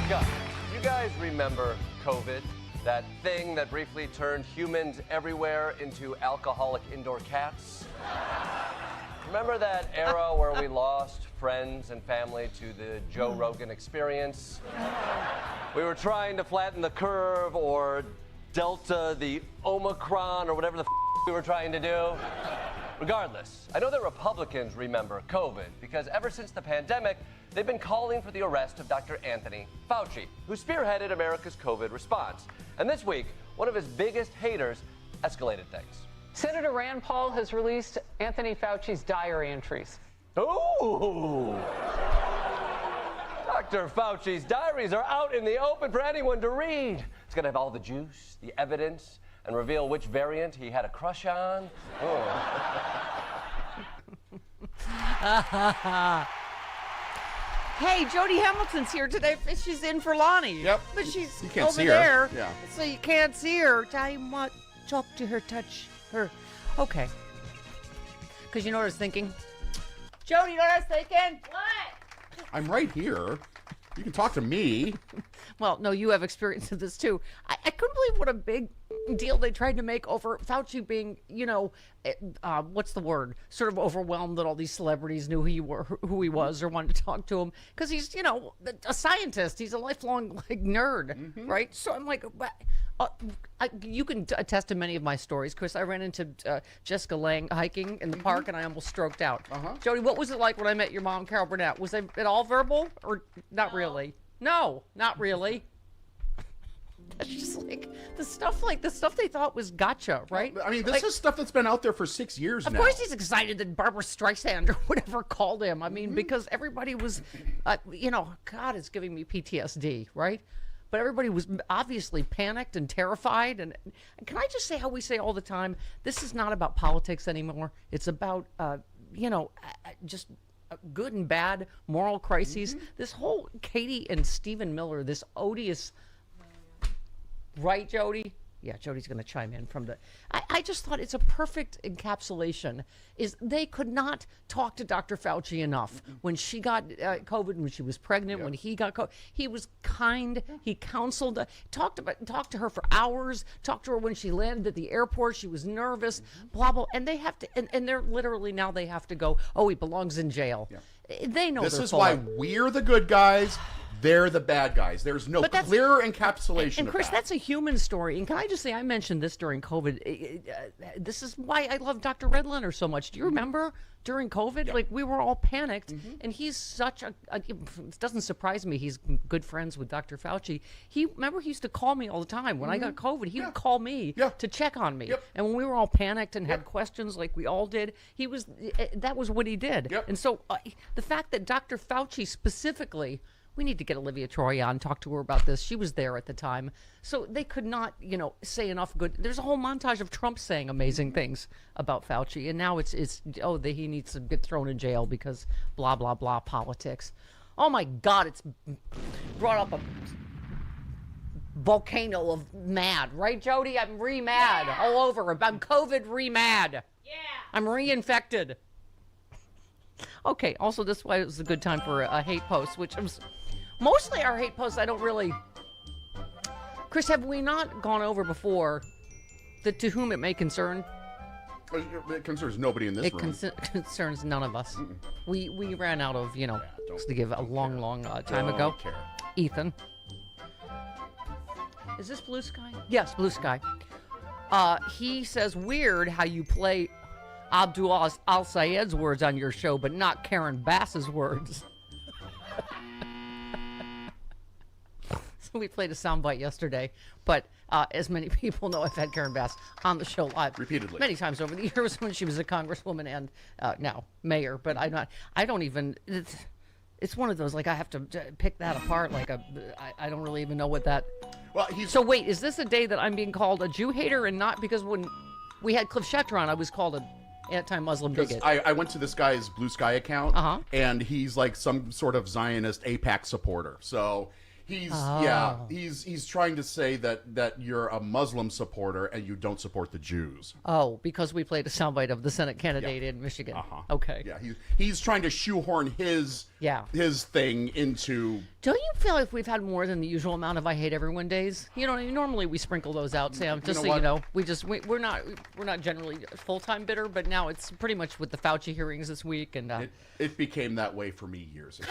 God, you guys remember COVID? That thing that briefly turned humans everywhere into alcoholic indoor cats? Remember that era where we lost friends and family to the Joe Rogan experience? We were trying to flatten the curve or Delta the Omicron or whatever the we were trying to do. Regardless, I know that Republicans remember COVID because ever since the pandemic, they've been calling for the arrest of Dr. Anthony Fauci, who spearheaded America's COVID response. And this week, one of his biggest haters escalated things. Senator Rand Paul has released Anthony Fauci's diary entries. Ooh! Dr. Fauci's diaries are out in the open for anyone to read. It's going to have all the juice, the evidence, and reveal which variant he had a crush on. Hey, Jody Hamilton's here today. She's in for Lonnie. Yep. But she's You can't over see her. there. Yeah. So you can't see her. I want talk to her, touch her. Okay. Because you know what I was thinking? Jody, you know what I was thinking? What? I'm right here. You can talk to me. Well, no, you have experience of this too. I couldn't believe what a big deal they tried to make over Fauci being, what's the word? Sort of overwhelmed that all these celebrities knew who he was or wanted to talk to him because he's, a scientist. He's a lifelong nerd, right? So I'm like, you can attest to many of my stories, Chris. I ran into Jessica Lange hiking in the park, and I almost stroked out. Jody, what was it like when I met your mom, Carol Burnett? Was it all verbal or not really? No, not really. That's just like the stuff they thought was gotcha, right? I mean, this is stuff that's been out there for 6 years now. Of course he's excited that Barbara Streisand or whatever called him. I mean, because everybody was, God, it's giving me PTSD, right? But everybody was obviously panicked and terrified. And can I just say how we say all the time, this is not about politics anymore. It's about, just good and bad moral crises. This whole Katie and Stephen Miller, this odious, right, Jody? Yeah, Jody's going to chime in from the... I just thought it's a perfect encapsulation. Is they could not talk to Dr. Fauci enough. When she got COVID, when she was pregnant, when he got COVID, he was kind. He counseled, talked to her for hours, talked to her when she landed at the airport. She was nervous, blah, blah. And they have to, and they're literally now they have to go, oh, he belongs in jail. They know this is why we're the good guys. They're the bad guys. There's no clearer encapsulation and Chris, of that. that's a human story. And can I just say, I mentioned this during COVID. This is why I love Dr. Redlener so much. Do you remember during COVID? Like, we were all panicked. And he's such it doesn't surprise me. He's good friends with Dr. Fauci. Remember, he used to call me all the time. When I got COVID, he would call me to check on me. And when we were all panicked and had questions like we all did, that was what he did. And so the fact that Dr. Fauci specifically... We need to get Olivia Troy on, talk to her about this. She was there at the time. So they could not, say enough good. There's a whole montage of Trump saying amazing things about Fauci. And now he needs to get thrown in jail because blah, blah, blah, politics. Oh, my God, it's brought up a volcano of mad. Right, Jody? I'm re-mad all over. I'm COVID re-mad. Yeah. I'm reinfected. Okay, also this why it was a good time for a hate post, which was mostly our hate posts. I don't really... Chris, have we not gone over before that to whom it may concern? It concerns nobody in this room. It concerns none of us. We ran out of, to give a long time ago. Care. Ethan. Is this Blue Sky? Yes, Blue Sky. He says, weird how you play Abdul Al-Sayed's words on your show, but not Karen Bass's words. So we played a soundbite yesterday, but as many people know, I've had Karen Bass on the show live repeatedly many times over the years when she was a congresswoman and now mayor. But I don't even. It's one of those, like, I have to pick that apart. Like, I don't really even know what that. Well, So wait, is this a day that I'm being called a Jew hater and not because when we had Cliff Schechter on, I was called a anti-Muslim bigot? I went to this guy's Blue Sky account, and he's like some sort of Zionist AIPAC supporter. So He's trying to say that you're a Muslim supporter and you don't support the Jews. Oh, because we played a soundbite of the Senate candidate in Michigan. Okay. Yeah, he's trying to shoehorn his thing into. Don't you feel like we've had more than the usual amount of I hate everyone days? You know, normally we sprinkle those out, Sam. Just so you know, we're not generally full-time bitter, but now it's pretty much with the Fauci hearings this week, and it became that way for me years ago.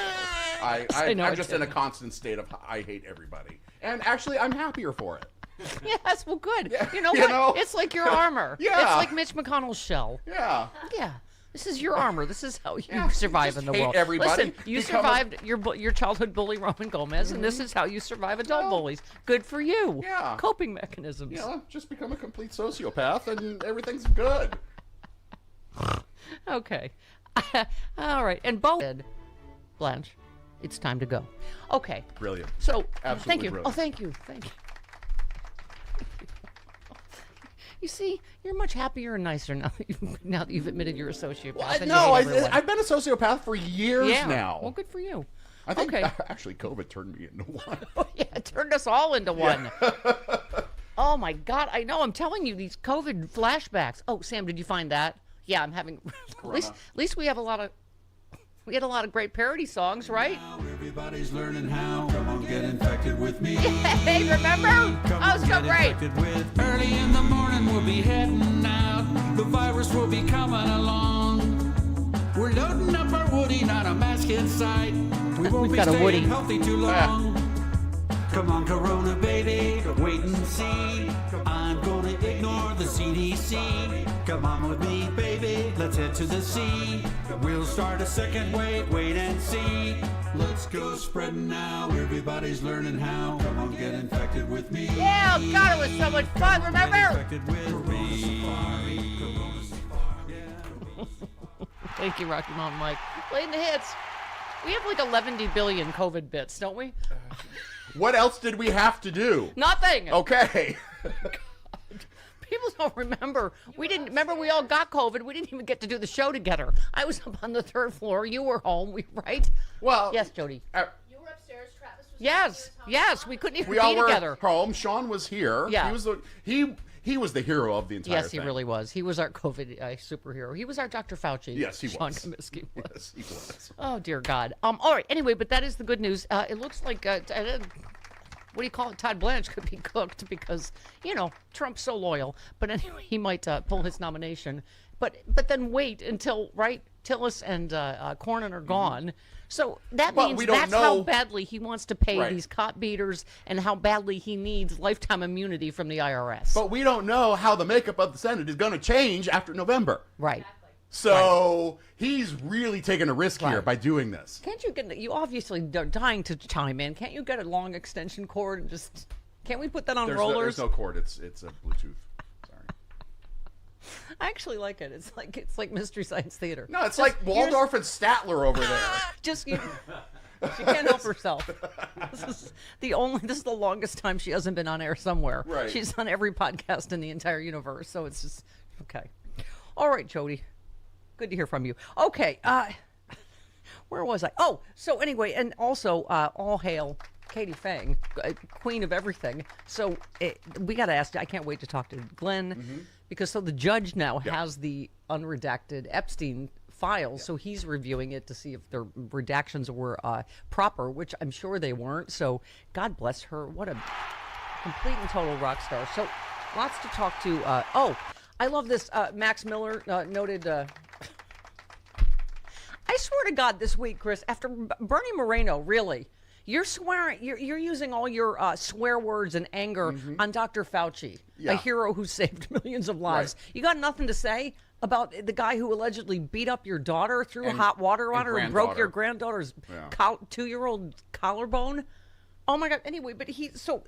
I'm just in a constant state of I hate everybody, and actually I'm happier for it. Yes, well, good. Yeah, you know what? It's like your armor. Yeah. It's like Mitch McConnell's shell. Yeah. Yeah. This is your armor. This is how you survive in the world. Everybody. Listen, you survived your childhood bully, Roman Gomez, and this is how you survive adult bullies. Good for you. Yeah. Coping mechanisms. Yeah, just become a complete sociopath, and everything's good. Okay. All right. And Blanche, it's time to go. Okay. Brilliant. So, Absolutely thank you. brilliant. Oh, thank you. Thank you. You see, you're much happier and nicer now that you've admitted you're a sociopath. I've been a sociopath for years now. Well, good for you. I think Okay. actually COVID turned me into one. Oh, yeah, it turned us all into one. Oh, my God. I know. I'm telling you, these COVID flashbacks. Oh, Sam, did you find that? Yeah, I'm having... at least we have a lot of... We had a lot of great parody songs, right? Now everybody's learning how. Come on, get infected with me. Hey, remember? Oh, so great. Early in the morning, we'll be heading out. The virus will be coming along. We're loading up our Woody, not a mask in sight. We won't be got a staying Woody. healthy too long. Come on, Corona, baby, wait and see. I'm gonna ignore the CDC. Come on with me, baby, let's head to the sea. We'll start a second wave, wait and see. Let's go spreading now, everybody's learning how. Come on, get infected with me. Yeah, God, it was so much fun, remember? Infected with me. Thank you, Rocky Mountain Mike. Playing the hits. We have like 11 billion COVID bits, don't we? What else did we have to do? Nothing. Okay. People don't remember. We didn't remember. We all got COVID. We didn't even get to do the show together. I was up on the 3rd floor. You were home. Right? Well, yes, Jody. You were upstairs. Travis was Yes, downstairs. yes. We couldn't even we all be were together. home. Sean was here. Yeah. He was the hero of the entire Yes, thing. he really was. He was our COVID superhero. He was our Dr. Fauci. Yes, he Sean was. Comiskey was. Yes, he was. Oh dear God. All right. Anyway, but that is the good news. It looks like what do you call it? Todd Blanche could be cooked because Trump's so loyal. But anyway, he might pull his nomination. But then wait until Tillis and Cornyn are gone. So that But means we don't that's how know- badly he wants to pay Right. these cop beaters and how badly he needs lifetime immunity from the IRS. But we don't know how the makeup of the Senate is going to change after November. Right. So he's really taking a risk here by doing this. Can't you get? You obviously are dying to chime in. Can't you get a long extension cord and just? Can't we put that on rollers? There's no cord. It's a Bluetooth. Sorry. I actually like it. It's like Mystery Science Theater. No, it's like Waldorf and Statler over there. Just you. She can't help herself. This is the longest time she hasn't been on air somewhere. Right. She's on every podcast in the entire universe. So it's just okay. All right, Jody. Good to hear from you. Okay. Where was I? Oh, so anyway, and also all hail Katie Fang, queen of everything. So we got to ask. I can't wait to talk to Glenn because the judge now has the unredacted Epstein files, so he's reviewing it to see if their redactions were proper, which I'm sure they weren't. So God bless her. What a complete and total rock star. So lots to talk to. I love this. Max Miller noted. I swear to God, this week, Chris, after Bernie Moreno, really, you're swearing, you're using all your swear words and anger on Dr. Fauci, a hero who saved millions of lives. Right. You got nothing to say about the guy who allegedly beat up your daughter, threw hot water on her, and broke your granddaughter's 2-year-old collarbone? Oh my God. Anyway, but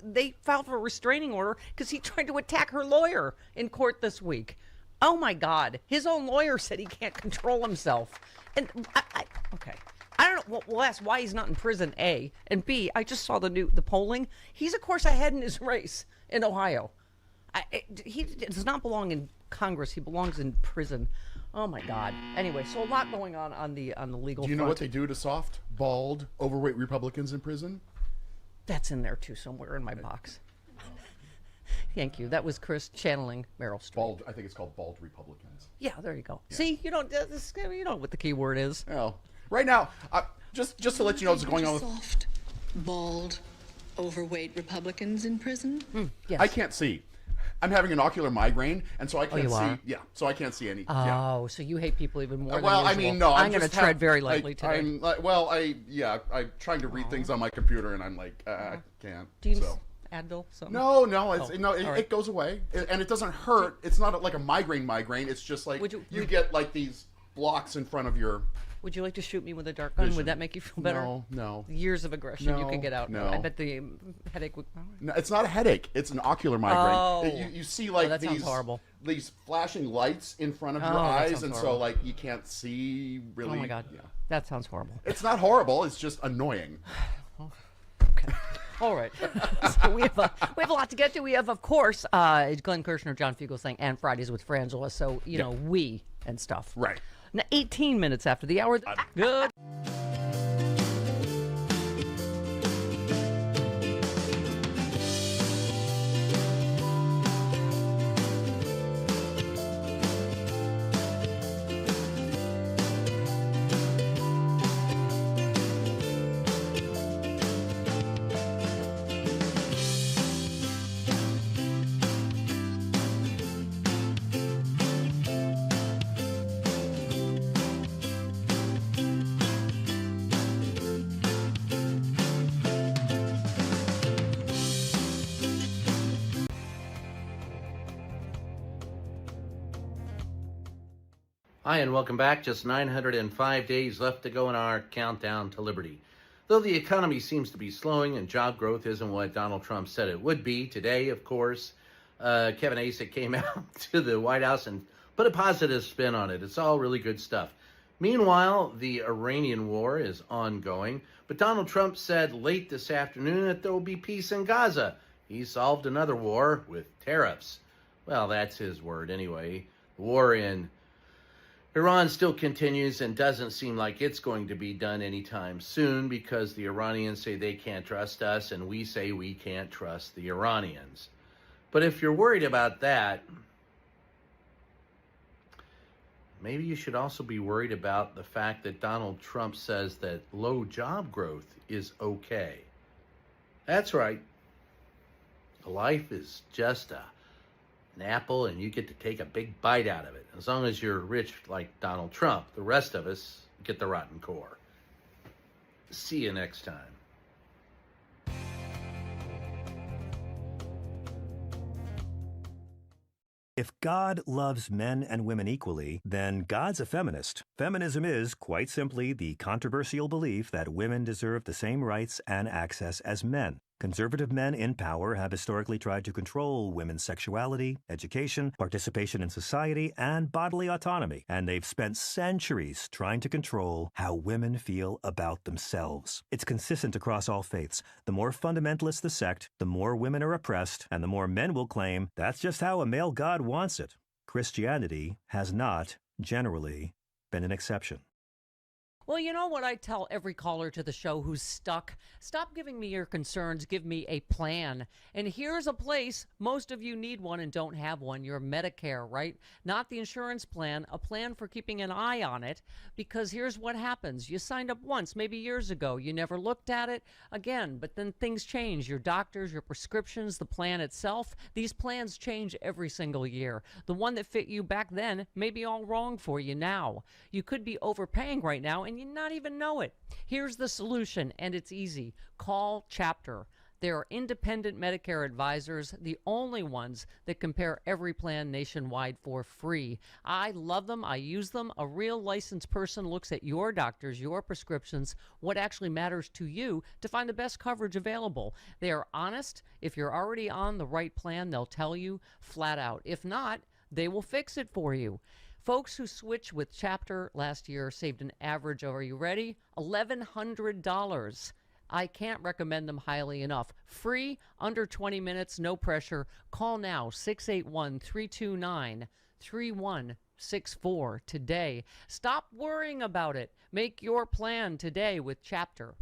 they filed for a restraining order because he tried to attack her lawyer in court this week. Oh my God. His own lawyer said he can't control himself. And okay. I don't know. Well, we'll ask why he's not in prison, A. And B, I just saw the polling. He's, of course, ahead in his race in Ohio. He does not belong in Congress. He belongs in prison. Oh my God. Anyway, so a lot going on the legal front. Do you know what they do to soft, bald, overweight Republicans in prison? That's in there too somewhere in my box. Thank you. That was Chris channeling Meryl Streep. Bald, I think it's called bald Republicans. Yeah, there you go. Yeah. See, you know what the key word is. Well, right now, just to let you know what's going on with... Soft, bald, overweight Republicans in prison? Yes. I can't see. I'm having an ocular migraine, and so I can't you see. are? Yeah, so I can't see any. Oh, so you hate people even more Well, than I usual. mean, no. I'm going to tread very lightly today. I'm trying to read things on my computer, and I'm like, I can't. Do you so. Advil? Something? No, it goes away, and it doesn't hurt. It's not like a migraine. It's just like you get like these blocks in front of your... Would you like to shoot me with a dart gun? Would that make you feel better? No. Years of aggression you could get out. No. I bet the headache would... No, it's not a headache. It's an ocular migraine. Oh. You see like that sounds horrible. These flashing lights in front of your that eyes, sounds and horrible. so like you can't see really. Oh my God. Yeah. That sounds horrible. It's not horrible. It's just annoying. Okay. All right. So we have a lot to get to. We have, of course, Glenn Kirshner, John Fugel saying, and Fridays with Frangela. So, you know, we and stuff. Right. Now, 18 minutes after the hour. Good. Hi, and welcome back. Just 905 days left to go in our countdown to liberty. Though the economy seems to be slowing and job growth isn't what Donald Trump said it would be, today, of course, Kevin Acek came out to the White House and put a positive spin on it. It's all really good stuff. Meanwhile, the Iranian war is ongoing, but Donald Trump said late this afternoon that there will be peace in Gaza. He solved another war with tariffs. Well, that's his word anyway. The war in Iran still continues and doesn't seem like it's going to be done anytime soon because the Iranians say they can't trust us and we say we can't trust the Iranians. But if you're worried about that, maybe you should also be worried about the fact that Donald Trump says that low job growth is okay. That's right. Life is just an apple and you get to take a big bite out of it. As long as you're rich like Donald Trump, the rest of us get the rotten core. See you next time. If God loves men and women equally, then God's a feminist. Feminism is, quite simply, the controversial belief that women deserve the same rights and access as men. Conservative men in power have historically tried to control women's sexuality, education, participation in society, and bodily autonomy, and they've spent centuries trying to control how women feel about themselves. It's consistent across all faiths. The more fundamentalist the sect, the more women are oppressed, and the more men will claim that's just how a male god wants it. Christianity has not, generally, been an exception. Well, you know what I tell every caller to the show who's stuck? Stop giving me your concerns. Give me a plan. And here's a place. Most of you need one and don't have one. Your Medicare, right? Not the insurance plan, a plan for keeping an eye on it. Because here's what happens. You signed up once, maybe years ago. You never looked at it again. But then things change. Your doctors, your prescriptions, the plan itself. These plans change every single year. The one that fit you back then may be all wrong for you now. You could be overpaying right now and you not even know it. Here's the solution, and it's easy. Call Chapter. They're independent Medicare advisors, the only ones that compare every plan nationwide for free. I love them. I use them. A real licensed person looks at your doctors, your prescriptions, what actually matters to you to find the best coverage available. They are honest. If you're already on the right plan, they'll tell you flat out. If not, they will fix it for you. Folks who switched with Chapter last year saved an average of, are you ready? $1,100. I can't recommend them highly enough. Free, under 20 minutes, no pressure. Call now, 681-329-3164 today. Stop worrying about it. Make your plan today with Chapter.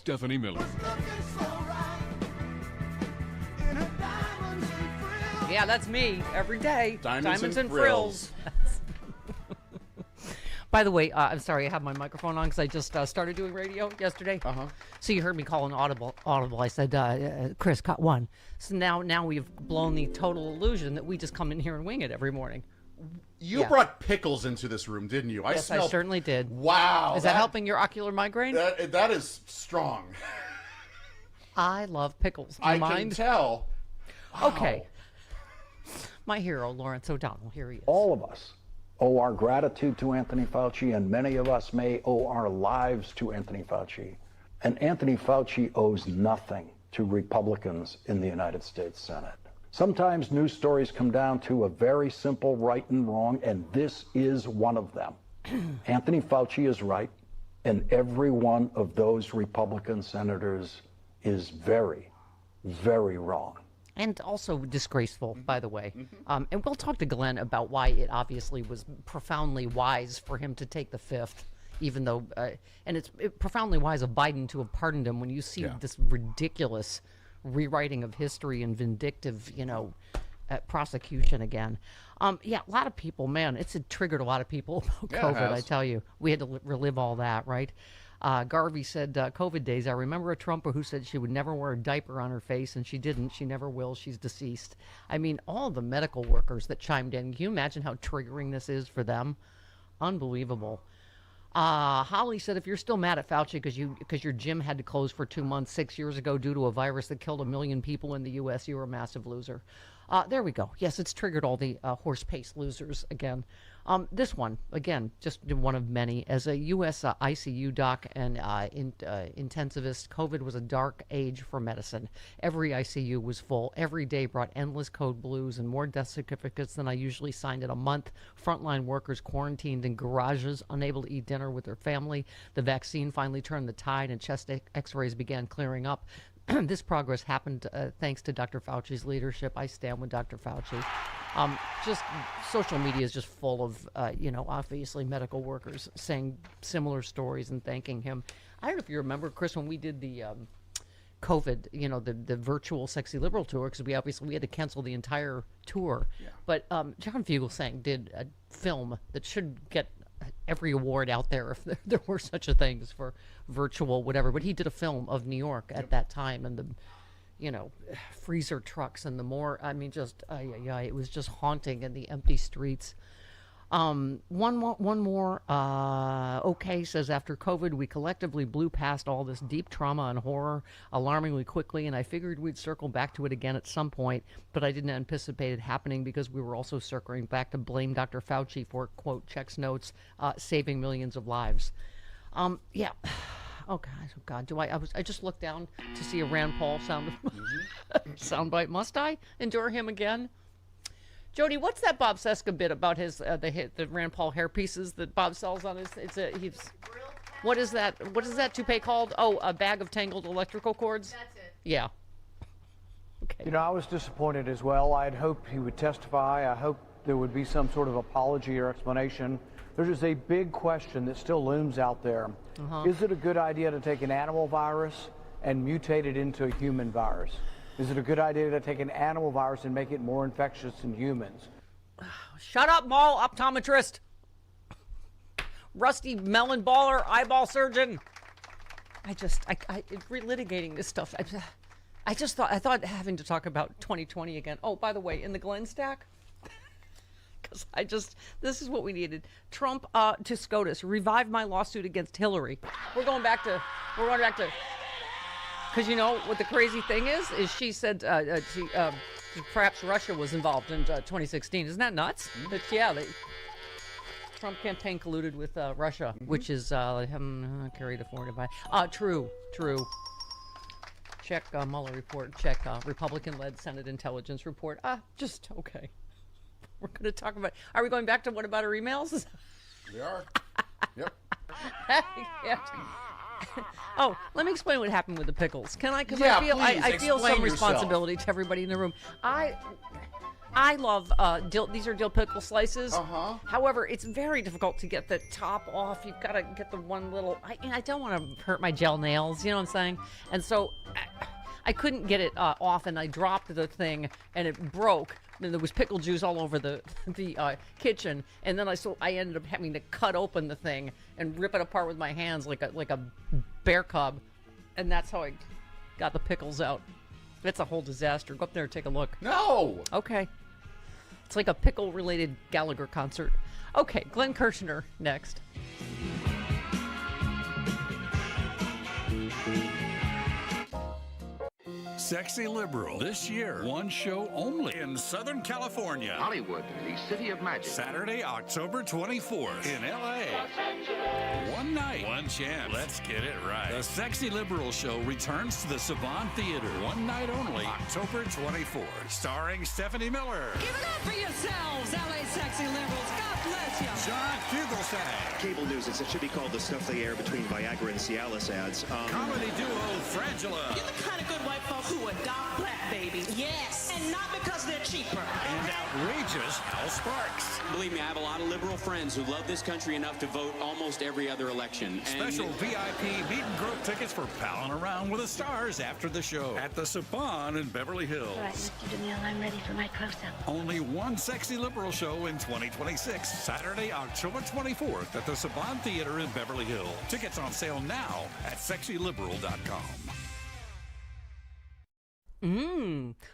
Stephanie Miller. Yeah, that's me every day. Diamonds and frills. By the way, I'm sorry, I have my microphone on because I just started doing radio yesterday. So you heard me call an audible. I said, Chris, cut one. So now we've blown the total illusion that we just come in here and wing it every morning. You brought pickles into this room, didn't you? Yes, I certainly did. Wow. Is that helping your ocular migraine? That is strong. I love pickles. I can tell. Wow. Okay. My hero, Lawrence O'Donnell. Here he is. All of us owe our gratitude to Anthony Fauci, and many of us may owe our lives to Anthony Fauci. And Anthony Fauci owes nothing to Republicans in the United States Senate. Sometimes news stories come down to a very simple right and wrong, and this is one of them. Anthony Fauci is right, and every one of those Republican senators is very, very wrong. And also disgraceful, by the way. And we'll talk to Glenn about why it obviously was profoundly wise for him to take the fifth, even though, and it's profoundly wise of Biden to have pardoned him when you see this ridiculous rewriting of history and vindictive, prosecution again. Yeah, a lot of people, man, it's triggered a lot of people about COVID, I tell you. We had to relive all that, right? Garvey said, COVID days, I remember a Trumper who said she would never wear a diaper on her face, and she didn't. She never will. She's deceased. I mean, all the medical workers that chimed in, can you imagine how triggering this is for them? Unbelievable. Holly said, if you're still mad at Fauci because your gym had to close for 2 months 6 years ago due to a virus that killed 1 million people in the U.S., you're a massive loser. There we go. Yes, it's triggered all the horse-paced losers again. This one, again, just one of many. As a U.S. ICU doc and intensivist, COVID was a dark age for medicine. Every ICU was full. Every day brought endless code blues and more death certificates than I usually signed in a month. Frontline workers quarantined in garages, unable to eat dinner with their family. The vaccine finally turned the tide and chest x-rays began clearing up. This progress happened thanks to Dr. Fauci's leadership. I stand with Dr. Fauci. Just social media is just full of, obviously medical workers saying similar stories and thanking him. I don't know if you remember, Chris, when we did the COVID, the virtual Sexy Liberal tour, because we had to cancel the entire tour. Yeah. But John Fugelsang did a film that should get every award out there if there were such a thing as for virtual whatever, but he did a film of New York at that time, and the freezer trucks and it was just haunting, and the empty streets. One more. Okay, says, after COVID, we collectively blew past all this deep trauma and horror alarmingly quickly, and I figured we'd circle back to it again at some point, but I didn't anticipate it happening because we were also circling back to blame Dr. Fauci for, quote, checks notes, saving millions of lives. Yeah. Oh God! I just looked down to see a Rand Paul soundbite. Must I endure him again? Jody, what's that Bob Cesca bit about his the Rand Paul hair pieces that Bob sells on his? What is that? What is that toupee called? Oh, a bag of tangled electrical cords. That's it. Yeah. Okay. I was disappointed as well. I had hoped he would testify. I hoped there would be some sort of apology or explanation. There's just a big question that still looms out there. Is it a good idea to take an animal virus and mutate it into a human virus? Is it a good idea to take an animal virus and make it more infectious in humans? Shut up, mall optometrist. Rusty melon baller, eyeball surgeon. Relitigating this stuff. I thought having to talk about 2020 again. Oh, by the way, in the Glenn stack, because this is what we needed. Trump to SCOTUS, revive my lawsuit against Hillary. We're going back to, because you know what the crazy thing is she said perhaps Russia was involved in 2016. Isn't that nuts? Trump campaign colluded with Russia, which is carried forward by. True. Check Mueller report. Check Republican-led Senate intelligence report. Just okay. We're going to talk about. Are we going back to what about our emails? We are. Yep. Oh, let me explain what happened with the pickles. Can I? Because Yeah, I feel please, I feel some explain responsibility to everybody in the room. I love dill. These are dill pickle slices. However, it's very difficult to get the top off. You've got to get the one little. I don't want to hurt my gel nails. You know what I'm saying? And so I couldn't get it off, and I dropped the thing, and it broke. And there was pickle juice all over the kitchen, and then I ended up having to cut open the thing and rip it apart with my hands like a bear cub, and that's how I got the pickles out. It's a whole disaster. Go up there and take a look. No! Okay. It's like a pickle-related Gallagher concert. Okay, Glenn Kirshner next. Sexy Liberal. This year, one show only in Southern California. Hollywood, the city of magic. Saturday, October 24th in L.A. One night, one chance. Let's get it right. The Sexy Liberal show returns to the Savant Theater. One night only, October 24th. Starring Stephanie Miller. Give it up for yourselves, L.A. Sexy Liberals. God bless you. John Fugelsang. Cable news, it should be called the stuff they air between Viagra and Cialis ads. Comedy duo Frangela. You're the kind of good white folks who adopt black babies. Yes. And not because they're cheaper. And outrageous Hal Sparks. Believe me, I have a lot of liberal friends who love this country enough to vote almost every other election. Special VIP meet and grope tickets for palling around with the stars after the show at the Saban in Beverly Hills. All right, Mr. DeMille, I'm ready for my close-up. Only one Sexy Liberal show in 2026. Saturday, October 24th at the Saban Theater in Beverly Hills. Tickets on sale now at sexyliberal.com.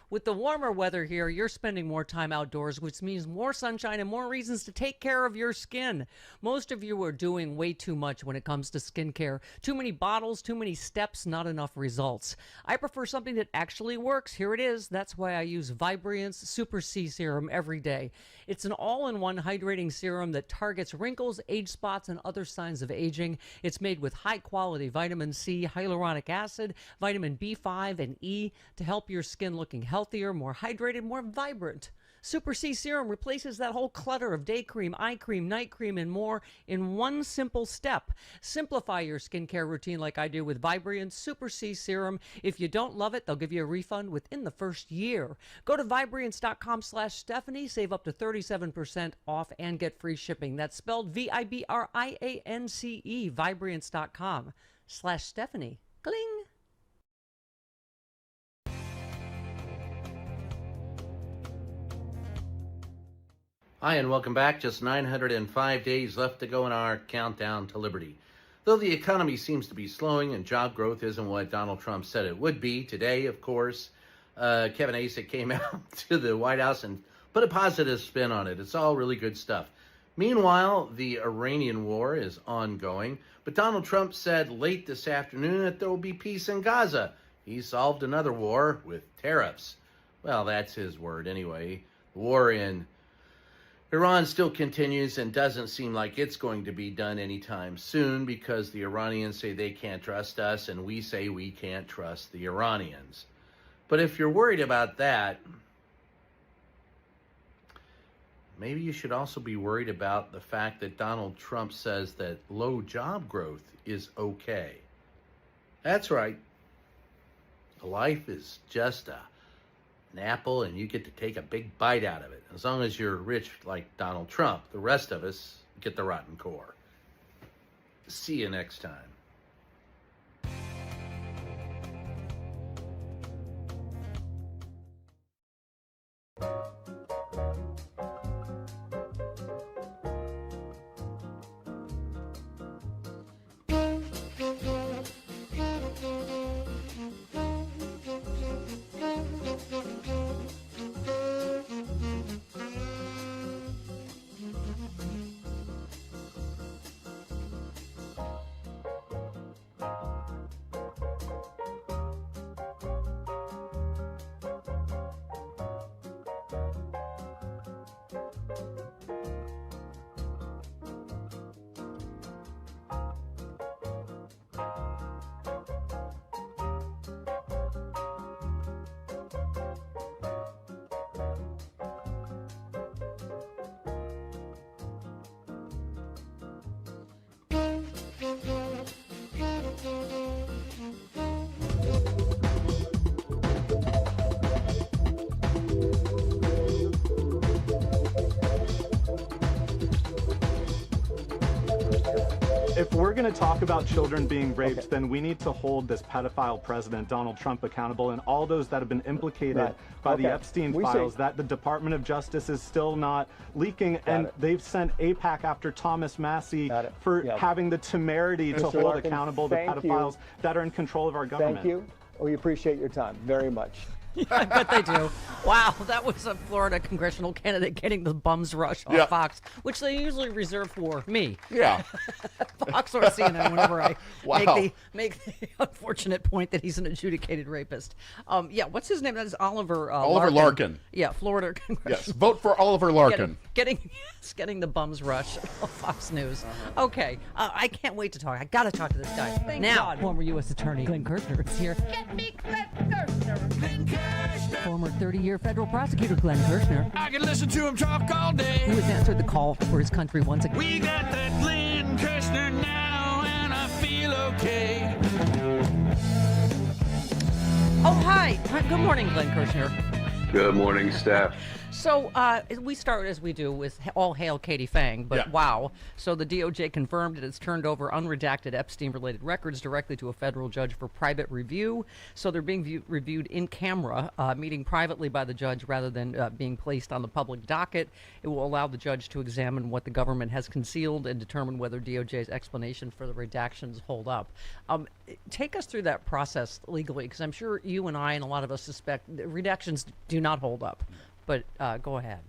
With the warmer weather here, you're spending more time outdoors, which means more sunshine and more reasons to take care of your skin. Most of you are doing way too much when it comes to skincare. Too many bottles, too many steps, not enough results. I prefer something that actually works. Here it is. That's why I use Vibrance Super C Serum every day. It's an all-in-one hydrating serum that targets wrinkles, age spots, and other signs of aging. It's made with high-quality vitamin C, hyaluronic acid, vitamin B5, and E to help your skin looking healthier, more hydrated, more vibrant. Super C Serum replaces that whole clutter of day cream, eye cream, night cream, and more in one simple step. Simplify your skincare routine like I do with Vibrance Super C Serum. If you don't love it, they'll give you a refund within the first year. Go to Vibrance.com/Stephanie, save up to 37% off, and get free shipping. That's spelled Vibrance, Vibrance.com/Stephanie. Gling! Hi, and welcome back. Just 905 days left to go in our countdown to liberty. Though the economy seems to be slowing and job growth isn't what Donald Trump said it would be, today, of course, Kevin Acek came out to the White House and put a positive spin on it. It's all really good stuff. Meanwhile, the Iranian war is ongoing, but Donald Trump said late this afternoon that there will be peace in Gaza. He solved another war with tariffs. Well, that's his word anyway. The war in Iran still continues and doesn't seem like it's going to be done anytime soon because the Iranians say they can't trust us and we say we can't trust the Iranians. But if you're worried about that, maybe you should also be worried about the fact that Donald Trump says that low job growth is okay. That's right. Life is just an apple and you get to take a big bite out of it. As long as you're rich like Donald Trump, the rest of us get the rotten core. See you next time. if we're going to talk about children being raped, then we need to hold this pedophile president, Donald Trump, accountable, and all those that have been implicated by the Epstein files that the Department of Justice is still not leaking. And they've sent AIPAC after Thomas Massey for having the temerity to hold Larkin, accountable the pedophiles that are in control of our government. Thank you. We appreciate your time very much. I bet they do. Wow, that was a Florida congressional candidate getting the bums rush on Fox, which they usually reserve for me. Yeah. Fox or CNN, whenever I make the unfortunate point that he's an adjudicated rapist. What's his name? That is Oliver Larkin. Yeah, Florida congressional. Yes, vote for Oliver Larkin. Getting the bums rush on Fox News. Okay, I can't wait to talk. I got to talk to this guy. Thank God. Former U.S. Attorney Glenn Kirshner is here. Get me Glenn Kirshner. Former 30-year federal prosecutor Glenn Kirshner, I can listen to him talk all day. who has answered the call for his country once again. We got that Glenn Kirshner now, and I feel okay. Oh, hi. Good morning, Glenn Kirshner. Good morning, Steph. So we start, as we do, with all hail Katie Fang, but wow. So the DOJ confirmed it has turned over unredacted Epstein-related records directly to a federal judge for private review. So they're being reviewed in camera, meeting privately by the judge rather than being placed on the public docket. It will allow the judge to examine what the government has concealed and determine whether DOJ's explanation for the redactions hold up. Take us through that process legally, because I'm sure you and I and a lot of us suspect that redactions do not hold up. But go ahead.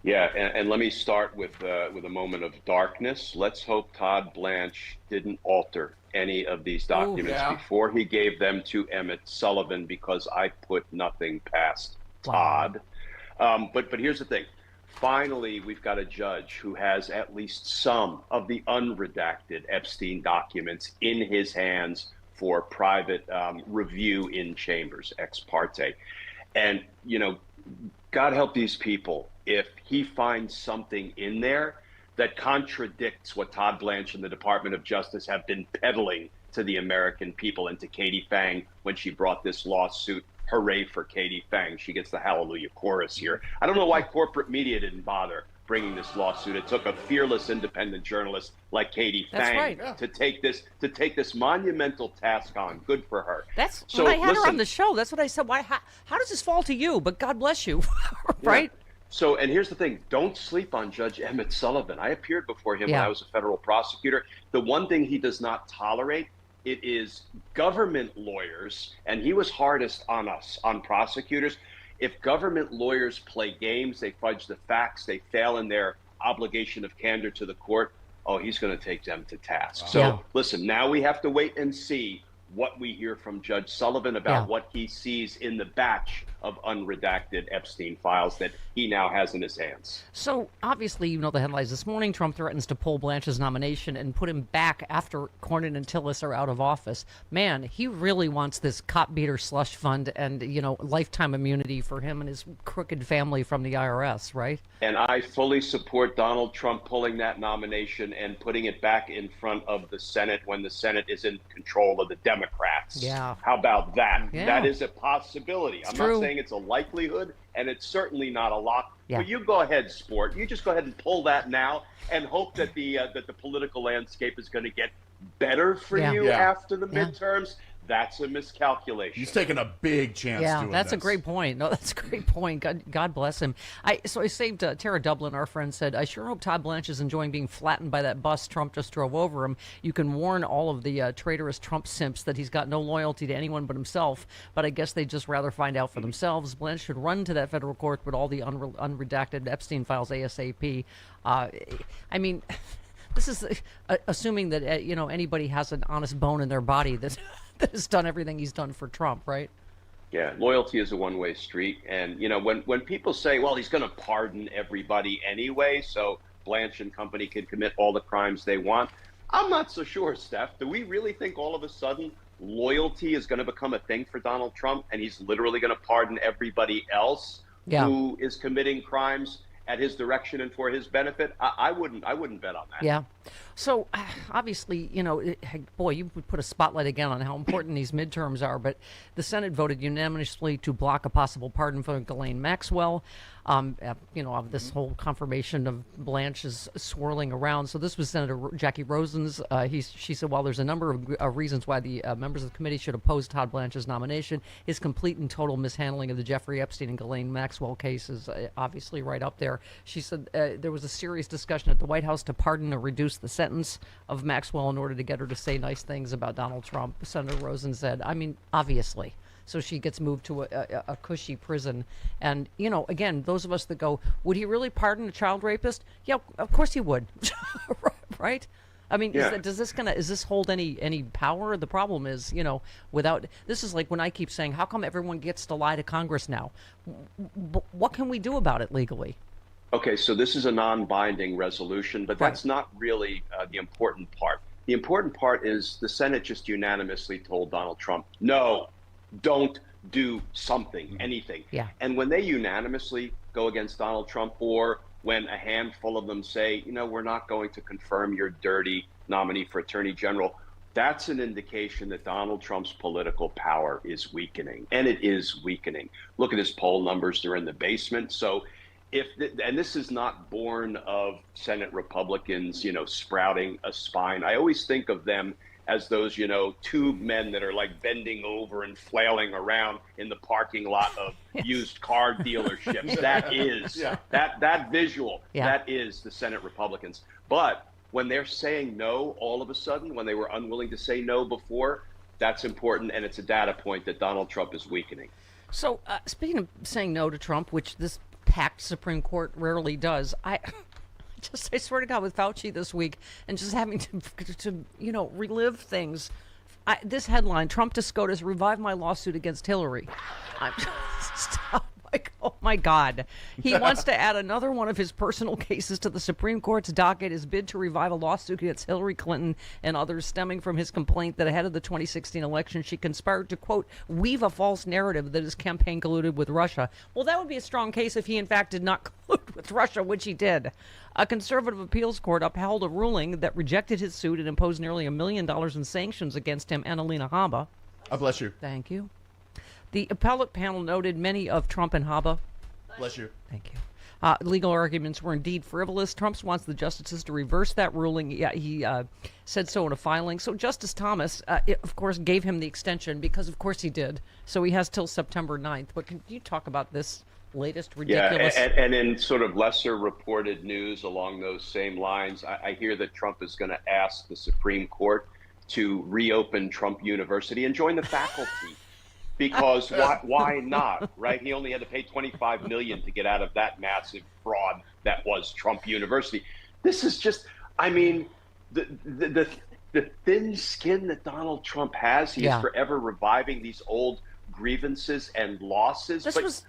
Yeah, and let me start with a moment of darkness. Let's hope Todd Blanche didn't alter any of these documents before he gave them to Emmett Sullivan, because I put nothing past Todd. But here's the thing. Finally, we've got a judge who has at least some of the unredacted Epstein documents in his hands for private review in chambers, ex parte. And, you know, God help these people if he finds something in there that contradicts what Todd Blanche and the Department of Justice have been peddling to the American people and to Katie Fang when she brought this lawsuit. Hooray for Katie Fang. She gets the hallelujah chorus here. I don't know why corporate media didn't bother bringing this lawsuit. It took a fearless independent journalist like Katie Fang to take this monumental task on. Good for her. That's so, when I had her on the show. That's what I said. Why? How does this fall to you? But God bless you, right? Yeah. So, and here's the thing: don't sleep on Judge Emmett Sullivan. I appeared before him when I was a federal prosecutor. The one thing he does not tolerate, it is government lawyers, and he was hardest on us, on prosecutors. If government lawyers play games, they fudge the facts, they fail in their obligation of candor to the court, oh, he's going to take them to task. So listen, now we have to wait and see what we hear from Judge Sullivan about what he sees in the batch of unredacted Epstein files that he now has in his hands. So obviously, you know the headlines this morning. Trump threatens to pull Blanche's nomination and put him back after Cornyn and Tillis are out of office. Man, he really wants this cop beater slush fund and, you know, lifetime immunity for him and his crooked family from the IRS, right? And I fully support Donald Trump pulling that nomination and putting it back in front of the Senate when the Senate is in control of the Democrats. Yeah. How about that? Yeah. That is a possibility. I'm true. not saying it's a likelihood, and it's certainly not a lock. But you go ahead, sport. You just go ahead and pull that now and hope that the political landscape is going to get better for you after the midterms. That's a miscalculation. He's taking a big chance doing this. That's a great point. No, that's a great point. God bless him. So I saved Tara Dublin, our friend, said, I sure hope Todd Blanche is enjoying being flattened by that bus Trump just drove over him. You can warn all of the traitorous Trump simps that he's got no loyalty to anyone but himself, but I guess they'd just rather find out for themselves. Blanche should run to that federal court with all the unredacted Epstein files ASAP. I mean, this is assuming that anybody has an honest bone in their body that has done everything he's done for Trump, right? Yeah, loyalty is a one-way street. And, you know, when people say, well, he's going to pardon everybody anyway, so Blanche and company can commit all the crimes they want, I'm not so sure, Steph. Do we really think all of a sudden loyalty is going to become a thing for Donald Trump and he's literally going to pardon everybody else who is committing crimes at his direction and for his benefit, I wouldn't bet on that. Yeah. So obviously, you know, boy, you would put a spotlight again on how important these midterms are. But the Senate voted unanimously to block a possible pardon for Ghislaine Maxwell. You know, of this whole confirmation of Blanche is swirling around. So this was Senator Jackie Rosen's. She said, while there's a number of reasons why the members of the committee should oppose Todd Blanche's nomination, his complete and total mishandling of the Jeffrey Epstein and Ghislaine Maxwell case is obviously right up there. She said there was a serious discussion at the White House to pardon or reduce the sentence of Maxwell in order to get her to say nice things about Donald Trump. Senator Rosen said, I mean, obviously. So she gets moved to a cushy prison. And, you know, again, those of us that go, would he really pardon a child rapist? Yeah, of course he would. Right? I mean, yeah. Is this hold any power? The problem is, you know, this is like when I keep saying, how come everyone gets to lie to Congress now? What can we do about it legally? Okay, so this is a non-binding resolution, but that's not really the important part. The important part is the Senate just unanimously told Donald Trump, no, don't do something, anything. Yeah. And when they unanimously go against Donald Trump, or when a handful of them say, you know, we're not going to confirm your dirty nominee for Attorney General, that's an indication that Donald Trump's political power is weakening, and it is weakening. Look at his poll numbers, they're in the basement. So and this is not born of Senate Republicans, you know, sprouting a spine. I always think of them as those, you know, two men that are like bending over and flailing around in the parking lot of used car dealerships. That is, that visual, that is the Senate Republicans. But when they're saying no, all of a sudden, when they were unwilling to say no before, that's important, and it's a data point that Donald Trump is weakening. So speaking of saying no to Trump, which this packed Supreme Court rarely does, I swear to God, with Fauci this week and just having to you know, relive things. This headline, Trump to SCOTUS, revive my lawsuit against Hillary. Stop. Like, oh my God. He wants to add another one of his personal cases to the Supreme Court's docket, his bid to revive a lawsuit against Hillary Clinton and others stemming from his complaint that ahead of the 2016 election, she conspired to, quote, weave a false narrative that his campaign colluded with Russia. Well, that would be a strong case if he, in fact, did not collude with Russia, which he did. A conservative appeals court upheld a ruling that rejected his suit and imposed nearly $1 million in sanctions against him and Alina Habba. God bless you. Thank you. The appellate panel noted many of Trump and Habba. Bless you. Thank you. Legal arguments were indeed frivolous. Trump wants the justices to reverse that ruling. Yeah, he said so in a filing. So Justice Thomas, of course, gave him the extension because, of course, he did. So he has till September 9th. But can you talk about this latest ridiculous? Yeah, and in sort of lesser reported news along those same lines, I hear that Trump is going to ask the Supreme Court to reopen Trump University and join the faculty. Because why not, right? He only had to pay $25 million to get out of that massive fraud that was Trump University. This is just, I mean, the thin skin that Donald Trump has. He is forever reviving these old grievances and losses.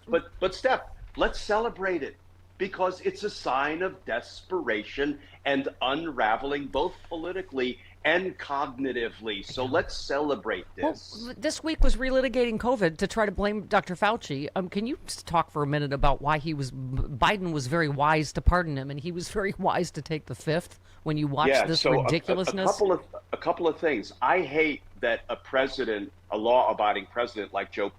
But Steph, let's celebrate it, because it's a sign of desperation and unraveling, both politically and cognitively. So let's celebrate this. Well, this week was relitigating COVID to try to blame Dr. Fauci. Can you talk for a minute about why Biden was very wise to pardon him, and he was very wise to take the fifth when you watch this ridiculousness? A couple of things. I hate that a law-abiding president like Joe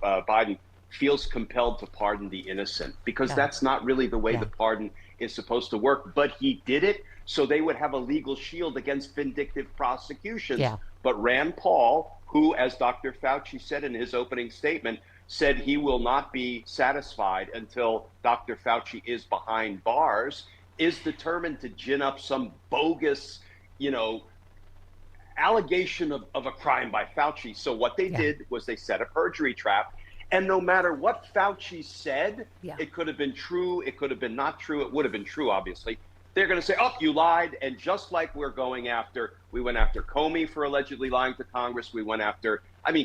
Biden feels compelled to pardon the innocent, because that's not really the way the pardon is supposed to work. But he did it so they would have a legal shield against vindictive prosecutions. But Rand Paul, who, as Dr. Fauci said in his opening statement, said he will not be satisfied until Dr. Fauci is behind bars, is determined to gin up some bogus, you know, allegation of a crime by Fauci. So what they did was they set a perjury trap. And no matter what Fauci said, it could have been true, it could have been not true, it would have been true, obviously. They're going to say, oh, you lied. And just like we went after Comey for allegedly lying to Congress. We went after,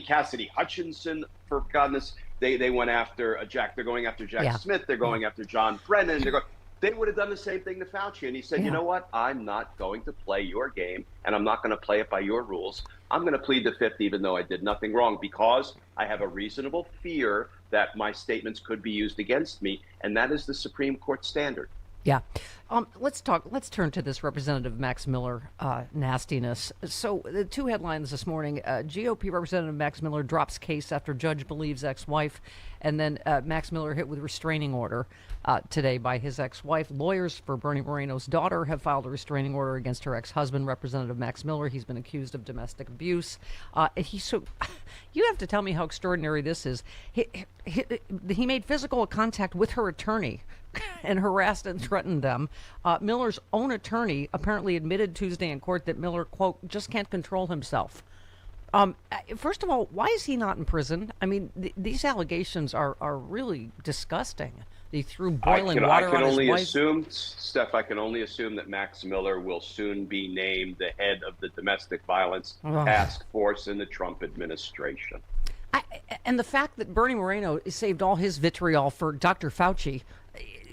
Cassidy Hutchinson, for goodness. They went after Jack. They're going after Jack Smith. They're going after John Brennan. They would have done the same thing to Fauci. And he said, you know what? I'm not going to play your game, and I'm not going to play it by your rules. I'm going to plead the fifth, even though I did nothing wrong, because I have a reasonable fear that my statements could be used against me, and that is the Supreme Court standard. Yeah. Let's turn to this Representative Max Miller nastiness. So the two headlines this morning, GOP Representative Max Miller drops case after judge believes ex-wife, and then Max Miller hit with restraining order today by his ex-wife. Lawyers for Bernie Moreno's daughter have filed a restraining order against her ex-husband, Representative Max Miller. He's been accused of domestic abuse. You have to tell me how extraordinary this is. He made physical contact with her attorney and harassed and threatened them. Miller's own attorney apparently admitted Tuesday in court that Miller, quote, just can't control himself. First of all, why is he not in prison? I mean, these allegations are really disgusting. They threw boiling water on his wife. Steph, I can only assume that Max Miller will soon be named the head of the domestic violence task force in the Trump administration. And the fact that Bernie Moreno saved all his vitriol for Dr. Fauci,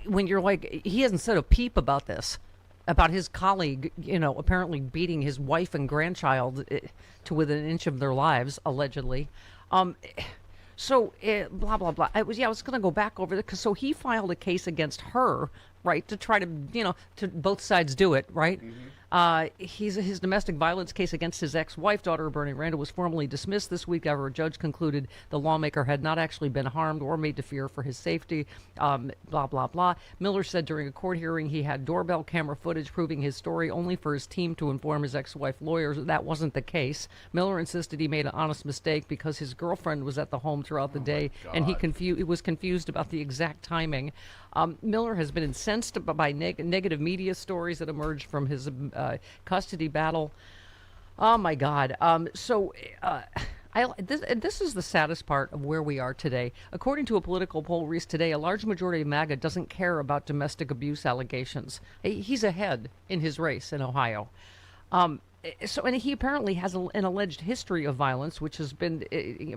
when you're like, he hasn't said a peep about this, about his colleague, apparently beating his wife and grandchild to within an inch of their lives, allegedly. So blah, blah, blah. I was going to go back over it, so he filed a case against her, right, to try to, to both sides do it, right? His domestic violence case against his ex-wife, daughter of Bernie Randall, was formally dismissed this week after a judge concluded the lawmaker had not actually been harmed or made to fear for his safety, blah, blah, blah. Miller said during a court hearing he had doorbell camera footage proving his story only for his team to inform his ex-wife lawyers. That wasn't the case. Miller insisted he made an honest mistake because his girlfriend was at the home throughout the day, and he was confused about the exact timing. Miller has been incensed by negative media stories that emerged from his custody battle. Oh my God! This is the saddest part of where we are today. According to a political poll released today, a large majority of MAGA doesn't care about domestic abuse allegations. He's ahead in his race in Ohio. And he apparently has an alleged history of violence, which has been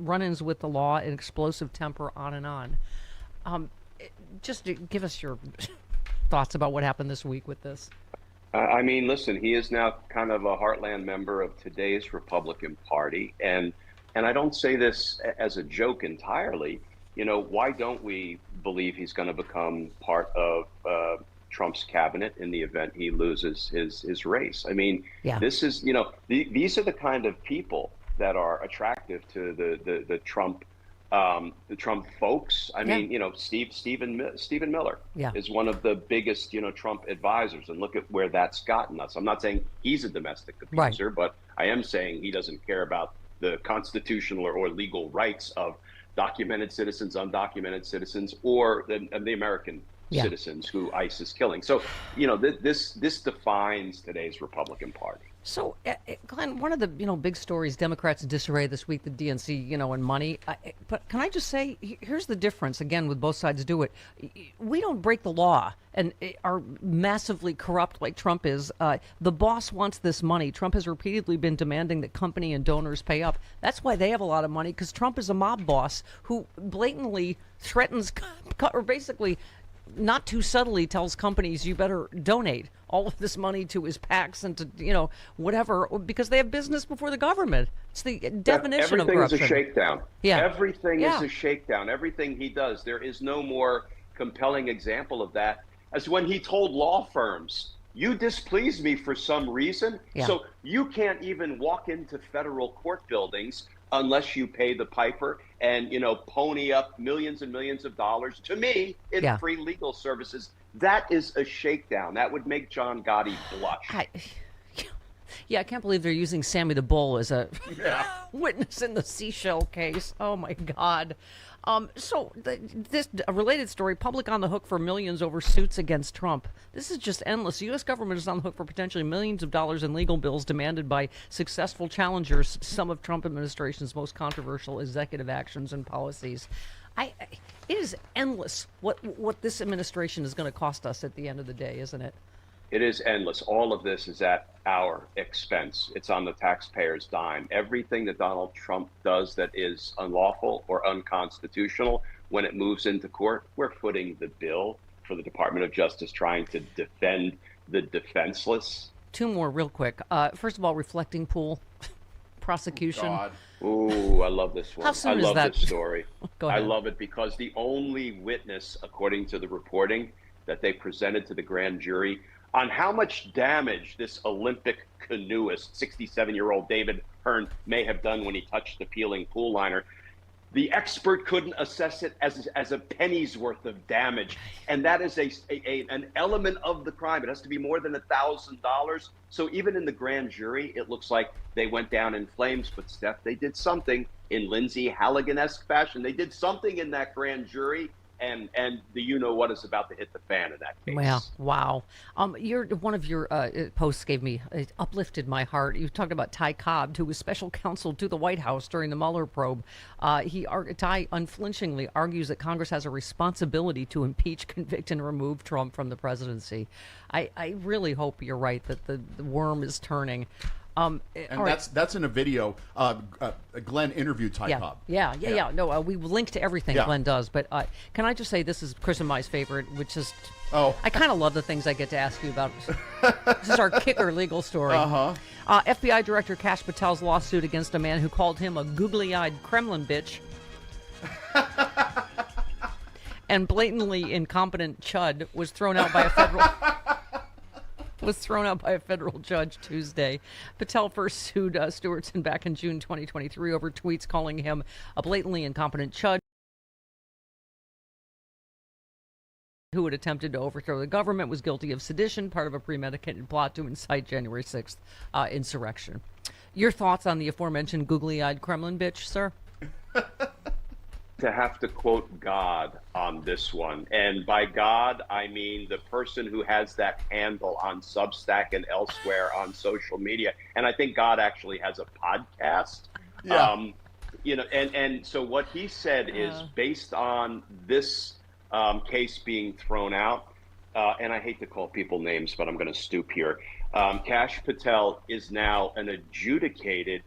run-ins with the law and explosive temper, on and on. Just to give us your thoughts about what happened this week with this. I mean, listen, he is now kind of a heartland member of today's Republican Party. And I don't say this as a joke entirely. Why don't we believe he's going to become part of Trump's cabinet in the event he loses his race? I mean, this is, these are the kind of people that are attractive to the Trump folks. I mean, Stephen Miller is one of the biggest, Trump advisors, and look at where that's gotten us. I'm not saying he's a domestic abuser, but I am saying he doesn't care about the constitutional or legal rights of documented citizens, undocumented citizens, or the American citizens who ICE is killing. So, this defines today's Republican Party. So, Glenn, one of the big stories, Democrats in disarray this week, the DNC, and money. But can I just say, here's the difference, again, with both sides do it. We don't break the law and are massively corrupt like Trump is. The boss wants this money. Trump has repeatedly been demanding that company and donors pay up. That's why they have a lot of money, because Trump is a mob boss who blatantly threatens, or basically not too subtly tells companies, you better donate all of this money to his PACs and to, whatever, because they have business before the government. It's the definition of corruption. Everything is a shakedown. Yeah. Everything is a shakedown. Everything he does. There is no more compelling example of that as when he told law firms, you displease me for some reason, so you can't even walk into federal court buildings unless you pay the piper and, pony up millions and millions of dollars to me in free legal services. That is a shakedown. That would make John Gotti blush. I can't believe they're using Sammy the Bull as a witness in the seashell case. Oh, my God. This related story, public on the hook for millions over suits against Trump. This is just endless. The U.S. government is on the hook for potentially millions of dollars in legal bills demanded by successful challengers, some of Trump administration's most controversial executive actions and policies. It is endless what this administration is going to cost us at the end of the day, isn't it? It is endless. All of this is at our expense. It's on the taxpayer's dime. Everything that Donald Trump does that is unlawful or unconstitutional, when it moves into court, we're footing the bill for the Department of Justice trying to defend the defenseless. Two more real quick. First of all, reflecting pool. prosecution. God. Ooh, I love this one. How soon I is love that? this story. Go I ahead. love it because the only witness, according to the reporting that they presented to the grand jury, on how much damage this Olympic canoeist, 67-year-old David Hearn, may have done when he touched the peeling pool liner. The expert couldn't assess it as a penny's worth of damage, and that is an element of the crime. It has to be more than $1,000. So even in the grand jury, it looks like they went down in flames. But Steph, they did something in Lindsay Halligan-esque fashion. They did something in that grand jury, and the you-know-what is about to hit the fan in that case. Well, wow. One of your posts gave me, it uplifted my heart. You talked about Ty Cobb, who was special counsel to the White House during the Mueller probe. Ty unflinchingly argues that Congress has a responsibility to impeach, convict, and remove Trump from the presidency. I really hope you're right that the worm is turning. And that's in a video. Glenn interviewed Ty Cobb. Yeah. No, we link to everything Glenn does. But can I just say this is Chris and my favorite, which is I kind of love the things I get to ask you about. This is our kicker legal story. FBI Director Kash Patel's lawsuit against a man who called him a googly-eyed Kremlin bitch and blatantly incompetent chud was thrown out by a federal judge Tuesday. Patel first sued Stewartson back in June 2023 over tweets calling him a blatantly incompetent chud who had attempted to overthrow the government, was guilty of sedition, part of a premeditated plot to incite January 6th insurrection. Your thoughts on the aforementioned googly-eyed Kremlin bitch, sir? To have to quote God on this one. And by God, I mean the person who has that handle on Substack and elsewhere on social media. And I think God actually has a podcast. Yeah. And so what he said is based on this case being thrown out, and I hate to call people names, but I'm going to stoop here. Kash Patel is now an adjudicated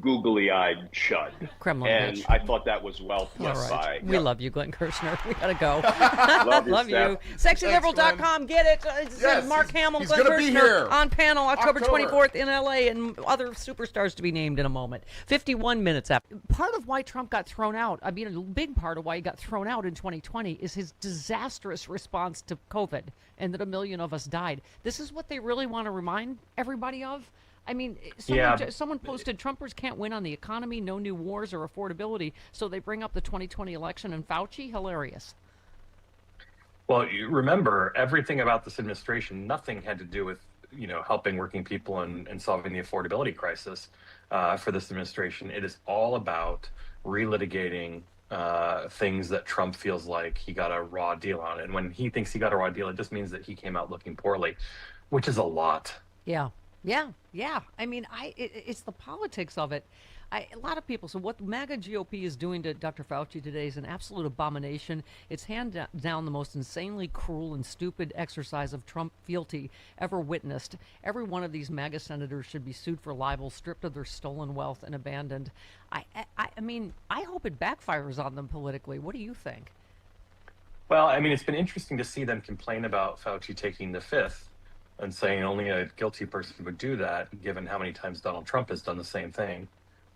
googly-eyed chud. Kremlin and bitch. I thought that was well put by. We love you, Glenn Kirshner. We gotta go. Love you. SexyLiberal.com. Get it. Yes, Mark Hamill, he's Glenn gonna be Kirshner here. on panel October 24th in LA, and other superstars to be named in a moment. 51 minutes after. Part of why Trump got thrown out, I mean, a big part of why he got thrown out in 2020 is his disastrous response to COVID and that 1 million of us died. This is what they really want to remind everybody of. I mean, someone posted Trumpers can't win on the economy, no new wars or affordability, so they bring up the 2020 election and Fauci. Hilarious. Well, you remember everything about this administration, nothing had to do with, helping working people and solving the affordability crisis for this administration. It is all about relitigating things that Trump feels like he got a raw deal on. And when he thinks he got a raw deal, it just means that he came out looking poorly, which is a lot. Yeah. I mean, it's the politics of it. A lot of people. So what the MAGA GOP is doing to Dr. Fauci today is an absolute abomination. It's hand down the most insanely cruel and stupid exercise of Trump fealty ever witnessed. Every one of these MAGA senators should be sued for libel, stripped of their stolen wealth, and abandoned. I mean, I hope it backfires on them politically. What do you think? Well, I mean, it's been interesting to see them complain about Fauci taking the fifth and saying only a guilty person would do that, given how many times Donald Trump has done the same thing.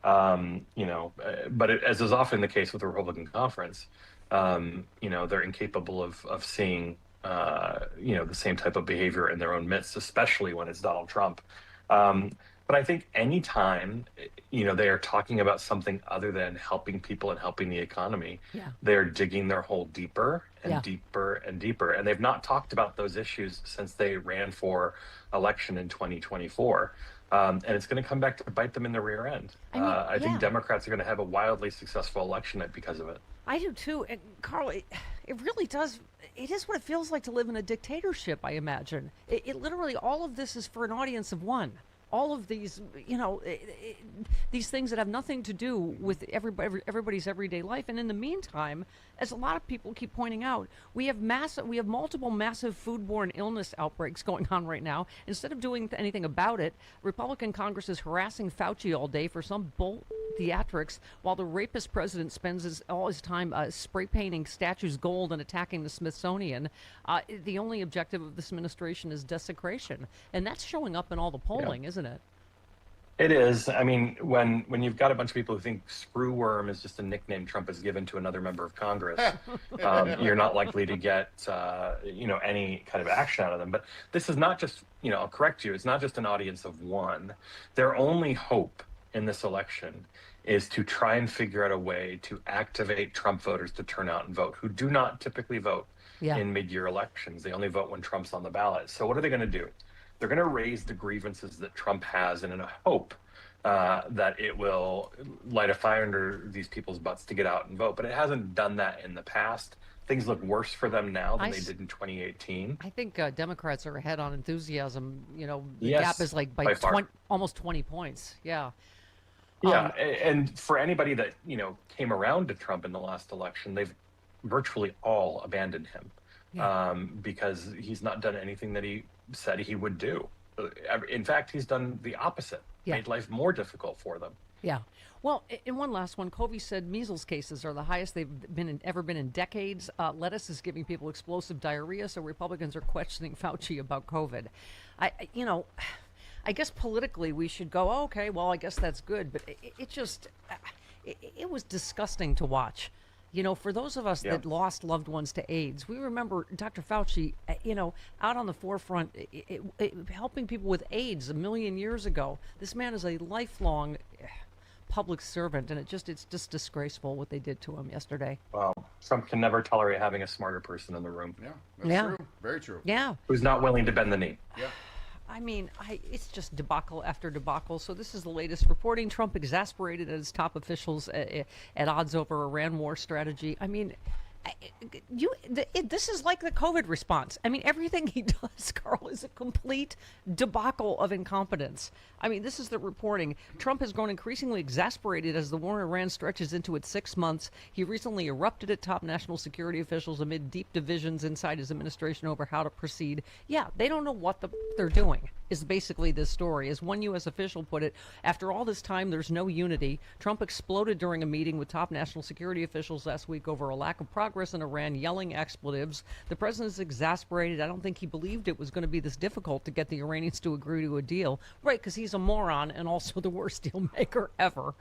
But as is often the case with the Republican conference, they're incapable of seeing, the same type of behavior in their own midst, especially when it's Donald Trump. But I think anytime, they are talking about something other than helping people and helping the economy, they're digging their hole deeper and deeper and deeper. And they've not talked about those issues since they ran for election in 2024. And it's going to come back to bite them in the rear end. I think Democrats are going to have a wildly successful election because of it. I do too. And Carl, it really does. It is what it feels like to live in a dictatorship, I imagine. It literally, all of this is for an audience of one. All of these, these things that have nothing to do with everybody's everyday life. And in the meantime, as a lot of people keep pointing out, we have multiple massive foodborne illness outbreaks going on right now. Instead of doing anything about it, Republican Congress is harassing Fauci all day for some bull theatrics, while the rapist president spends all his time spray painting statues gold and attacking the Smithsonian. The only objective of this administration is desecration, and that's showing up in all the polling, isn't it? It is. I mean, when you've got a bunch of people who think screwworm is just a nickname Trump has given to another member of Congress, you're not likely to get any kind of action out of them. But this is not just, I'll correct you, it's not just an audience of one. Their only hope in this election is to try and figure out a way to activate Trump voters to turn out and vote, who do not typically vote in mid-year elections. They only vote when Trump's on the ballot. So what are they going to do? They're going to raise the grievances that Trump has in a hope that it will light a fire under these people's butts to get out and vote. But it hasn't done that in the past. Things look worse for them now than they did in 2018. I think Democrats are ahead on enthusiasm. The Yes, gap is like by almost 20 points. Yeah. Yeah, and for anybody that, came around to Trump in the last election, they've virtually all abandoned him because he's not done anything that he said he would do. In fact, he's done the opposite, made life more difficult for them. Yeah. Well, in one last one, Covey said measles cases are the highest they've ever been in decades. Lettuce is giving people explosive diarrhea, so Republicans are questioning Fauci about COVID. I guess politically we should go, okay, well, I guess that's good, but it was disgusting to watch. For those of us that lost loved ones to AIDS, we remember Dr. Fauci, out on the forefront, helping people with AIDS a million years ago. This man is a lifelong public servant, and it's just disgraceful what they did to him yesterday. Well, Trump can never tolerate having a smarter person in the room. Yeah, that's true. Very true. Yeah. Who's not willing to bend the knee. Yeah. I mean, it's just debacle after debacle. So this is the latest reporting. Trump exasperated at his top officials at odds over Iran war strategy. I mean, this is like the COVID response. I mean, everything he does, Carl, is a complete debacle of incompetence. I mean, this is the reporting. Trump has grown increasingly exasperated as the war in Iran stretches into its 6 months. He recently erupted at top national security officials amid deep divisions inside his administration over how to proceed. Yeah, they don't know what they're doing, is basically this story. As one U.S. official put it, after all this time, there's no unity. Trump exploded during a meeting with top national security officials last week over a lack of progress in Iran, yelling expletives. The president's exasperated. I don't think he believed it was going to be this difficult to get the Iranians to agree to a deal. Right, because he's a moron and also the worst deal maker ever.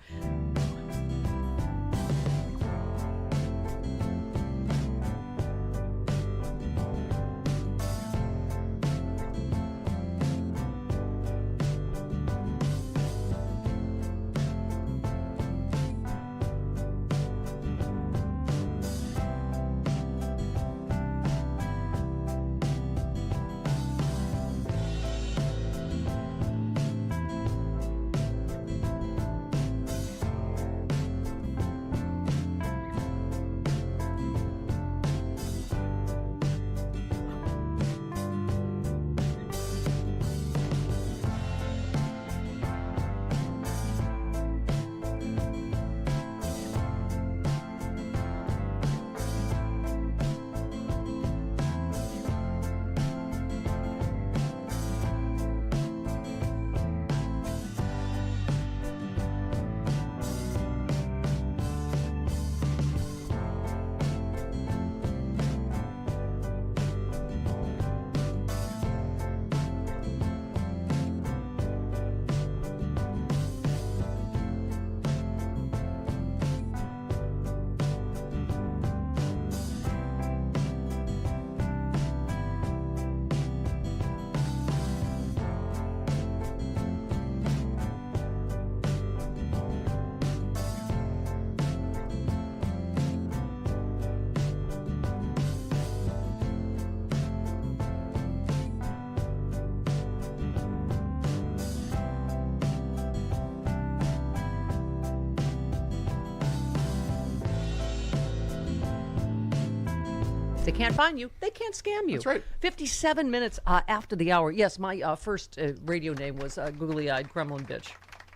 They can't find you. They can't scam you. That's right. 57 minutes after the hour. Yes, my first radio name was Googly-Eyed Kremlin Bitch.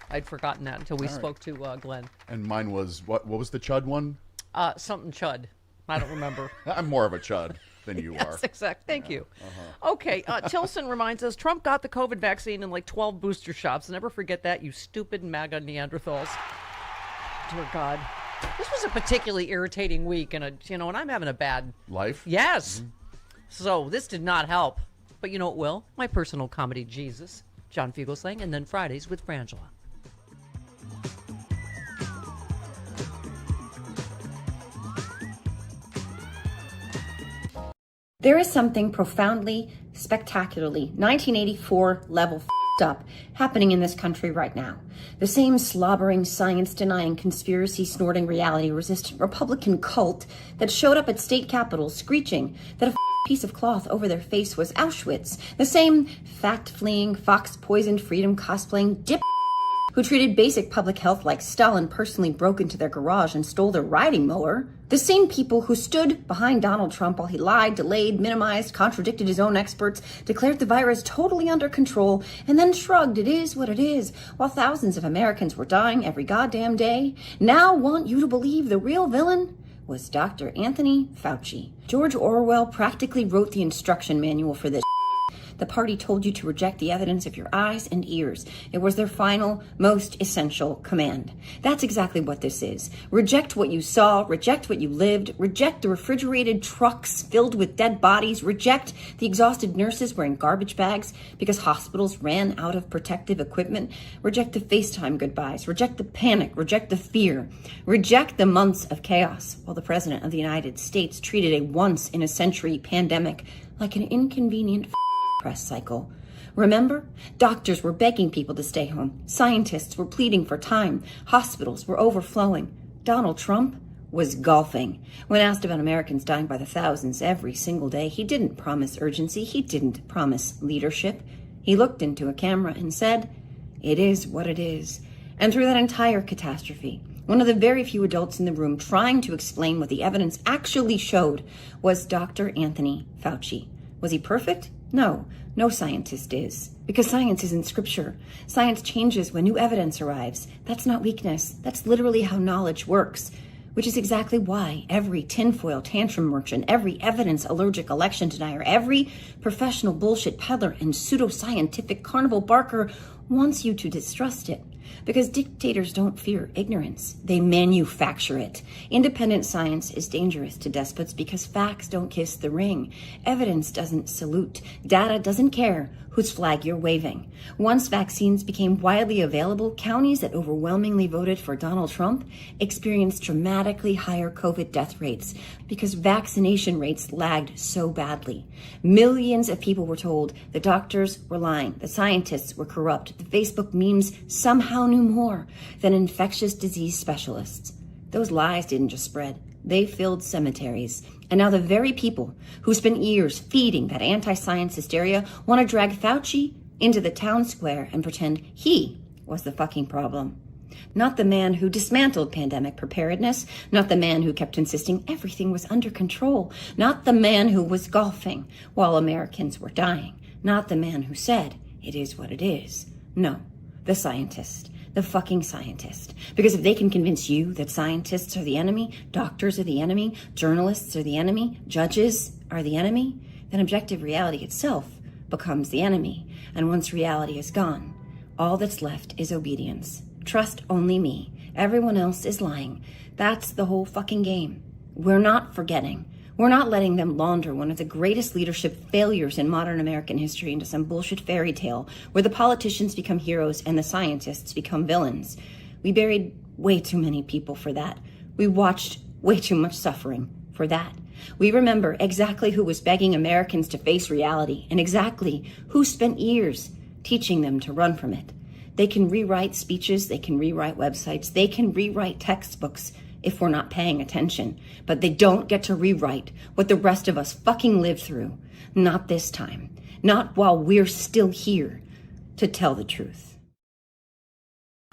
I'd forgotten that until we spoke to Glenn. And mine was, what was the Chud one? Something Chud. I don't remember. I'm more of a Chud than you are. Yes, exactly. Thank you. Okay, Tilson reminds us, Trump got the COVID vaccine in like 12 booster shots. Never forget that, you stupid MAGA Neanderthals. Dear God. This was a particularly irritating week, and and I'm having a bad life. Yes. Mm-hmm. So this did not help. But you know what will? My personal comedy, Jesus, John Fugelsang, and then Fridays with Frangela. There is something profoundly, spectacularly 1984 level up happening in this country right now. The same slobbering, science-denying, conspiracy-snorting, reality-resistant Republican cult that showed up at state capitals screeching that a piece of cloth over their face was Auschwitz. The same fact-fleeing, fox-poisoned, freedom-cosplaying dip who treated basic public health like Stalin personally broke into their garage and stole their riding mower. The same people who stood behind Donald Trump while he lied, delayed, minimized, contradicted his own experts, declared the virus totally under control, and then shrugged, it is what it is, while thousands of Americans were dying every goddamn day, now want you to believe the real villain was Dr. Anthony Fauci. George Orwell practically wrote the instruction manual for this. The party told you to reject the evidence of your eyes and ears. It was their final, most essential command. That's exactly what this is. Reject what you saw, reject what you lived, reject the refrigerated trucks filled with dead bodies, reject the exhausted nurses wearing garbage bags because hospitals ran out of protective equipment, reject the FaceTime goodbyes, reject the panic, reject the fear, reject the months of chaos while the President of the United States treated a once-in-a-century pandemic like an inconvenient press cycle. Remember? Doctors were begging people to stay home. Scientists were pleading for time. Hospitals were overflowing. Donald Trump was golfing. When asked about Americans dying by the thousands every single day, he didn't promise urgency. He didn't promise leadership. He looked into a camera and said, "It is what it is." And through that entire catastrophe, one of the very few adults in the room trying to explain what the evidence actually showed was Dr. Anthony Fauci. Was he perfect? No, no scientist is. Because science isn't scripture. Science changes when new evidence arrives. That's not weakness. That's literally how knowledge works. Which is exactly why every tinfoil tantrum merchant, every evidence allergic election denier, every professional bullshit peddler and pseudoscientific carnival barker wants you to distrust it. Because dictators don't fear ignorance. They manufacture it. Independent science is dangerous to despots because facts don't kiss the ring. Evidence doesn't salute. Data doesn't care whose flag you're waving. Once vaccines became widely available, counties that overwhelmingly voted for Donald Trump experienced dramatically higher COVID death rates because vaccination rates lagged so badly. Millions of people were told the doctors were lying, the scientists were corrupt, the Facebook memes somehow knew more than infectious disease specialists. Those lies didn't just spread. They filled cemeteries. And now the very people who spent years feeding that anti-science hysteria want to drag Fauci into the town square and pretend he was the fucking problem. Not the man who dismantled pandemic preparedness, not the man who kept insisting everything was under control, not the man who was golfing while Americans were dying, not the man who said, "It is what it is." No, the scientist. The fucking scientist. Because if they can convince you that scientists are the enemy, doctors are the enemy, journalists are the enemy, judges are the enemy, then objective reality itself becomes the enemy. And once reality is gone, all that's left is obedience. Trust only me. Everyone else is lying. That's the whole fucking game. We're not forgetting. We're not letting them launder one of the greatest leadership failures in modern American history into some bullshit fairy tale where the politicians become heroes and the scientists become villains. We buried way too many people for that. We watched way too much suffering for that. We remember exactly who was begging Americans to face reality and exactly who spent years teaching them to run from it. They can rewrite speeches, they can rewrite websites, they can rewrite textbooks if we're not paying attention. But they don't get to rewrite what the rest of us fucking lived through. Not this time. Not while we're still here to tell the truth.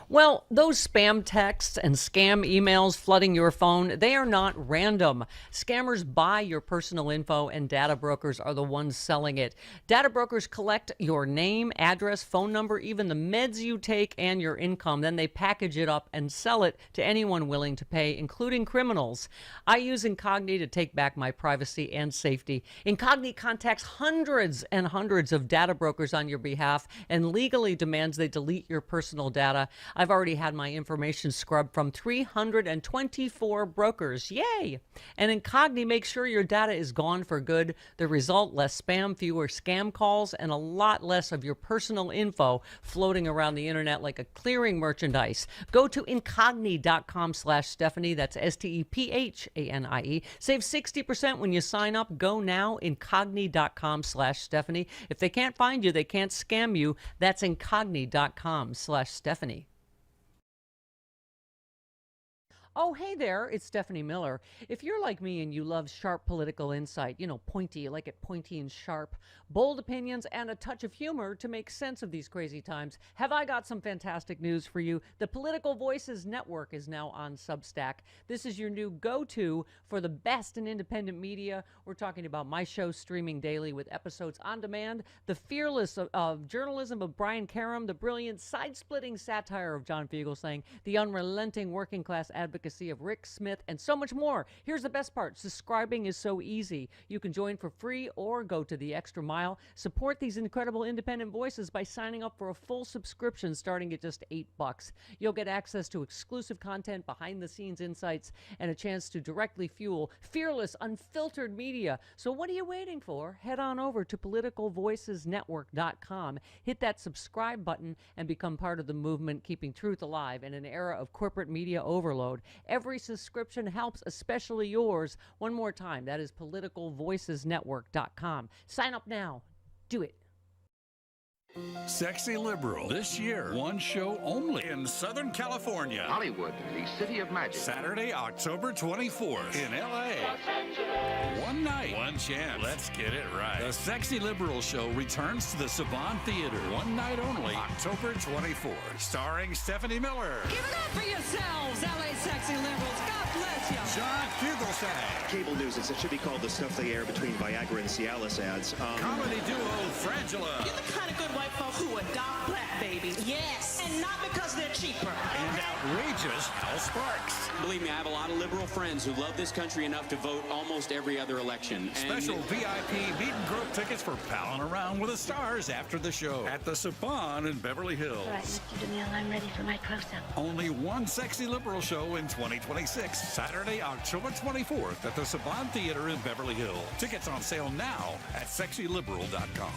Well, those spam texts and scam emails flooding your phone, they are not random. Scammers buy your personal info and data brokers are the ones selling it. Data brokers collect your name, address, phone number, even the meds you take and your income. Then they package it up and sell it to anyone willing to pay, including criminals. I use Incogni to take back my privacy and safety. Incogni contacts hundreds and hundreds of data brokers on your behalf and legally demands they delete your personal data. I've already had my information scrubbed from 324 brokers. Yay! And Incogni makes sure your data is gone for good. The result, less spam, fewer scam calls, and a lot less of your personal info floating around the internet like a clearing merchandise. Go to incogni.com/Stephanie. That's STEPHANIE. Save 60% when you sign up. Go now, incogni.com/Stephanie. If they can't find you, they can't scam you. That's incogni.com/Stephanie. Oh, hey there, it's Stephanie Miller. If you're like me and you love sharp political insight, pointy, you like it pointy and sharp, bold opinions, and a touch of humor to make sense of these crazy times, have I got some fantastic news for you. The Political Voices Network is now on Substack. This is your new go-to for the best in independent media. We're talking about my show streaming daily with episodes on demand, the fearless of journalism of Brian Karem, the brilliant side-splitting satire of John Fugelsang, the unrelenting working-class advocacy of Rick Smith, and so much more. Here's the best part. Subscribing is so easy. You can join for free or go to the extra mile. Support these incredible independent voices by signing up for a full subscription starting at just $8. You'll get access to exclusive content, behind-the-scenes insights, and a chance to directly fuel fearless, unfiltered media. So what are you waiting for? Head on over to politicalvoicesnetwork.com. Hit that subscribe button and become part of the movement keeping truth alive in an era of corporate media overload. Every subscription helps, especially yours. One more time, that is politicalvoicesnetwork.com. Sign up now. Do it. Sexy Liberal. This year, one show only in Southern California. Hollywood, the city of magic. Saturday, October 24th in L.A. One night, one chance. Let's get it right. The Sexy Liberal show returns to the Savant Theater. One night only, October 24th. Starring Stephanie Miller. Give it up for yourselves, LA Sexy Liberals. God bless you. John Fugelsang. Cable news, it should be called the stuff they air between Viagra and Cialis ads. Comedy duo Frangela. You're the kind of good white folk who adopt black babies. Yes. And not because they're cheaper. And outrageous Hal Sparks. Believe me, I have a lot of liberal friends who love this country enough to vote almost every other election. Special VIP meet and grope tickets for palling around with the stars after the show at the Saban in Beverly Hills. All right, Mr. DeMille, I'm ready for my close-up. Only one Sexy Liberal show in 2026. Saturday, October 24th at the Saban Theater in Beverly Hills. Tickets on sale now at sexyliberal.com.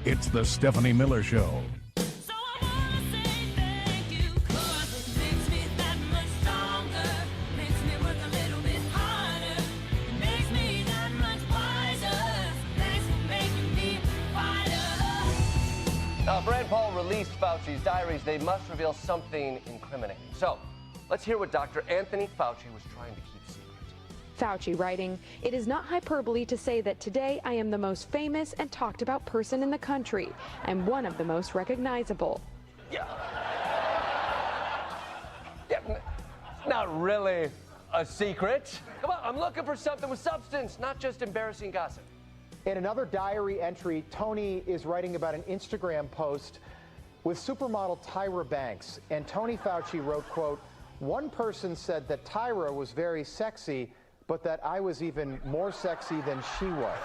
It's the Stephanie Miller Show. Brand Paul released Fauci's diaries. They must reveal something incriminating. So, let's hear what Dr. Anthony Fauci was trying to keep secret. Fauci writing, "It is not hyperbole to say that today I am the most famous and talked about person in the country and one of the most recognizable." Not really a secret. Come on, I'm looking for something with substance, not just embarrassing gossip. In another diary entry, Tony is writing about an Instagram post with supermodel Tyra Banks. And Tony Fauci wrote, quote, "One person said that Tyra was very sexy, but that I was even more sexy than she was."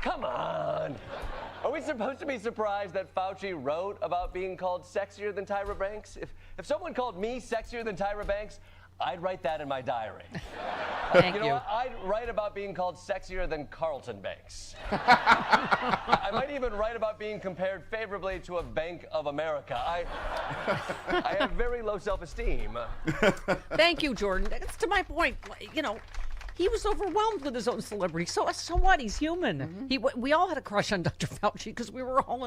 Come on. Are we supposed to be surprised that Fauci wrote about being called sexier than Tyra Banks? If someone called me sexier than Tyra Banks, I'd write that in my diary. Thank you. You know what? I'd write about being called sexier than Carlton Banks. I might even write about being compared favorably to a Bank of America. I have very low self-esteem. Thank you, Jordan. That's to my point. He was overwhelmed with his own celebrity. So what? He's human. Mm-hmm. We all had a crush on Dr. Fauci because we were all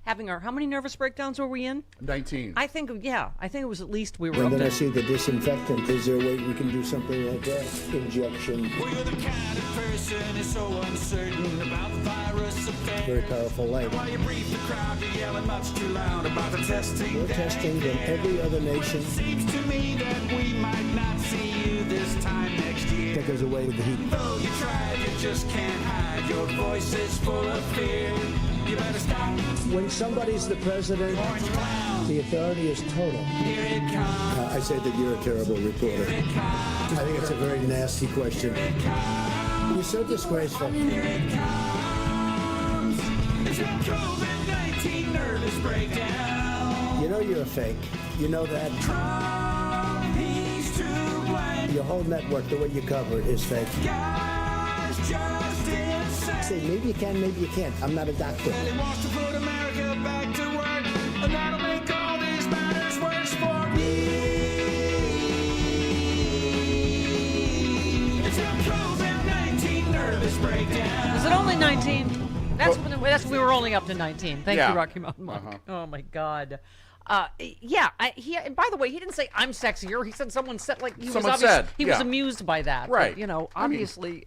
having our, how many nervous breakdowns were we in? 19. I think it was at least we were And up then I to. see the disinfectant. Is there a way we can do something like that? Injection. Well, you're the kind of person who's so uncertain about the virus effect. Very powerful light. While you brief the crowd, you're yelling much too loud about the testing. More testing than every other nation. Seems to me that we might not see you this time next year. Take us away with the heat. Though you tried, you just can't hide. Your voice is full of fear. you better stop. When somebody's the president, the authority is total. Here it comes. I say that you're a terrible reporter. I think it's a very nasty question. You're so disgraceful. Here it comes. It's your COVID-19 nervous breakdown. You know you're a fake. You know that. Trump, he's to blame. Your whole network, the way you cover it, is fake. Guys just insane. Say, maybe you can, maybe you can't. I'm not a doctor. Well, he wants to put America back to work, and that'll make all these matters worse for me. It's your COVID-19 nervous breakdown. Is it only 19? We were only up to 19. Thank you, Rocky Mountain Monk. Oh my God. And by the way, he didn't say I'm sexier. He said someone said he was amused by that. Right. But, obviously,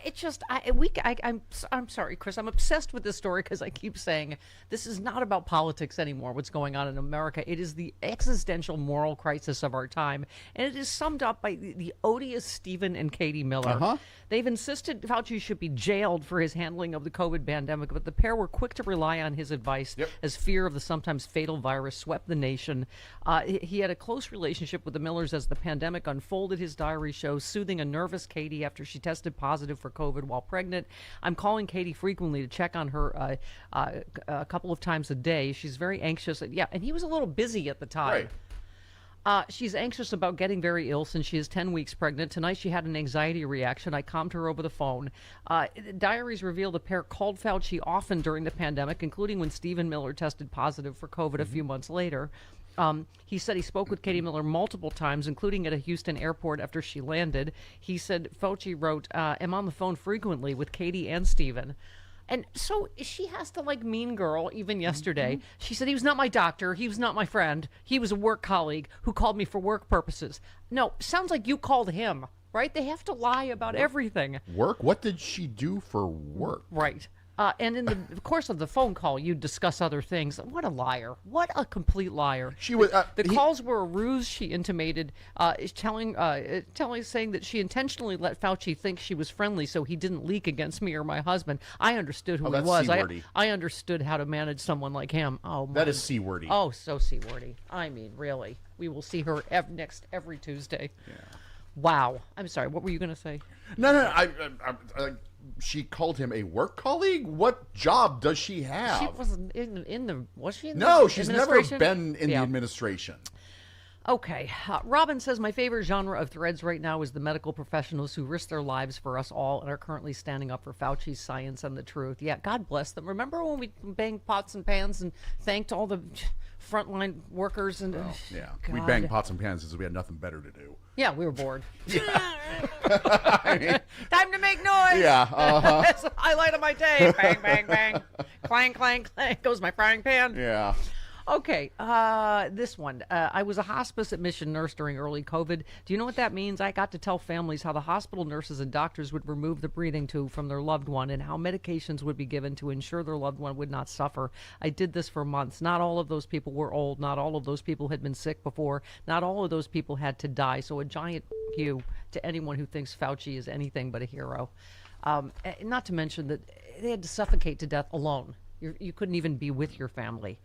it just I'm sorry, Chris. I'm obsessed with this story because I keep saying this is not about politics anymore. What's going on in America? It is the existential moral crisis of our time, and it is summed up by the odious Stephen and Katie Miller. They've insisted Fauci should be jailed for his handling of the COVID pandemic, but the pair were quick to rely on his advice as fear of the sometimes fatal virus swept the nation. He had a close relationship with the Millers as the pandemic unfolded. His diary shows soothing a nervous Katie after she tested positive for COVID while pregnant. I'm calling Katie frequently to check on her a couple of times a day. She's very anxious. And he was a little busy at the time. Right. She's anxious about getting very ill since she is 10 weeks pregnant. Tonight she had an anxiety reaction. I calmed her over the phone. Diaries reveal the pair called Fauci often during the pandemic, including when Stephen Miller tested positive for COVID a few months later. He said he spoke with Katie Miller multiple times, including at a Houston airport after she landed. He said Fauci wrote, am on the phone frequently with Katie and Stephen. And so she has to mean girl even yesterday. She said he was not my doctor. He was not my friend. He was a work colleague who called me for work purposes. No, sounds like you called him, right? They have to lie about everything. Work? What did she do for work? Right. And in the course of the phone call, you discuss other things. What a liar. What a complete liar. She was. The calls were a ruse, she intimated, saying that she intentionally let Fauci think she was friendly so he didn't leak against me or my husband. I understood who he was. I understood how to manage someone like him. Oh, that is C-wordy. Oh, so C-wordy. I mean, really. We will see her every Tuesday. Yeah. Wow. I'm sorry. What were you going to say? No. She called him a work colleague? What job does she have? She wasn't was she in the No, she's never been in the administration. Okay. Robin says, my favorite genre of threads right now is the medical professionals who risk their lives for us all and are currently standing up for Fauci's science and the truth. Yeah, God bless them. Remember when we banged pots and pans and thanked all the frontline workers? And we banged pots and pans because we had nothing better to do. Yeah, we were bored. I mean, time to make noise. Yeah. That's the highlight of my day. Bang, bang, bang. Clang, clang, clang. Goes my frying pan. Yeah. Okay, this one. I was a hospice admission nurse during early COVID. Do you know what that means? I got to tell families how the hospital nurses and doctors would remove the breathing tube from their loved one and how medications would be given to ensure their loved one would not suffer. I did this for months. Not all of those people were old. Not all of those people had been sick before. Not all of those people had to die. So a giant you to anyone who thinks Fauci is anything but a hero. Not to mention that they had to suffocate to death alone. You couldn't even be with your family.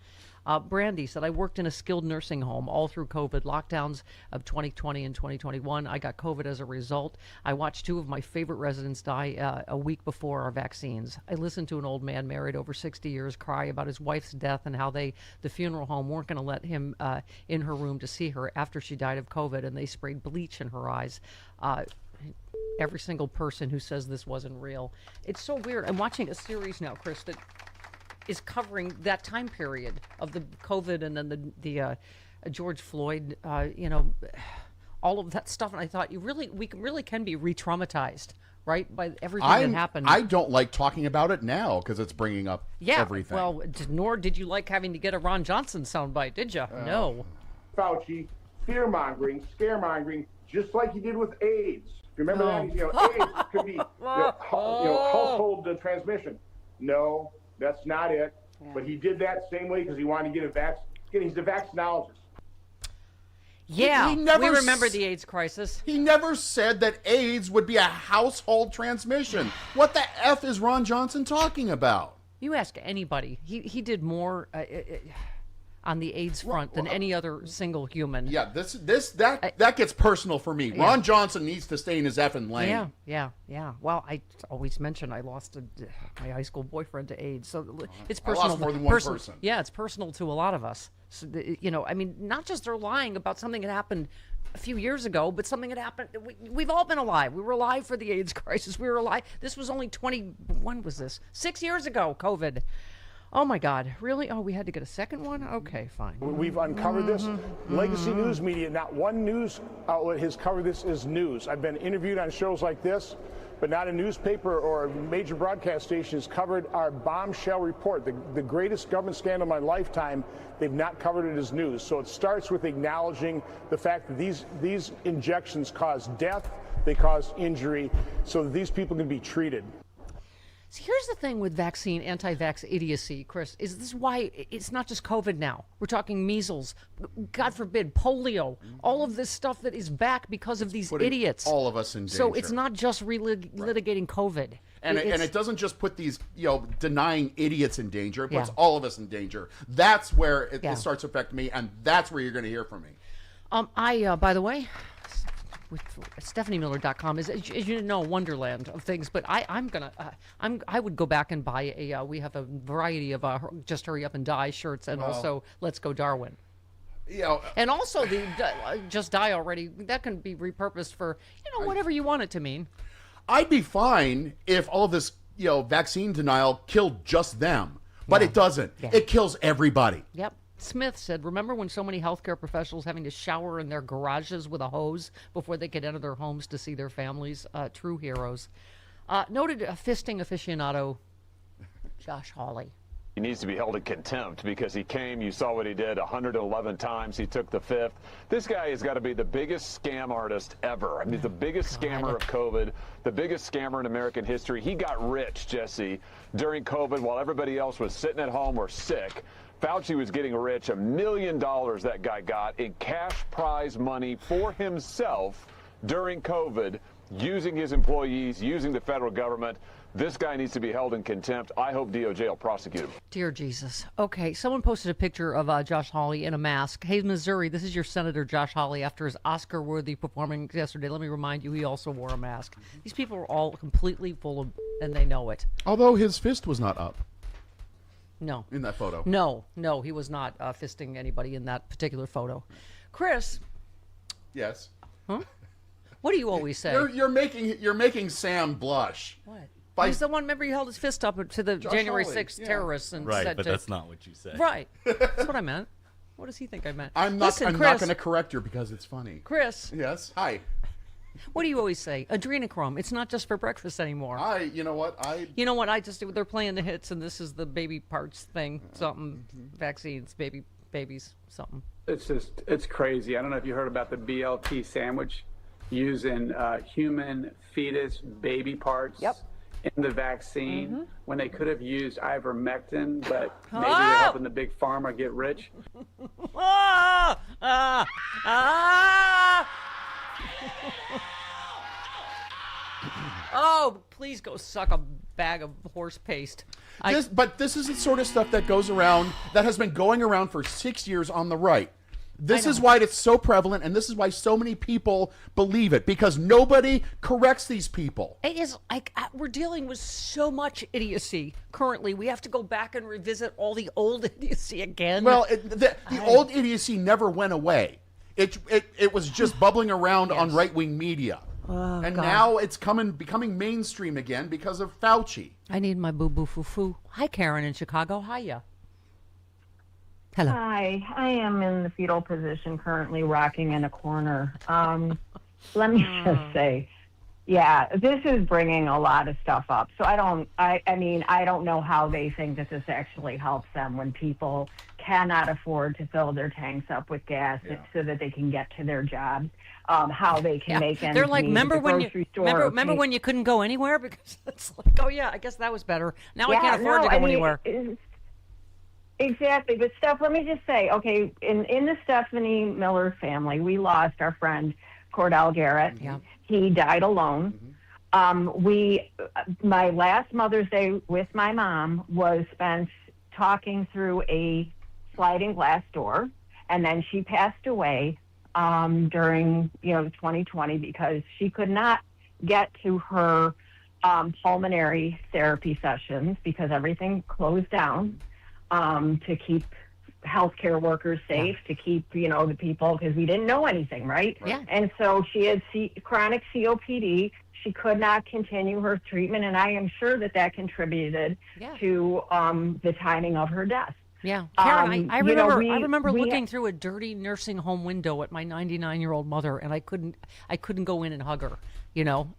Brandy said, I worked in a skilled nursing home all through COVID lockdowns of 2020 and 2021. I got COVID as a result. I watched two of my favorite residents die a week before our vaccines. I listened to an old man married over 60 years cry about his wife's death and how the funeral home weren't going to let him in her room to see her after she died of COVID, and they sprayed bleach in her eyes. Every single person who says this wasn't real. It's so weird. I'm watching a series now, Chris, that is covering that time period of the COVID and then the George Floyd, all of that stuff. And I thought we really can be re-traumatized, right, by everything that happened. I don't like talking about it now because it's bringing up everything. Well, nor did you like having to get a Ron Johnson soundbite, did you? No. Fauci, fear-mongering, scaremongering, just like he did with AIDS. Remember that? AIDS could be household transmission. No. That's not it. But he did that same way because he wanted to get a vaccine. He's a vaccinologist. Yeah, we remember the AIDS crisis. He never said that AIDS would be a household transmission. What the F is Ron Johnson talking about? You ask anybody, he did more on the AIDS front than any other single human. Yeah, that gets personal for me. Yeah. Ron Johnson needs to stay in his effing lane. Yeah. Well, I always mention I lost my high school boyfriend to AIDS, so it's I personal. lost more than one person. Yeah, it's personal to a lot of us. So, I mean, not just they're lying about something that happened a few years ago, but something that happened. We've all been alive. We were alive for the AIDS crisis. We were alive. This was only when was this? 6 years ago, COVID. Oh, my God. Really? Oh, we had to get a second one? Okay, fine. We've uncovered this. Legacy news media, not one news outlet has covered this as news. I've been interviewed on shows like this, but not a newspaper or a major broadcast station has covered our bombshell report, the greatest government scandal of my lifetime. They've not covered it as news. So it starts with acknowledging the fact that these injections cause death, they cause injury, so that these people can be treated. See, here's the thing with vaccine, anti-vax idiocy, Chris, is this is why it's not just COVID now. We're talking measles, God forbid, polio, all of this stuff that is back because of these idiots. All of us in danger. So it's not just litigating COVID. And it doesn't just put these, denying idiots in danger. It puts all of us in danger. That's where it starts to affect me, and that's where you're going to hear from me. By the way, with StephanieMiller.com is, as you know, wonderland of things. But I would go back and buy we have a variety of Just Hurry Up and Die shirts, and also Let's Go Darwin. And also the Just Die Already, that can be repurposed for whatever you want it to mean. I'd be fine if all of this vaccine denial killed just them, but it doesn't. It kills everybody. Yep. Smith said, remember when so many healthcare professionals having to shower in their garages with a hose before they could enter their homes to see their families? True heroes. Noted fisting aficionado Josh Hawley. He needs to be held in contempt because he came, you saw what he did 111 times. He took the fifth. This guy has got to be the biggest scam artist ever. I mean, he's the biggest scammer of COVID, the biggest scammer in American history. He got rich, Jesse, during COVID while everybody else was sitting at home or sick. Fauci was getting rich. $1 million that guy got in cash prize money for himself during COVID, using his employees, using the federal government. This guy needs to be held in contempt. I hope DOJ will prosecute him. Dear Jesus. Okay, someone posted a picture of Josh Hawley in a mask. Hey, Missouri, this is your Senator Josh Hawley after his Oscar-worthy performance yesterday. Let me remind you, he also wore a mask. These people are all completely full of, and they know it. Although his fist was not up. No. In that photo. No, he was not fisting anybody in that particular photo. Chris. Yes. Huh? What do you always say? You're making Sam blush. What? He's the one, remember, he held his fist up to the Josh January Hawley, 6th terrorists and said but that's not what you said. Right. That's what I meant. What does he think I meant? I'm not going to correct you because it's funny. Chris. Yes. Hi. What do you always say? Adrenochrome. It's not just for breakfast anymore. You know what? They're playing the hits, and this is the baby parts thing. Something. Vaccines, babies, something. It's crazy. I don't know if you heard about the BLT sandwich using human fetus baby parts in the vaccine when they could have used ivermectin, but maybe they're helping the big pharma get rich. Oh, please go suck a bag of horse paste. But this is the sort of stuff that goes around, that has been going around for 6 years on the right. This is why it's so prevalent, and this is why so many people believe it, because nobody corrects these people. It is like we're dealing with so much idiocy currently. We have to go back and revisit all the old idiocy again. Well, the old idiocy never went away. It was just bubbling around on right-wing media. Oh, and God. now it's becoming mainstream again because of Fauci. I need my boo-boo-foo-foo. Hi, Karen in Chicago. Hiya. Hello. Hi, I am in the fetal position, currently rocking in a corner. Let me just say, this is bringing a lot of stuff up. So I don't know how they think that this actually helps them when people cannot afford to fill their tanks up with gas so that they can get to their jobs. How they can make ends They're like, meet remember when you couldn't go anywhere? Because it's like, oh yeah, I guess that was better. Now I can't afford to go anywhere. Exactly. But Steph, let me just say, okay, in the Stephanie Miller family, we lost our friend Cordell Garrett. Yeah. He died alone. My last Mother's Day with my mom was spent talking through a sliding glass door, and then she passed away during 2020 because she could not get to her pulmonary therapy sessions because everything closed down to keep healthcare workers safe, to keep the people, because we didn't know anything, right? Yeah. And so she had chronic COPD. She could not continue her treatment, and I am sure that contributed to the timing of her death. Yeah, Karen, I remember. I remember we looking through a dirty nursing home window at my 99-year-old mother, and I couldn't go in and hug her.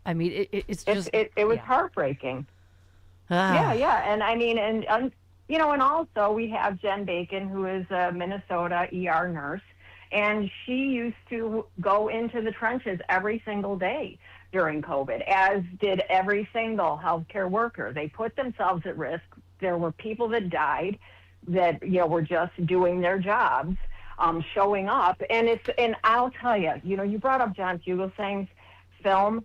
I mean, it's just it was heartbreaking. Yeah, and I mean, and also we have Jen Bacon, who is a Minnesota ER nurse, and she used to go into the trenches every single day during COVID, as did every single healthcare worker. They put themselves at risk. There were people that died that were just doing their jobs, showing up, and I'll tell you, you brought up John Fugelsang's film.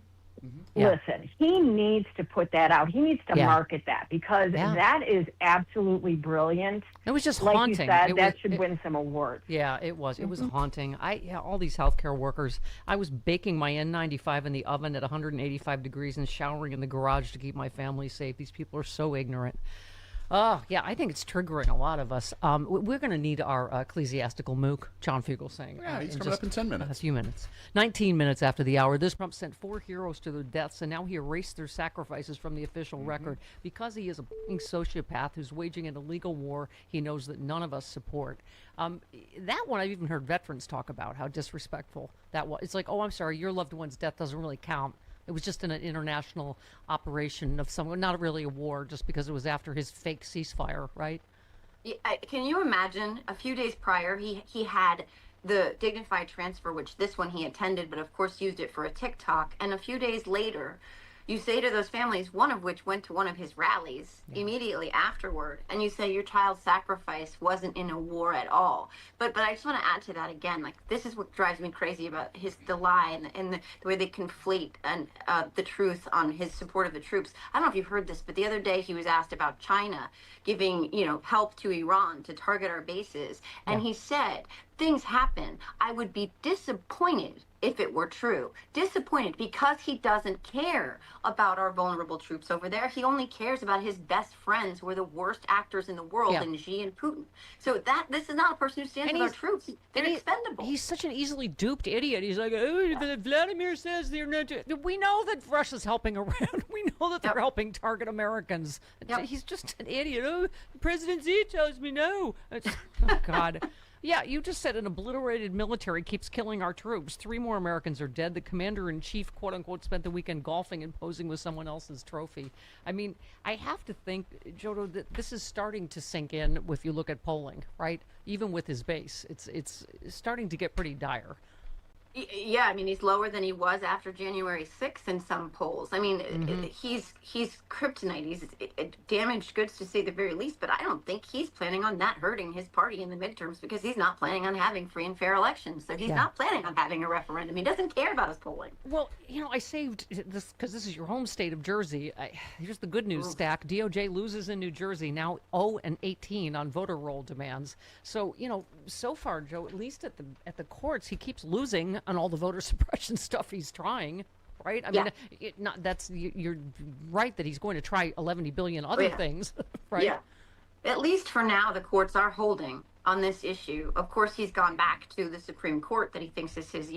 Listen, he needs to put that out. He needs to market that because that is absolutely brilliant. It was just like haunting. You said, that should win some awards. Yeah, it was. It was haunting. All these healthcare workers. I was baking my N95 in the oven at 185 degrees and showering in the garage to keep my family safe. These people are so ignorant. Oh, yeah, I think it's triggering a lot of us. We're going to need our ecclesiastical mook, John Fugelsang. Yeah, he's coming up in 10 minutes. A few minutes. 19 minutes after the hour, this Trump sent 4 heroes to their deaths, and now he erased their sacrifices from the official record because he is a sociopath who's waging an illegal war he knows that none of us support. That one, I've even heard veterans talk about how disrespectful that was. It's like, oh, I'm sorry, your loved one's death doesn't really count. It was just an international operation of someone, not really a war, just because it was after his fake ceasefire, right? Can you imagine a few days prior, he had the dignified transfer, which this one he attended, but of course used it for a TikTok. And a few days later, you say to those families, one of which went to one of his rallies immediately afterward, and you say your child's sacrifice wasn't in a war at all. But I just want to add to that again, like this is what drives me crazy about the lie and the way they conflate and the truth on his support of the troops. I don't know if you've heard this, but the other day he was asked about China giving help to Iran to target our bases, and he said, things happen. I would be disappointed if it were true. Disappointed because he doesn't care about our vulnerable troops over there. He only cares about his best friends who are the worst actors in the world, in Xi and Putin. So this is not a person who stands with our troops. They're expendable. He's such an easily duped idiot. He's like, oh, Vladimir says they're not. We know that Russia's helping around. We know that they're helping target Americans. He's just an idiot. Oh, President Xi tells me no. Oh, God. Yeah, you just said an obliterated military keeps killing our troops. 3 more Americans are dead. The commander-in-chief, quote-unquote, spent the weekend golfing and posing with someone else's trophy. I mean, I have to think, Jodo, that this is starting to sink in if you look at polling, right? Even with his base. It's starting to get pretty dire. Yeah, I mean, he's lower than he was after January 6th in some polls. I mean, he's kryptonite. He's damaged goods to say the very least, but I don't think he's planning on that hurting his party in the midterms because he's not planning on having free and fair elections. So he's not planning on having a referendum. He doesn't care about his polling. Well, I saved this because this is your home state of Jersey. Here's the good news stack. DOJ loses in New Jersey, now 0-18 on voter roll demands. So, so far, Joe, at least at the courts, he keeps losing on all the voter suppression stuff he's trying, right? I mean, you're right that he's going to try 11 billion other things, right? Yeah. At least for now, the courts are holding on this issue. Of course, he's gone back to the Supreme Court that he thinks is his,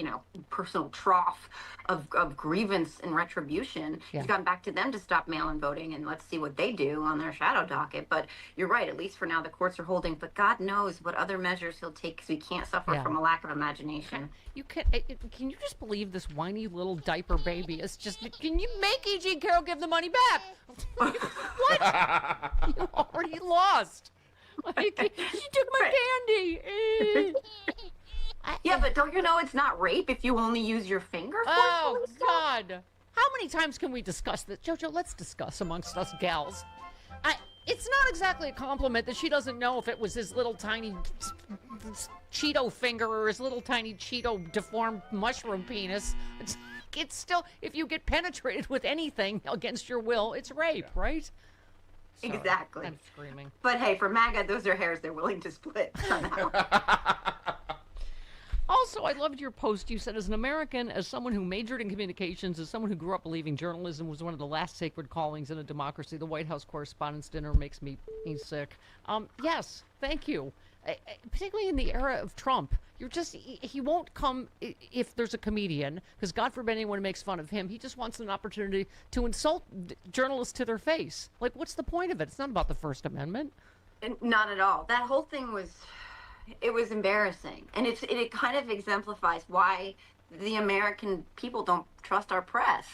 personal trough of grievance and retribution. He's gone back to them to stop mail-in voting, and let's see what they do on their shadow docket. But you're right, at least for now, the courts are holding. But God knows what other measures he'll take because we can't suffer from a lack of imagination. Can you just believe this whiny little diaper baby is just, can you make E.G. Carroll give the money back? What? You already lost. She took my candy. Yeah, but don't you know it's not rape if you only use your finger? Oh, God. How many times can we discuss this? Jojo, let's discuss amongst us gals. It's not exactly a compliment that she doesn't know if it was his little tiny Cheeto finger or his little tiny Cheeto deformed mushroom penis. It's still, if you get penetrated with anything against your will, it's rape, right? Sorry, Exactly. I'm screaming. But hey, for MAGA, those are hairs they're willing to split somehow. Also, I loved your post. You said, as an American, as someone who majored in communications, as someone who grew up believing journalism was one of the last sacred callings in a democracy, the White House Correspondents' Dinner makes me sick. Yes, thank you. Particularly in the era of Trump, he won't come if there's a comedian, because God forbid anyone makes fun of him. He just wants an opportunity to insult journalists to their face. Like, what's the point of it? It's not about the First Amendment. Not at all. That whole thing was embarrassing, and it kind of exemplifies why the American people don't trust our press.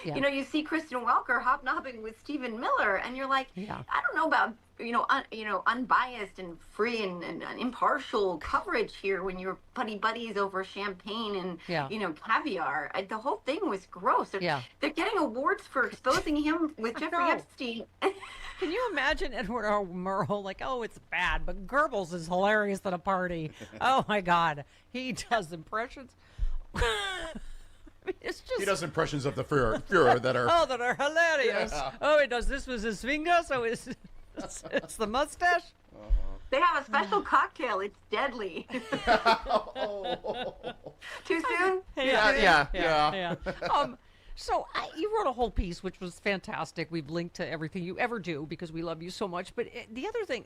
Yeah. You know, you see Kristen Welker hobnobbing with Stephen Miller, and you're like, I don't know about unbiased and free and impartial coverage here when you're buddies over champagne and caviar. The whole thing was gross. They're getting awards for exposing him with Jeffrey Epstein. Can you imagine Edward R. Murrow like, oh, it's bad, but Goebbels is hilarious at a party. Oh my God, he does impressions. It's just... He does impressions of the Führer that are that are hilarious. Yeah. Oh, he does this with his finger, so it's the mustache. They have a special cocktail. It's deadly. Too soon? Yeah. So you wrote a whole piece, which was fantastic. We've linked to everything you ever do because we love you so much. But the other thing,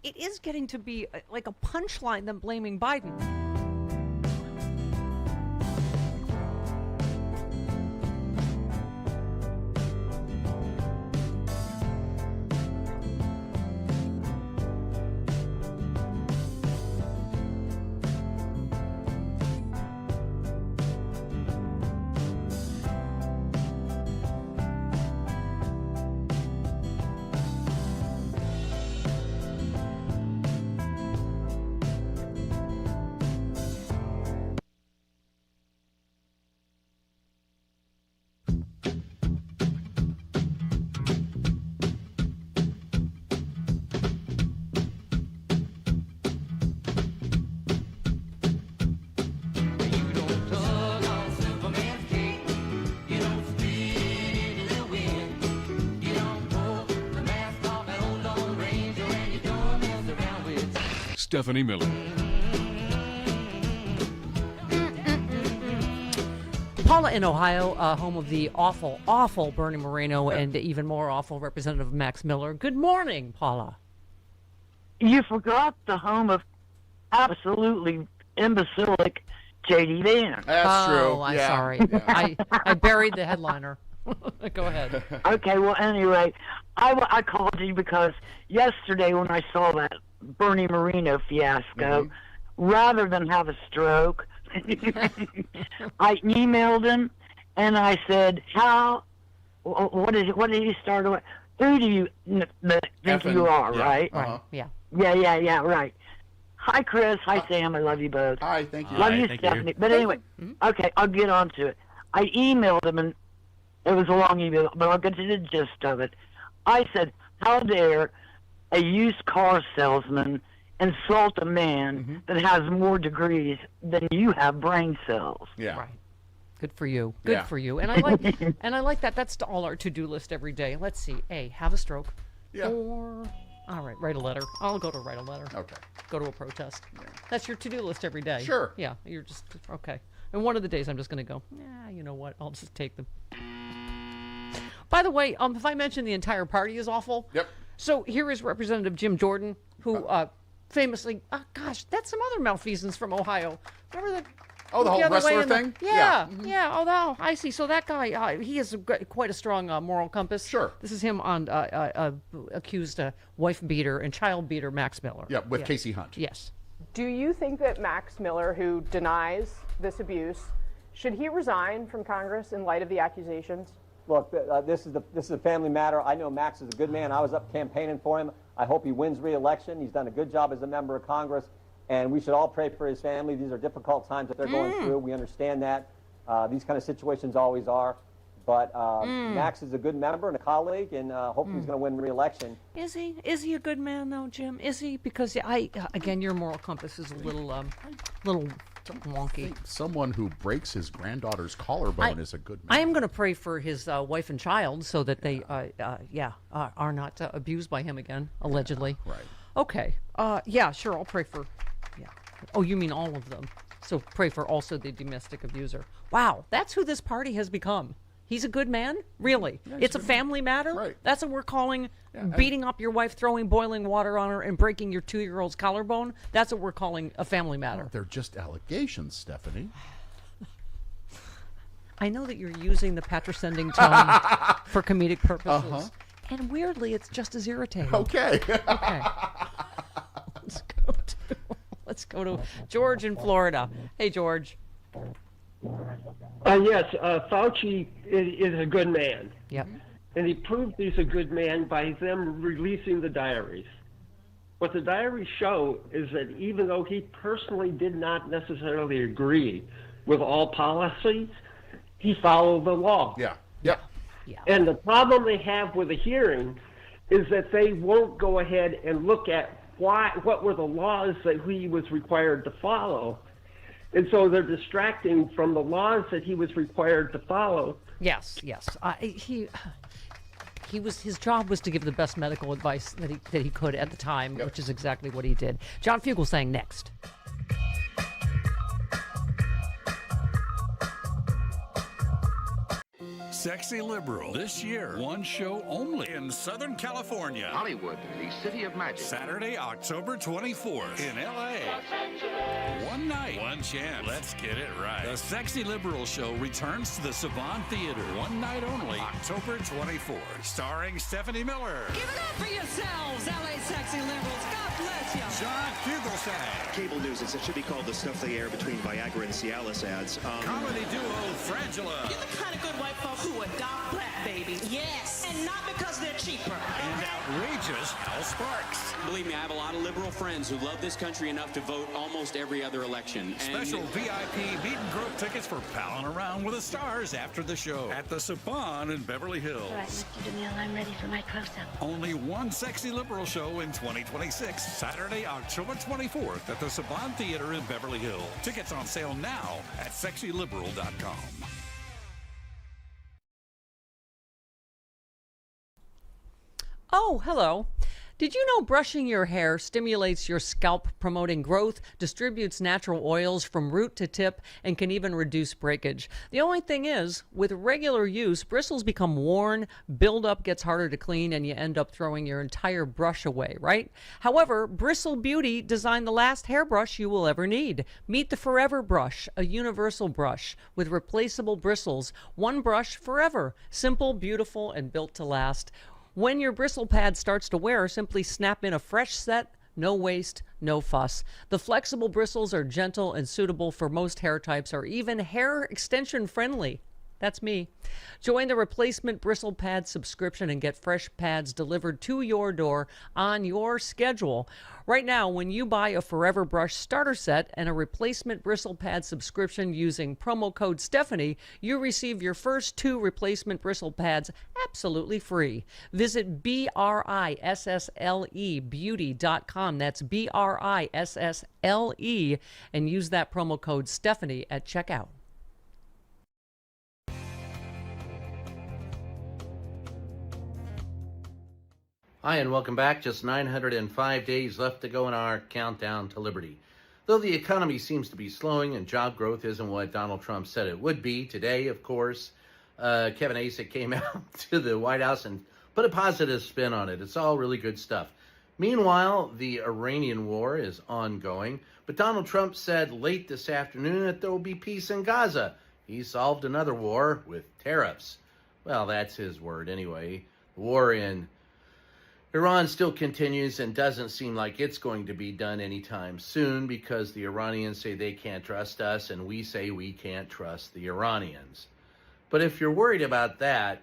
it is getting to be like a punchline them blaming Biden. Stephanie Miller. Paula in Ohio, home of the awful Bernie Moreno and even more awful Representative Max Miller. Good morning, Paula. You forgot the home of absolutely imbecilic J.D. Vance. That's true. Oh, I'm sorry. Yeah. I buried the headliner. Go ahead. Okay, well, anyway, I called you because yesterday when I saw that Bernie Moreno fiasco, rather than have a stroke, I emailed him and I said, what did he start with? Who do you think you are, right? Right, yeah. Yeah, right. Hi, Chris. Hi, Sam. I love you both. Hi, thank you. Love you, Stephanie. But anyway, okay, I'll get on to it. I emailed him, and it was a long email, but I'll get to the gist of it. I said, how dare a used car salesman insult a man that has more degrees than you have brain cells? Yeah. Right. Good for you. Good for you. And I like that. That's all our to-do list every day. Let's see. A, have a stroke. Yeah. Or, all right, write a letter. I'll go to write a letter. Okay. Go to a protest. Yeah. That's your to-do list every day. Sure. Yeah. You're just, okay. And one of the days I'm just going to go, you know what? I'll just take them. By the way, if I mention the entire party is awful. Yep. So here is Representative Jim Jordan, who famously, gosh, that's some other malfeasance from Ohio. Remember that? Oh, the whole wrestler thing? Yeah. Oh, no, I see. So that guy, he has quite a strong moral compass. Sure. This is him on accused wife beater and child beater Max Miller. Yeah, with Casey Hunt. Yes. Do you think that Max Miller, who denies this abuse, should he resign from Congress in light of the accusations? Look, this is a family matter. I know Max is a good man. I was up campaigning for him. I hope he wins re-election. He's done a good job as a member of Congress, and we should all pray for his family. These are difficult times that they're going through. We understand that. These kind of situations always are. But Max is a good member and a colleague, and hopefully he's going to win re-election. Is he? Is he a good man though, Jim? Is he? Because again, your moral compass is a little wonky. Someone who breaks his granddaughter's collarbone is a good man. I am going to pray for his wife and child so that they, are not abused by him again, allegedly. Right. Okay. Yeah, sure. I'll pray for. Yeah. Oh, you mean all of them? So pray for also the domestic abuser. Wow, that's who this party has become. He's a good man? Really? Yeah, it's a family matter? Right. That's what we're calling beating up your wife, throwing boiling water on her, and breaking your 2-year-old's collarbone? That's what we're calling a family matter. They're just allegations, Stephanie. I know that you're using the patrocending tone for comedic purposes. Uh-huh. And weirdly, it's just as irritating. Okay. Okay. Let's go to George in Florida. Hey, George. Yes, Fauci is a good man. Yep. And he proved he's a good man by them releasing the diaries. What the diaries show is that even though he personally did not necessarily agree with all policies, he followed the law. Yeah. Yeah. And the problem they have with the hearing is that they won't go ahead and look at what were the laws that he was required to follow. And so they're distracting from the laws that he was required to follow. Yes. His job was to give the best medical advice that he could at the time, which is exactly what he did. John Fugelsang next. Sexy Liberal. This year, one show only in Southern California. Hollywood, the city of magic. Saturday, October 24th in L.A. One night, one chance. Let's get it right. The Sexy Liberal Show returns to the Savant Theater. One night only, October 24th. Starring Stephanie Miller. Give it up for yourselves, LA Sexy Liberals. God bless you. John Fugelsang. Cable news, it should be called the stuff they air between Viagra and Cialis ads. Comedy duo Frangela. You're the kind of good white folk who adopt black baby. Yes. And not because they're cheaper. And outrageous Hal Sparks. Believe me, I have a lot of liberal friends who love this country enough to vote almost every other election. Special VIP meet and greet tickets for palling around with the stars after the show at the Saban in Beverly Hills. All right, Mr. DeMille, I'm ready for my close-up. Only one Sexy Liberal show in 2026. Saturday, October 24th at the Saban Theater in Beverly Hills. Tickets on sale now at sexyliberal.com. Oh, hello. Did you know brushing your hair stimulates your scalp, promoting growth, distributes natural oils from root to tip, and can even reduce breakage? The only thing is, with regular use, bristles become worn, buildup gets harder to clean, and you end up throwing your entire brush away, right? However, Bristle Beauty designed the last hairbrush you will ever need. Meet the Forever Brush, a universal brush with replaceable bristles. One brush forever. Simple, beautiful, and built to last. When your bristle pad starts to wear, simply snap in a fresh set, no waste, no fuss. The flexible bristles are gentle and suitable for most hair types, or even hair extension friendly. That's me. Join the replacement bristle pad subscription and get fresh pads delivered to your door on your schedule. Right now, when you buy a Forever Brush starter set and a replacement bristle pad subscription using promo code Stephanie, you receive your first 2 replacement bristle pads absolutely free. Visit BRISSLE beauty.com. That's BRISSLE, and use that promo code Stephanie at checkout. Hi, and welcome back. Just 905 days left to go in our countdown to liberty. Though the economy seems to be slowing and job growth isn't what Donald Trump said it would be, today, of course, Kevin Acek came out to the White House and put a positive spin on it. It's all really good stuff. Meanwhile, the Iranian war is ongoing, but Donald Trump said late this afternoon that there will be peace in Gaza. He solved another war with tariffs. Well, that's his word anyway. The war in Iran still continues and doesn't seem like it's going to be done anytime soon because the Iranians say they can't trust us and we say we can't trust the Iranians. But if you're worried about that,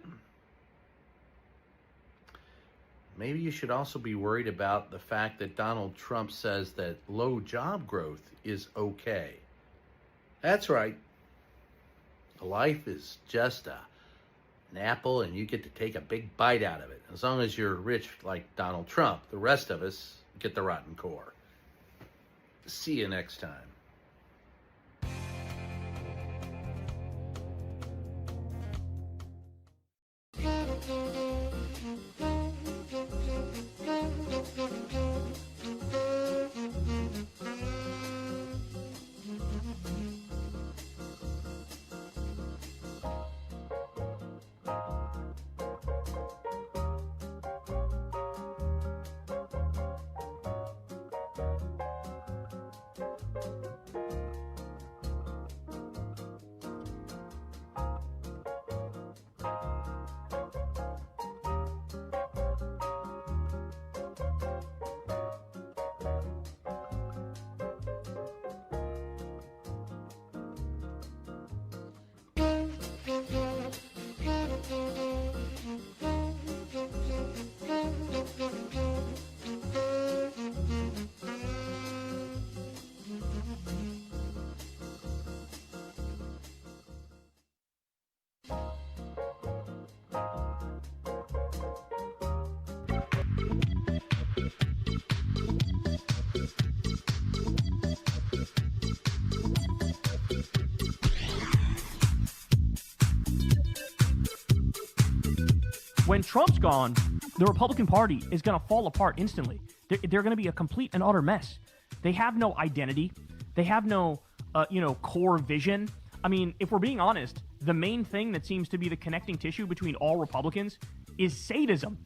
maybe you should also be worried about the fact that Donald Trump says that low job growth is okay. That's right. Life is just a an apple and you get to take a big bite out of it. As long as you're rich like Donald Trump, the rest of us get the rotten core. See you next time. When Trump's gone, the Republican Party is going to fall apart instantly. They're going to be a complete and utter mess. They have no identity. They have no, core vision. I mean, if we're being honest, the main thing that seems to be the connecting tissue between all Republicans is sadism.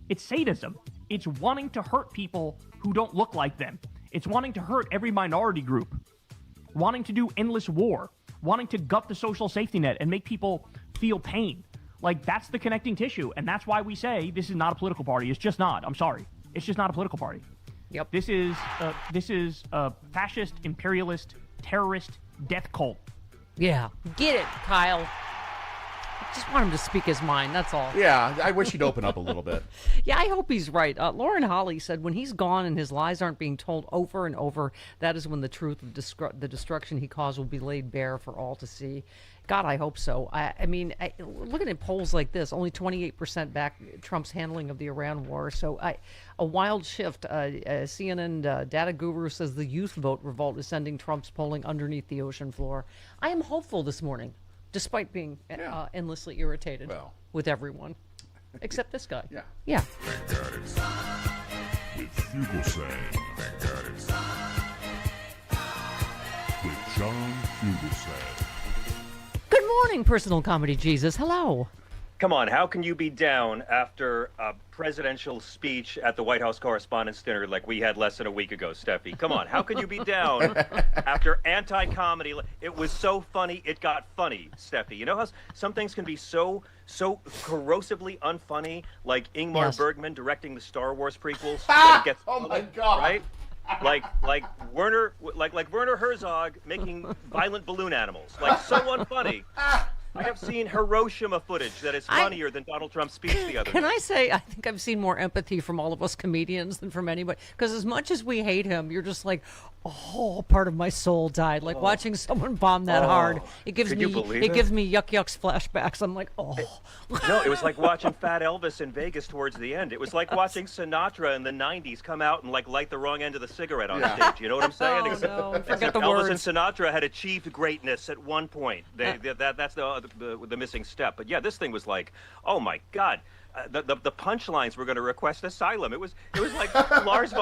It's sadism. It's wanting to hurt people who don't look like them. It's wanting to hurt every minority group. Wanting to do endless war. Wanting to gut the social safety net and make people feel pain. Like, that's the connecting tissue, and that's why we say this is not a political party. It's just not. I'm sorry. It's just not a political party. Yep. This is a fascist, imperialist, terrorist death cult. Yeah. Get it, Kyle. I just want him to speak his mind, that's all. Yeah, I wish he'd open up a little bit. Yeah, I hope he's right. Lauren Holly said when he's gone and his lies aren't being told over and over, that is when the truth of the destruction he caused will be laid bare for all to see. God, I hope so. I mean, looking at polls like this, only 28% back Trump's handling of the Iran war. So a wild shift. CNN data guru says the youth vote revolt is sending Trump's polling underneath the ocean floor. I am hopeful this morning, despite being endlessly irritated with everyone, except this guy. Yeah. Yeah. Thank God it's with Fugelsang. Thank God it's with John Fugelsang. Good morning, personal comedy Jesus. Hello. Come on, how can you be down after a presidential speech at the White House Correspondents' Dinner like we had less than a week ago, Steffi? Come on, how can you be down after anti-comedy? It was so funny, it got funny, Steffi. You know how some things can be so corrosively unfunny, like Ingmar Bergman directing the Star Wars prequels? Oh my God! Right? Like Werner Herzog making violent balloon animals. Like, so unfunny. I have seen Hiroshima footage that is funnier than Donald Trump's speech the other day. Can I say, I think I've seen more empathy from all of us comedians than from anybody. Because as much as we hate him, you're just like, oh, part of my soul died. Like watching someone bomb that hard. It gives me yuck yucks flashbacks. I'm like, oh. No, it was like watching Fat Elvis in Vegas towards the end. It was like watching Sinatra in the 90s come out and like light the wrong end of the cigarette on stage. You know what I'm saying? Oh, no. Forget the Elvis words. and Sinatra had achieved greatness at one point. That's the missing step. But yeah, this thing was like, oh my God. The punchlines were going to request asylum. It was like Lars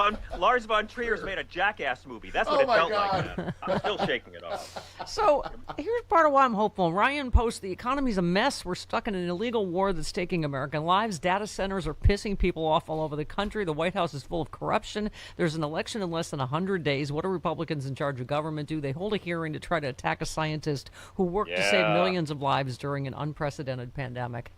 von Trier's made a Jackass movie. That's what it felt like. Man. I'm still shaking it off. So here's part of why I'm hopeful. Ryan posts, the economy's a mess. We're stuck in an illegal war that's taking American lives. Data centers are pissing people off all over the country. The White House is full of corruption. There's an election in less than 100 days. What do Republicans in charge of government do? They hold a hearing to try to attack a scientist who worked to save millions of lives during an unprecedented pandemic.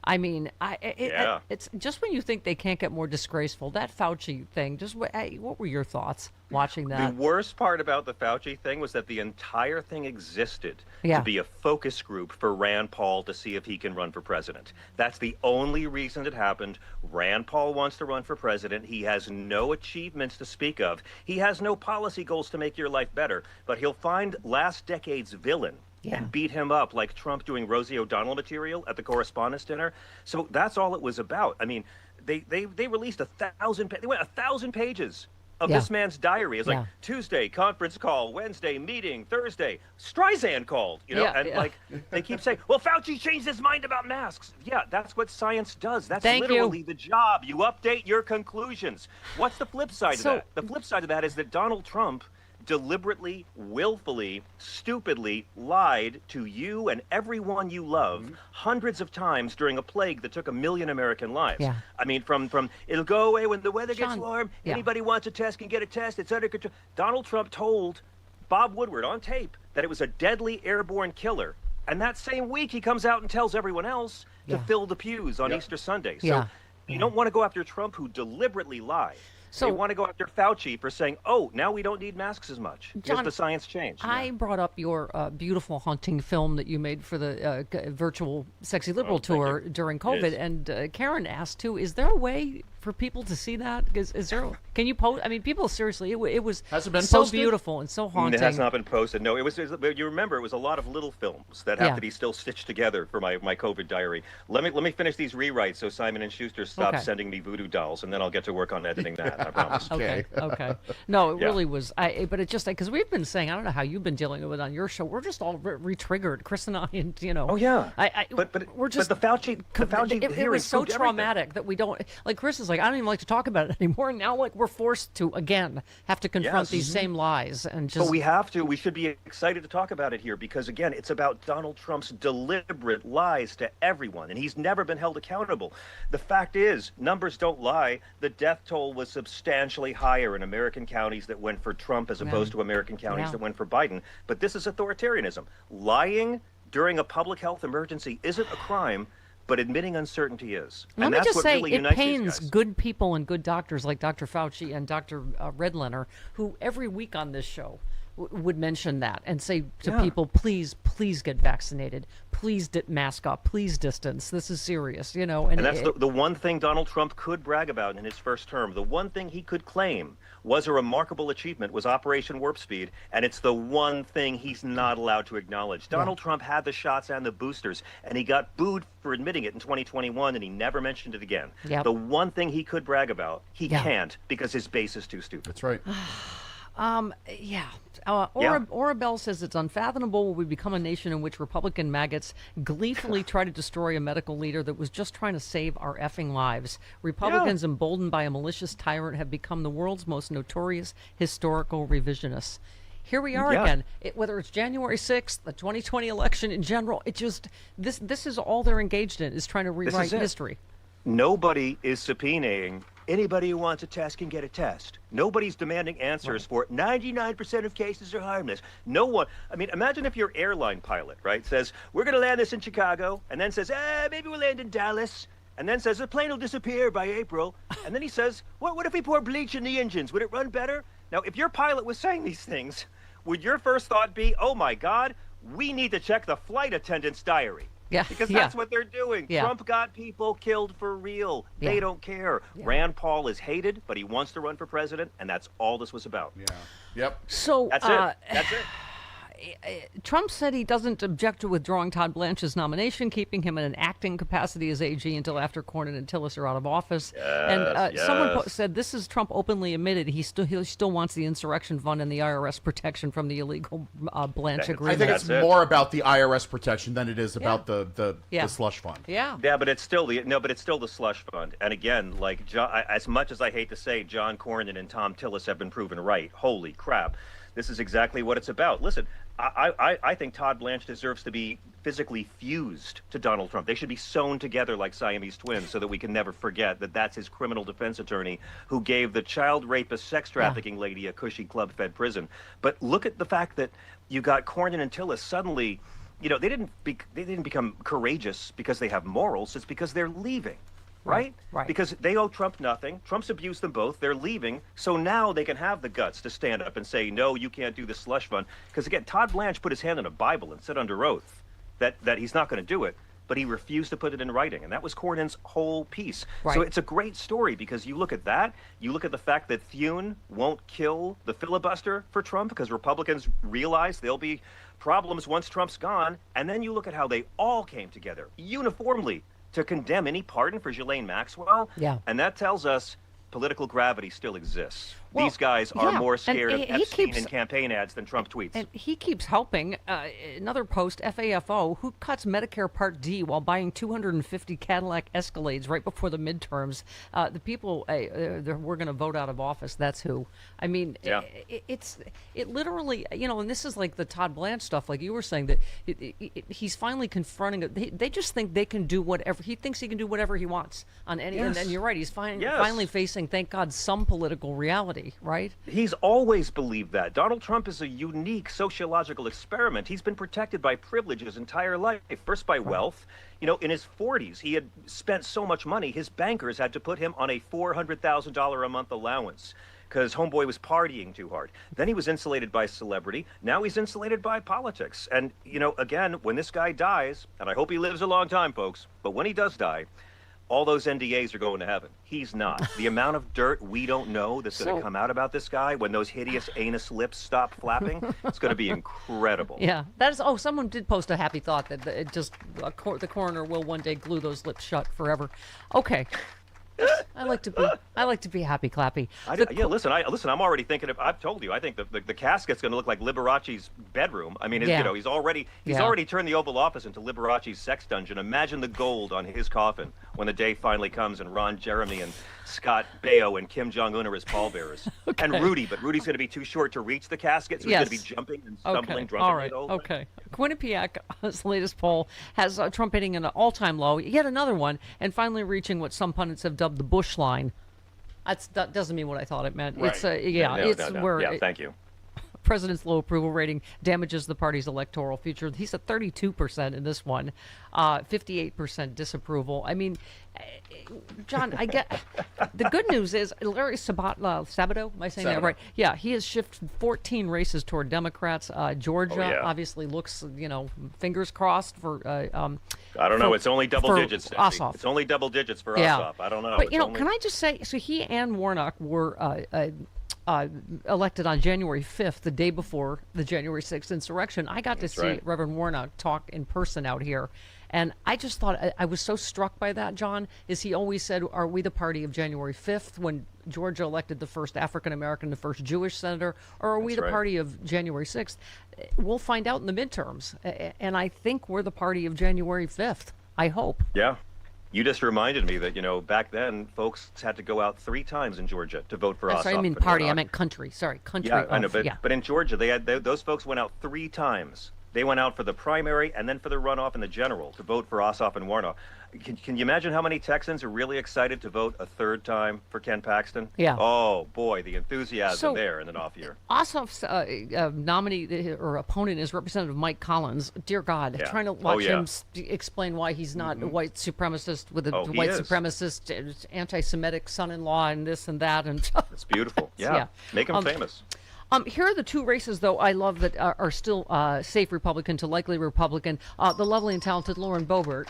I mean, it's just when you think they can't get more disgraceful, that Fauci thing, just what were your thoughts watching that? The worst part about the Fauci thing was that the entire thing existed to be a focus group for Rand Paul to see if he can run for president. That's the only reason it happened. Rand Paul wants to run for president. He has no achievements to speak of. He has no policy goals to make your life better, but he'll find last decade's villain and beat him up like Trump doing Rosie O'Donnell material at the Correspondents' Dinner. So that's all it was about. I mean, they released 1,000. They went 1,000 pages of this man's diary. It's like Tuesday conference call, Wednesday meeting, Thursday Streisand called. Like they keep saying, well, Fauci changed his mind about masks. Yeah, that's what science does. That's literally the job. You update your conclusions. What's the flip side of that? The flip side of that is that Donald Trump deliberately, willfully, stupidly lied to you and everyone you love hundreds of times during a plague that took 1 million American lives. Yeah. I mean, from it'll go away when the weather gets warm. Anybody wants a test can get a test. It's under control. Donald Trump told Bob Woodward on tape that it was a deadly airborne killer. And that same week, he comes out and tells everyone else to fill the pews on Easter Sunday. So you don't want to go after Trump, who deliberately lied. So, they want to go after Fauci for saying, oh, now we don't need masks as much. John, the science changed. I brought up your beautiful haunting film that you made for the virtual Sexy Liberal tour during COVID. And Karen asked, too, is there a way for people to see that? Is there? Can you post? I mean, people, seriously, it was so beautiful and so haunting. It has not been posted. No, it was you remember, it was a lot of little films that have to be still stitched together for my COVID diary. Let me finish these rewrites so Simon & Schuster stops sending me voodoo dolls, and then I'll get to work on editing that. I promise. Okay. No, it really was. But it just, because we've been saying, I don't know how you've been dealing with it on your show. We're just all re-triggered, Chris and I, and Oh yeah. But we're just. But the Fauci it was so traumatic that we don't. Like Chris is like, I don't even like to talk about it anymore. Now, like, we're forced to again have to confront these same lies and just. But we have to. We should be excited to talk about it here because again, it's about Donald Trump's deliberate lies to everyone, and he's never been held accountable. The fact is, numbers don't lie. The death toll was substantially higher in American counties that went for Trump as opposed to American counties that went for Biden. But this is authoritarianism. Lying during a public health emergency isn't a crime, but admitting uncertainty is. Let and me that's just what say, really it unites pains these guys. good people and good doctors like Dr. Fauci and Dr. Redlener, who every week on this show would mention that and say to people, please get vaccinated. Please mask up. Please distance. This is serious, And that's the one thing Donald Trump could brag about in his first term. The one thing he could claim was a remarkable achievement was Operation Warp Speed, and it's the one thing he's not allowed to acknowledge. Donald Trump had the shots and the boosters, and he got booed for admitting it in 2021, and he never mentioned it again. The one thing he could brag about, he can't because his base is too stupid. That's right. Orabelle says it's unfathomable we become a nation in which Republican maggots gleefully try to destroy a medical leader that was just trying to save our effing lives. Republicans emboldened by a malicious tyrant have become the world's most notorious historical revisionists. Here we are again. Whether it's January 6th, the 2020 election in general, it just this is all they're engaged in, is trying to rewrite history. Nobody is subpoenaing anybody who wants a test can get a test. Nobody's demanding answers for it. 99% of cases are harmless. No one. I mean, imagine if your airline pilot, right, says, we're going to land this in Chicago, and then says, maybe we'll land in Dallas, and then says, the plane will disappear by April, and then he says, what if we pour bleach in the engines? Would it run better? Now, if your pilot was saying these things, would your first thought be, oh, my God, we need to check the flight attendant's diary? Because that's what they're doing. Trump got people killed for real. They don't care. Rand Paul is hated, but he wants to run for president, and that's all this was about. So that's it. That's it. Trump said he doesn't object to withdrawing Todd Blanche's nomination, keeping him in an acting capacity as AG until after Cornyn and Tillis are out of office. Someone said this is Trump openly admitted he still wants the insurrection fund and the IRS protection from the illegal Blanche agreement. I think it's more about the IRS protection than it is about the slush fund. But it's still the slush fund. And again, like as much as I hate to say, John Cornyn and Thom Tillis have been proven right. Holy crap. This is exactly what it's about. Listen, I think Todd Blanche deserves to be physically fused to Donald Trump. They should be sewn together like Siamese twins so that we can never forget that that's his criminal defense attorney who gave the child rapist, sex trafficking lady a cushy club-fed prison. But look at the fact that you got Cornyn and Tillis suddenly, they didn't become courageous because they have morals. It's because they're leaving. Right? Because they owe Trump nothing. Trump's abused them both. They're leaving. So now they can have the guts to stand up and say, no, you can't do the slush fund. Because, again, Todd Blanche put his hand on a Bible and said under oath that he's not going to do it. but he refused to put it in writing. And that was Cornyn's whole piece. Right. So it's a great story because you look at that, you look at the fact that Thune won't kill the filibuster for Trump because Republicans realize there'll be problems once Trump's gone. And then you look at how they all came together uniformly to condemn any pardon for Ghislaine Maxwell. Yeah. And that tells us political gravity still exists. Well, these guys are yeah, more and scared of he Epstein keeps- and campaign ads than Trump tweets. And he keeps helping. Another post, FAFO, who cuts Medicare Part D while buying 250 Cadillac Escalades right before the midterms. The people we're going to vote out of office. That's who. I mean, Yeah. it literally, and this is like the Todd Blanche stuff, like you were saying, that he's finally confronting it. They just think they can do whatever. He thinks he can do whatever he wants on any. Yes. And you're right. He's Yes. finally facing, thank God, some political reality, right? He's always believed that. Donald Trump is a unique sociological experiment. He's been protected by privilege his entire life, first by wealth. In his 40s, he had spent so much money, his bankers had to put him on a $400,000 a month allowance because homeboy was partying too hard. Then he was insulated by celebrity. Now he's insulated by politics. And, again, when this guy dies, and I hope he lives a long time, folks, but when he does die, all those NDAs are going to heaven. He's not. The amount of dirt we don't know that's going to come out about this guy when those hideous anus lips stop flapping, it's going to be incredible. Yeah, that is. Oh, someone did post a happy thought that the coroner will one day glue those lips shut forever. Okay. I like to be happy, clappy. Listen, I'm already thinking of. I've told you. I think the casket's going to look like Liberace's bedroom. I mean, he's already turned the Oval Office into Liberace's sex dungeon. Imagine the gold on his coffin when the day finally comes and Ron Jeremy and Scott Baio and Kim Jong Un are his pallbearers. Okay. And Rudy, but Rudy's going to be too short to reach the casket, so he's going to be jumping and stumbling drunkenly. All right. Okay. Quinnipiac's latest poll has Trump hitting an all-time low, yet another one, and finally reaching what some pundits have dubbed the Bush line. That doesn't mean what I thought it meant. Right. It's where. Yeah, thank you. President's low approval rating damages the party's electoral future. He's at 32% in this one, 58% disapproval. I mean, John, I get the good news is Larry Sabato, am I saying that right? Yeah, he has shifted 14 races toward Democrats. Georgia obviously looks, fingers crossed for. I don't know. It's only double digits. Ossoff. It's only double digits for Ossoff. I don't know. But can I just say? So he and Warnock were. Elected on January 5th, the day before the January 6th insurrection. I got to see Reverend Warnock talk in person out here. And I just thought, I was so struck by that, John, is he always said, are we the party of January 5th when Georgia elected the first African-American, the first Jewish senator, or are we the party of January 6th? We'll find out in the midterms. And I think we're the party of January 5th. I hope. Yeah. You just reminded me that, back then, folks had to go out 3 times in Georgia to vote for Ossoff. Sorry, I mean party. I meant country. Sorry, country. Yeah, I know, but in Georgia, those folks went out 3 times. They went out for the primary and then for the runoff and the general to vote for Ossoff and Warnock. Can you imagine how many Texans are really excited to vote a 3rd time for Ken Paxton? Yeah. Oh, boy, the enthusiasm there in an off year. Ossoff's nominee or opponent is Representative Mike Collins. Dear God, trying to watch him explain why he's not a white supremacist with a white supremacist, anti-Semitic son-in-law and this and that. And it's beautiful. Yeah. Make him famous. Here are the 2 races, though, I love that are still safe Republican to likely Republican. The lovely and talented Lauren Boebert.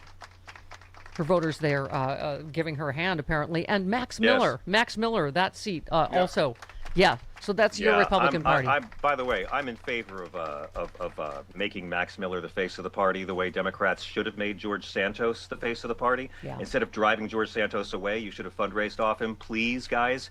Her voters there giving her a hand, apparently. And Max Miller. Max Miller, that seat also. Yeah, so that's your Republican Party. By the way, I'm in favor of making Max Miller the face of the party the way Democrats should have made George Santos the face of the party. Yeah. Instead of driving George Santos away, you should have fundraised off him. Please, guys,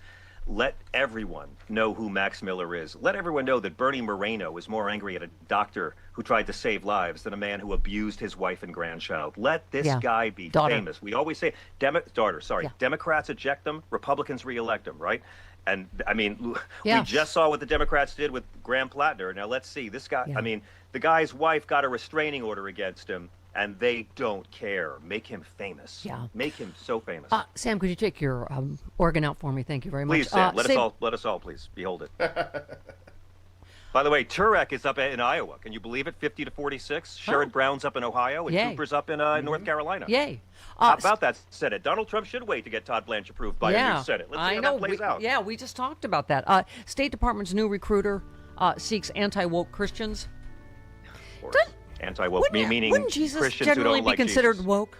let everyone know who Max Miller is. Let everyone know that Bernie Moreno is more angry at a doctor who tried to save lives than a man who abused his wife and grandchild. Let this guy be famous. We always say, Democrats eject them, Republicans reelect them, right? And, I mean, we just saw what the Democrats did with Graham Plattner. Now, let's see. This guy, I mean, the guy's wife got a restraining order against him, and they don't care. Make him famous. Yeah. Make him so famous. Sam, could you take your organ out for me? Thank you very much. Please, Sam, let us all, please, behold it. By the way, Turek is up in Iowa. Can you believe it? 50-46. Sherrod Brown's up in Ohio, and Cooper's up in North Carolina. Yay. How about that Senate? Donald Trump should wait to get Todd Blanche approved by a new Senate. Let's see how that plays out. Yeah, we just talked about that. State Department's new recruiter seeks anti-woke Christians. Anti-woke, meaning wouldn't Jesus Christians who generally don't be like considered Jesus. woke?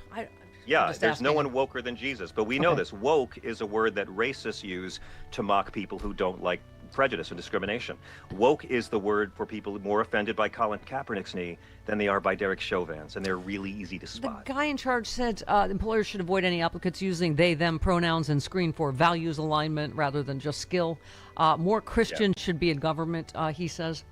Yeah, just there's no asking. one woker than Jesus. But we know this. Woke is a word that racists use to mock people who don't like prejudice and discrimination. Woke is the word for people more offended by Colin Kaepernick's knee than they are by Derek Chauvin's, and they're really easy to The spot. guy in charge said employers should avoid any applicants using they, them pronouns and screen for values alignment rather than just skill. More Christians should be in government, he says.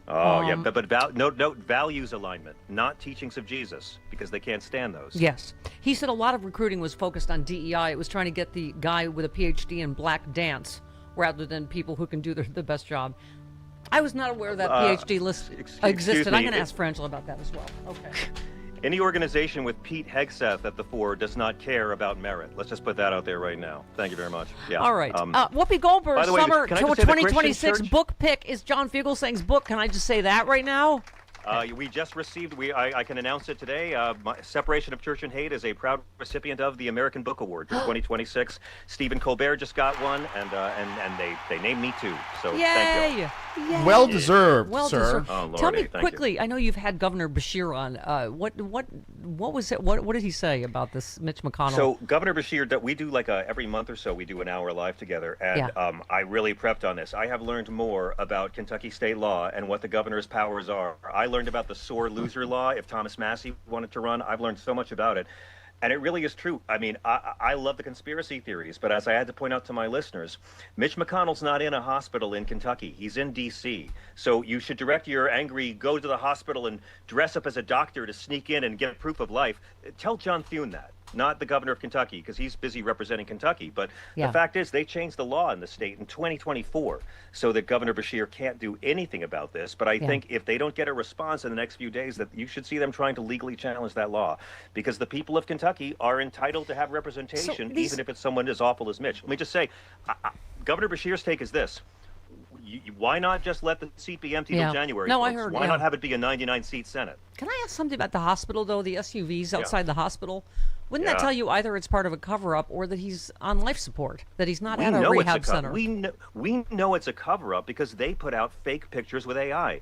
Oh, yeah, but note values alignment, not teachings of Jesus, because they can't stand those. Yes. He said a lot of recruiting was focused on DEI. It was trying to get the guy with a PhD in black dance rather than people who can do the best job. I was not aware that PhD list existed. I'm going to ask Frangela about that as well. Okay. Any organization with Pete Hegseth at the fore does not care about merit. Let's just put that out there right now. Thank you very much. Yeah. All right. Whoopi Goldberg's by the way, summer can I just say the Christian 2026 church- book pick is John Fugelsang's book. Can I just say that right now? We just received, I can announce it today, Separation of Church and Hate is a proud recipient of the American Book Award for 2026. Stephen Colbert just got one, and they named me too. So thank you. Yay. Well deserved, Well sir. deserved. Oh, Lordy, Tell me thank quickly. I know you've had Governor Bashir on. What was it? What did he say about this, Mitch McConnell? So Governor Bashir, that we do like every month or so, we do an hour live together, and I really prepped on this. I have learned more about Kentucky state law and what the governor's powers are. I learned about the sore loser law. If Thomas Massey wanted to run, I've learned so much about it. And it really is true. I mean, I love the conspiracy theories, but as I had to point out to my listeners, Mitch McConnell's not in a hospital in Kentucky. He's in D.C. So you should direct your angry, go to the hospital and dress up as a doctor to sneak in and get proof of life. Tell John Thune that, not the governor of Kentucky, because he's busy representing Kentucky. But the fact is, they changed the law in the state in 2024 so that Governor Bashir can't do anything about this. But I think if they don't get a response in the next few days, that you should see them trying to legally challenge that law, because the people of Kentucky are entitled to have representation, even if it's someone as awful as Mitch. Let me just say, Governor Bashir's take is this. Why not just let the seat be empty till January? No, folks? I heard. Why not have it be a 99-seat Senate? Can I ask something about the hospital, though? The SUVs outside the hospital? Wouldn't that Yeah. tell you either it's part of a cover-up or that he's on life support, that he's not at a rehab center? We know it's a cover-up because they put out fake pictures with AI.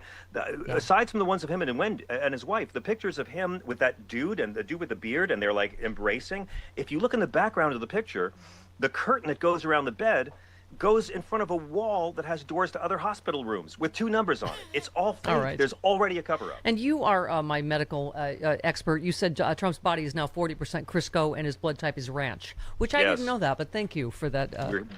Aside from the ones of him and his wife, the pictures of him with that dude and the dude with the beard, and they're like embracing. If you look in the background of the picture, the curtain that goes around the bed goes in front of a wall that has doors to other hospital rooms with 2 numbers on it. It's all fake. All right. There's already a cover-up. And you are my medical expert. You said Trump's body is now 40% Crisco and his blood type is ranch, which I didn't know that, but thank you for that.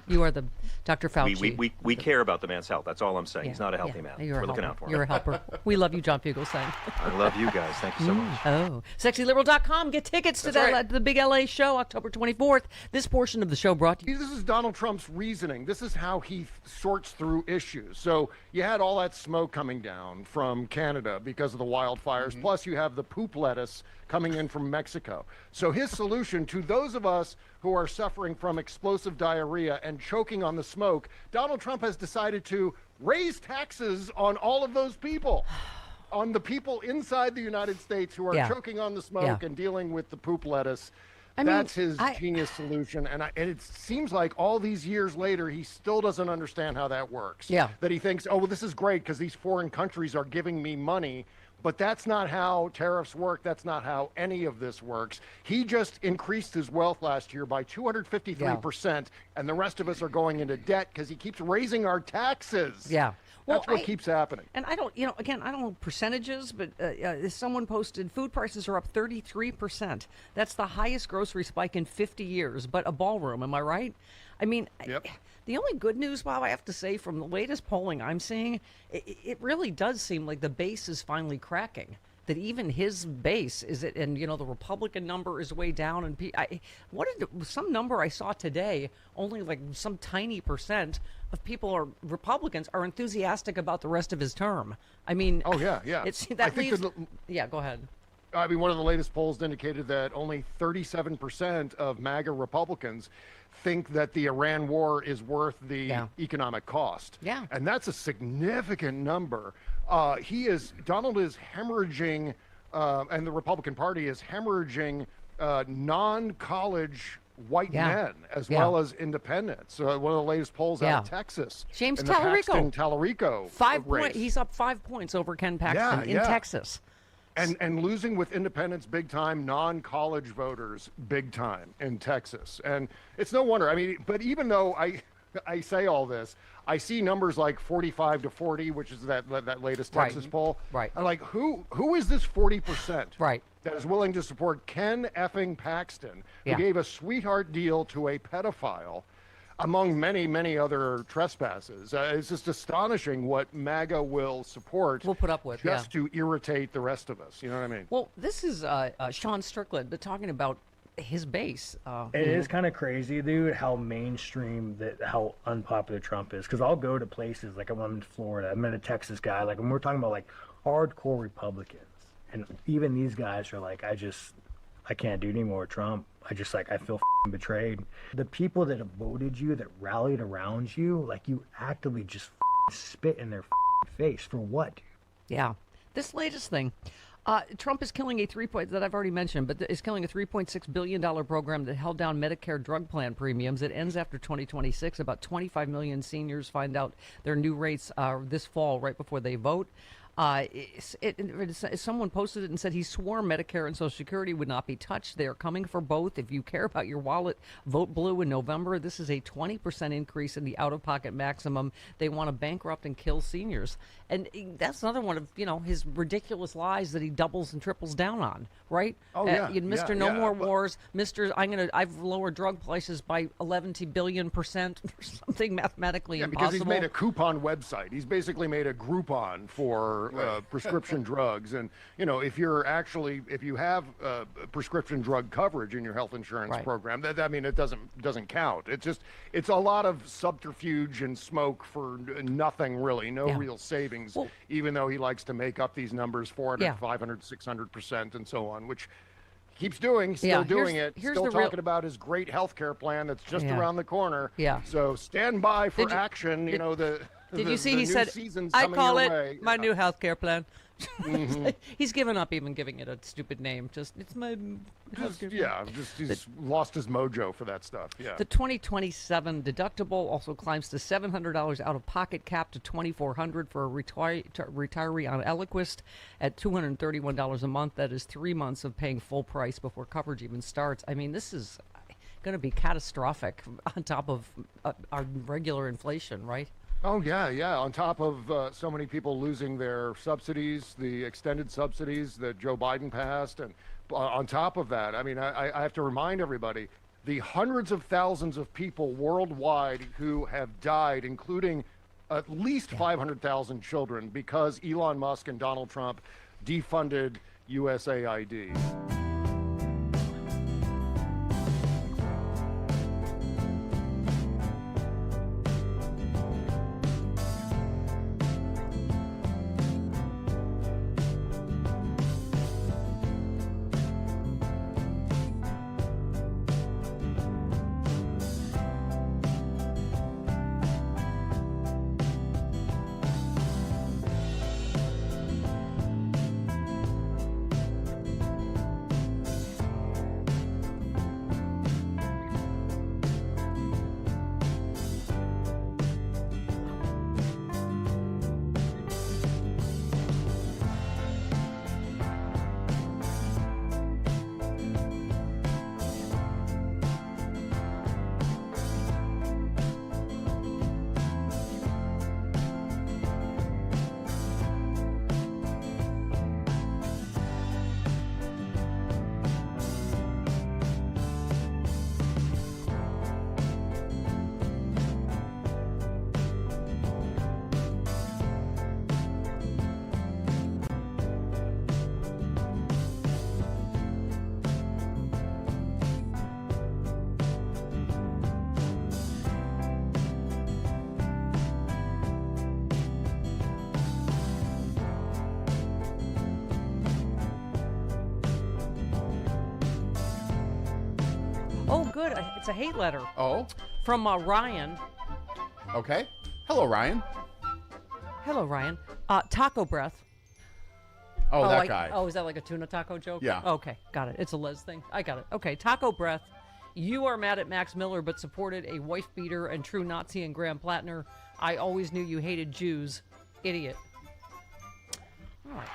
You are the Dr. Fauci. We care about the man's health. That's all I'm saying. He's not a healthy man. You're We're looking out for him. You're a helper. We love you, John Fugelsang. I love you guys. Thank you so much. Oh, sexyliberal.com. Get tickets to the big LA show, October 24th. This portion of the show brought to you. This is Donald Trump's reasoning. This is how he sorts through issues. So you had all that smoke coming down from Canada because of the wildfires. Plus you have the poop lettuce coming in from Mexico. So his solution to those of us who are suffering from explosive diarrhea and choking on the smoke, Donald Trump has decided to raise taxes on all of those people. On the people inside the United States who are choking on the smoke and dealing with the poop lettuce. That's his genius solution, and it seems like all these years later, he still doesn't understand how that works. Yeah. That he thinks, oh, well, this is great because these foreign countries are giving me money, but that's not how tariffs work. That's not how any of this works. He just increased his wealth last year by 253%, and the rest of us are going into debt because he keeps raising our taxes. Yeah. Well, That's what keeps happening. And I don't, again, I don't know percentages, but someone posted food prices are up 33%. That's the highest grocery spike in 50 years, but a ballroom, am I right? I mean, the only good news, Bob, I have to say, from the latest polling I'm seeing, it really does seem like the base is finally cracking. That even his base is it, and the Republican number is way down. And some number I saw today, only like some tiny percent of people Republicans are enthusiastic about the rest of his term. I mean, oh yeah. Go ahead. I mean, one of the latest polls indicated that only 37% of MAGA Republicans think that the Iran war is worth the economic cost. Yeah. And that's a significant number. Donald is hemorrhaging, and the Republican Party is hemorrhaging non-college white men as well as independents. One of the latest polls out of Texas. James in the Talarico. Talarico 5 race. points. He's up 5 points over Ken Paxton in Texas. And losing with independents big time, non-college voters big time in Texas. And it's no wonder. I mean, but even though I say all this, I see numbers like 45-40, which is that latest Texas poll. Right. I'm like, who is this 40%? Right. That is willing to support Ken effing Paxton, who Yeah. gave a sweetheart deal to a pedophile, among many, many other trespasses. It's just astonishing what MAGA will support. We'll put up with, just to irritate the rest of us. You know what I mean? Well, this is Sean Strickland talking about his base. It is kind of crazy, dude, how mainstream how unpopular Trump is. Because I'll go to places like I'm in Florida, I'm a Texas guy. Like when we're talking about like hardcore Republicans, and even these guys are like, I can't do anymore with Trump. I feel betrayed. The people that have voted you, that rallied around you, like you actively just spit in their face for what? Yeah. This latest thing, Trump is killing that I've already mentioned, but is killing a $3.6 billion program that held down Medicare drug plan premiums. It ends after 2026. About 25 million seniors find out their new rates this fall, right before they vote. Someone posted it and said he swore Medicare and Social Security would not be touched. They are coming for both. If you care about your wallet, vote blue in November. This is a 20% increase in the out-of-pocket maximum. They want to bankrupt and kill seniors. And that's another one of, his ridiculous lies that he doubles and triples down on, right? Oh, yeah. Mr. No More Wars, Mr. I've lowered drug prices by 11 billion% or something mathematically impossible. Because he's made a coupon website. He's basically made a Groupon for prescription drugs. And, if you have prescription drug coverage in your health insurance program, it doesn't count. It's a lot of subterfuge and smoke for nothing really, no real savings, even though he likes to make up these numbers 400, 500, 600% and so on, which keeps doing, still doing it, still talking about his great health care plan that's just around the corner. Yeah. So stand by for action, Did you see he said, I call it my new health care plan? He's given up even giving it a stupid name. It's my health care plan. He's lost his mojo for that stuff. Yeah. The 2027 deductible also climbs to $700 out of pocket, cap to $2,400 for a retiree on Eliquis at $231 a month. That is 3 months of paying full price before coverage even starts. I mean, this is going to be catastrophic on top of our regular inflation, right? Oh, yeah. On top of so many people losing their subsidies, the extended subsidies that Joe Biden passed. And on top of that, I have to remind everybody, the hundreds of thousands of people worldwide who have died, including at least 500,000 children, because Elon Musk and Donald Trump defunded USAID. Oh, good. It's a hate letter. Oh? From Ryan. Okay. Hello, Ryan. Hello, Ryan. Taco breath. Oh, that guy. Oh, is that like a tuna taco joke? Yeah. Okay, got it. It's a Les thing. I got it. Okay, taco breath. You are mad at Max Miller, but supported a wife beater and true Nazi and Graham Plattner. I always knew you hated Jews. Idiot. All right.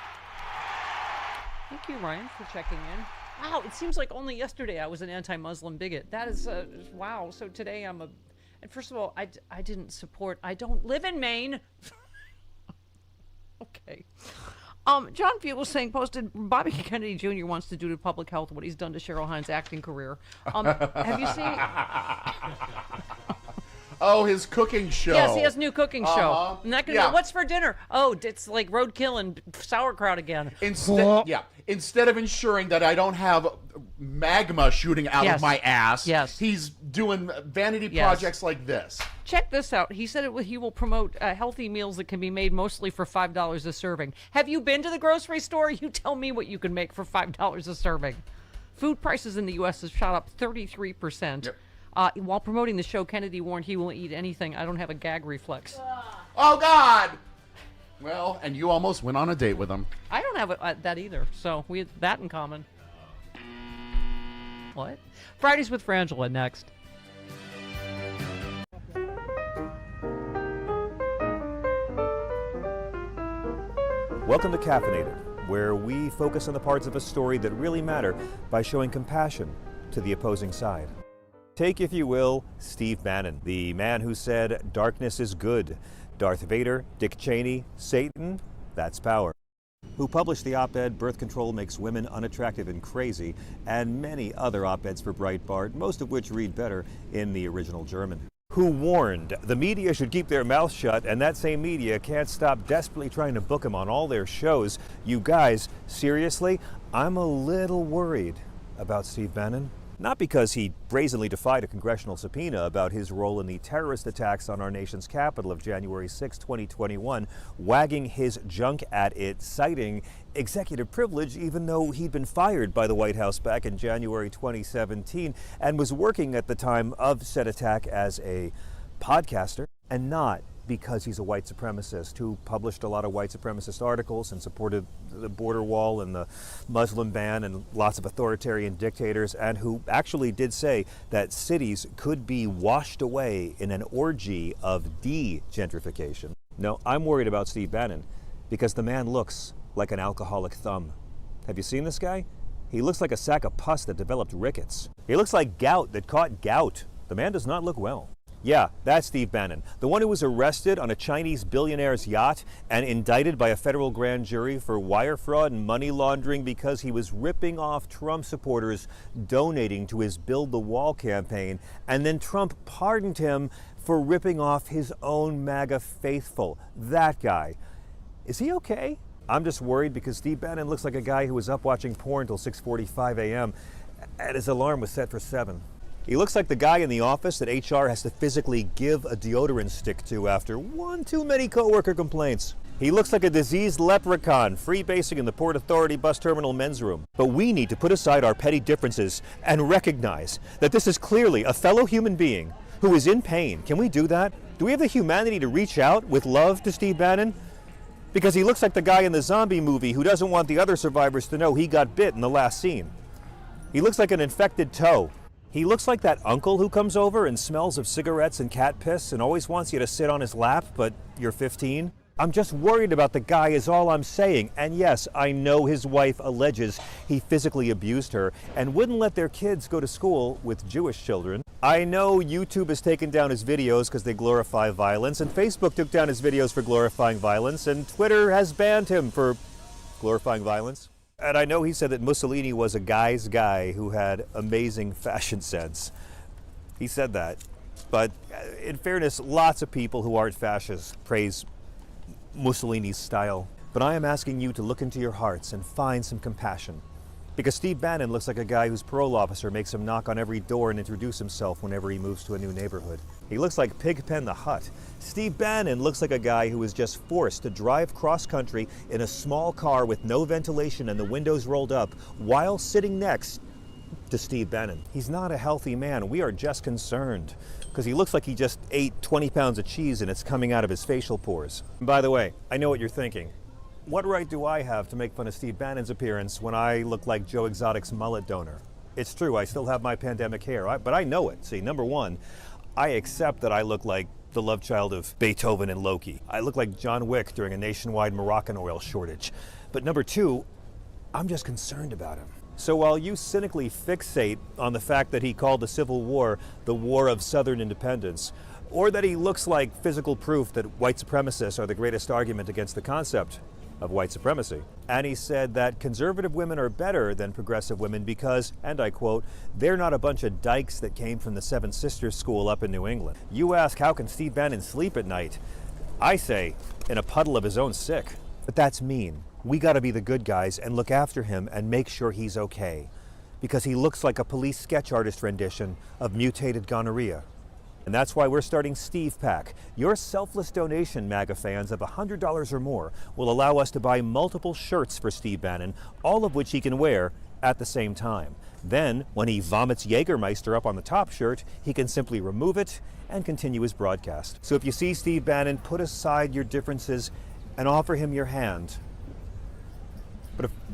Thank you, Ryan, for checking in. Wow, it seems like only yesterday I was an anti-Muslim bigot. That is, wow. So today I'm a... And first of all, I didn't support... I don't live in Maine. Okay. John Fuel saying, posted, Bobby Kennedy Jr. wants to do to public health what he's done to Cheryl Hines' acting career. Have you seen... Oh, his cooking show. Yes, he has a new cooking show. Yeah. What's for dinner? Oh, it's like roadkill and sauerkraut again. Instead of ensuring that I don't have magma shooting out of my ass, he's doing vanity projects like this. Check this out. He said he will promote healthy meals that can be made mostly for $5 a serving. Have you been to the grocery store? You tell me what you can make for $5 a serving. Food prices in the U.S. have shot up 33%. Yep. While promoting the show, Kennedy warned he won't eat anything. I don't have a gag reflex. Oh, God! Well, and you almost went on a date with him. I don't have that either, so we have that in common. What? Fridays with Frangela next. Welcome to Caffeinated, where we focus on the parts of a story that really matter by showing compassion to the opposing side. Take, if you will, Steve Bannon, the man who said, "Darkness is good." Darth Vader, Dick Cheney, Satan, that's power. Who published the op-ed, "Birth Control Makes Women Unattractive and Crazy," and many other op-eds for Breitbart, most of which read better in the original German. Who warned the media should keep their mouth shut, and that same media can't stop desperately trying to book him on all their shows. You guys, seriously, I'm a little worried about Steve Bannon. Not because he brazenly defied a congressional subpoena about his role in the terrorist attacks on our nation's capital of January 6, 2021, wagging his junk at it, citing executive privilege, even though he'd been fired by the White House back in January 2017 and was working at the time of said attack as a podcaster, and not because he's a white supremacist who published a lot of white supremacist articles and supported the border wall and the Muslim ban and lots of authoritarian dictators, and who actually did say that cities could be washed away in an orgy of de-gentrification. No, I'm worried about Steve Bannon because the man looks like an alcoholic Thom. Have you seen this guy? He looks like a sack of pus that developed rickets. He looks like gout that caught gout. The man does not look well. Yeah, that's Steve Bannon, the one who was arrested on a Chinese billionaire's yacht and indicted by a federal grand jury for wire fraud and money laundering because he was ripping off Trump supporters donating to his Build the Wall campaign, and then Trump pardoned him for ripping off his own MAGA faithful. That guy. Is he okay? I'm just worried because Steve Bannon looks like a guy who was up watching porn till 6:45 a.m. and his alarm was set for 7. He looks like the guy in the office that HR has to physically give a deodorant stick to after one too many coworker complaints. He looks like a diseased leprechaun freebasing in the Port Authority bus terminal men's room. But we need to put aside our petty differences and recognize that this is clearly a fellow human being who is in pain. Can we do that? Do we have the humanity to reach out with love to Steve Bannon? Because he looks like the guy in the zombie movie who doesn't want the other survivors to know he got bit in the last scene. He looks like an infected toe. He looks like that uncle who comes over and smells of cigarettes and cat piss and always wants you to sit on his lap, but you're 15. I'm just worried about the guy is all I'm saying. And yes, I know his wife alleges he physically abused her and wouldn't let their kids go to school with Jewish children. I know YouTube has taken down his videos because they glorify violence, and Facebook took down his videos for glorifying violence, and Twitter has banned him for glorifying violence. And I know he said that Mussolini was a guy's guy who had amazing fashion sense. He said that. But in fairness, lots of people who aren't fascists praise Mussolini's style. But I am asking you to look into your hearts and find some compassion. Because Steve Bannon looks like a guy whose parole officer makes him knock on every door and introduce himself whenever he moves to a new neighborhood. He looks like Pigpen the Hutt. Steve Bannon looks like a guy who was just forced to drive cross-country in a small car with no ventilation and the windows rolled up while sitting next to Steve Bannon. He's not a healthy man. We are just concerned because he looks like he just ate 20 pounds of cheese and it's coming out of his facial pores. And by the way, I know what you're thinking. What right do I have to make fun of Steve Bannon's appearance when I look like Joe Exotic's mullet donor? It's true, I still have my pandemic hair, but I know it. See, number one, I accept that I look like the love child of Beethoven and Loki. I look like John Wick during a nationwide Moroccan oil shortage. But number two, I'm just concerned about him. So while you cynically fixate on the fact that he called the Civil War the War of Southern Independence, or that he looks like physical proof that white supremacists are the greatest argument against the concept of white supremacy, and he said that conservative women are better than progressive women because, and I quote, they're not a bunch of dykes that came from the Seven Sisters School up in New England. You ask, how can Steve Bannon sleep at night? I say, in a puddle of his own sick. But that's mean. We gotta be the good guys and look after him and make sure he's okay, because he looks like a police sketch artist rendition of mutated gonorrhea. And that's why we're starting Steve Pack. Your selfless donation, MAGA fans, of $100 or more will allow us to buy multiple shirts for Steve Bannon, all of which he can wear at the same time. Then, when he vomits Jägermeister up on the top shirt, he can simply remove it and continue his broadcast. So if you see Steve Bannon, put aside your differences and offer him your hand.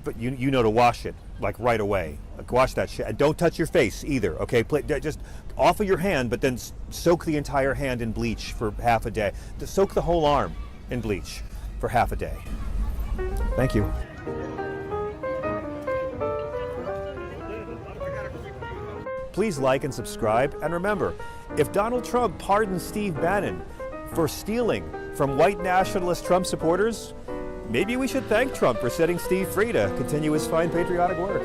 But you know to wash it, like right away. Like wash that shit. And don't touch your face either, okay? Just offer your hand, but then soak the entire hand in bleach for half a day. Soak the whole arm in bleach for half a day. Thank you. Please like and subscribe. And remember, if Donald Trump pardons Steve Bannon for stealing from white nationalist Trump supporters, maybe we should thank Trump for setting Steve free to continue his fine patriotic work.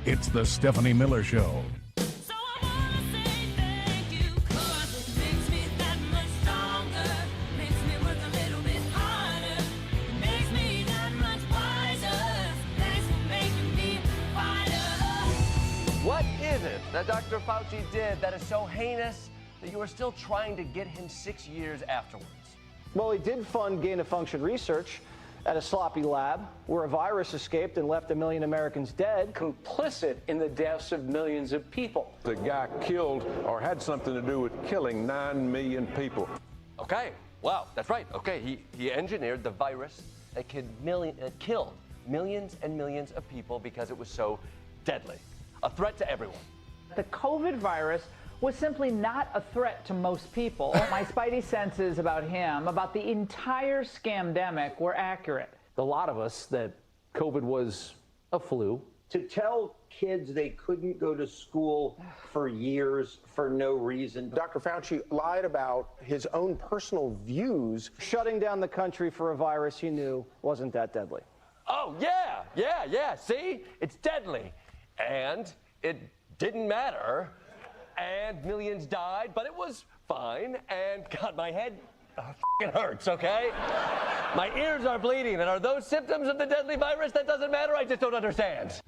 It's the Stephanie Miller Show. What is it that Dr. Fauci did that is so heinous that you are still trying to get him 6 years afterwards? Well, he did fund gain-of-function research at a sloppy lab where a virus escaped and left 1 million Americans dead, complicit in the deaths of millions of people. The guy killed or had something to do with killing 9 million people. Okay, wow, that's right. Okay, he engineered the virus that killed millions and millions of people because it was so deadly. A threat to everyone. The COVID virus was simply not a threat to most people. My spidey senses about him, about the entire scamdemic, were accurate. A lot of us that COVID was a flu. To tell kids they couldn't go to school for years for no reason. Dr. Fauci lied about his own personal views. Shutting down the country for a virus he knew wasn't that deadly. Oh, yeah, see? It's deadly. And it didn't matter. And millions died, but it was fine. And God, my head It hurts, okay? My ears are bleeding, and are those symptoms of the deadly virus? That doesn't matter. I just don't understand.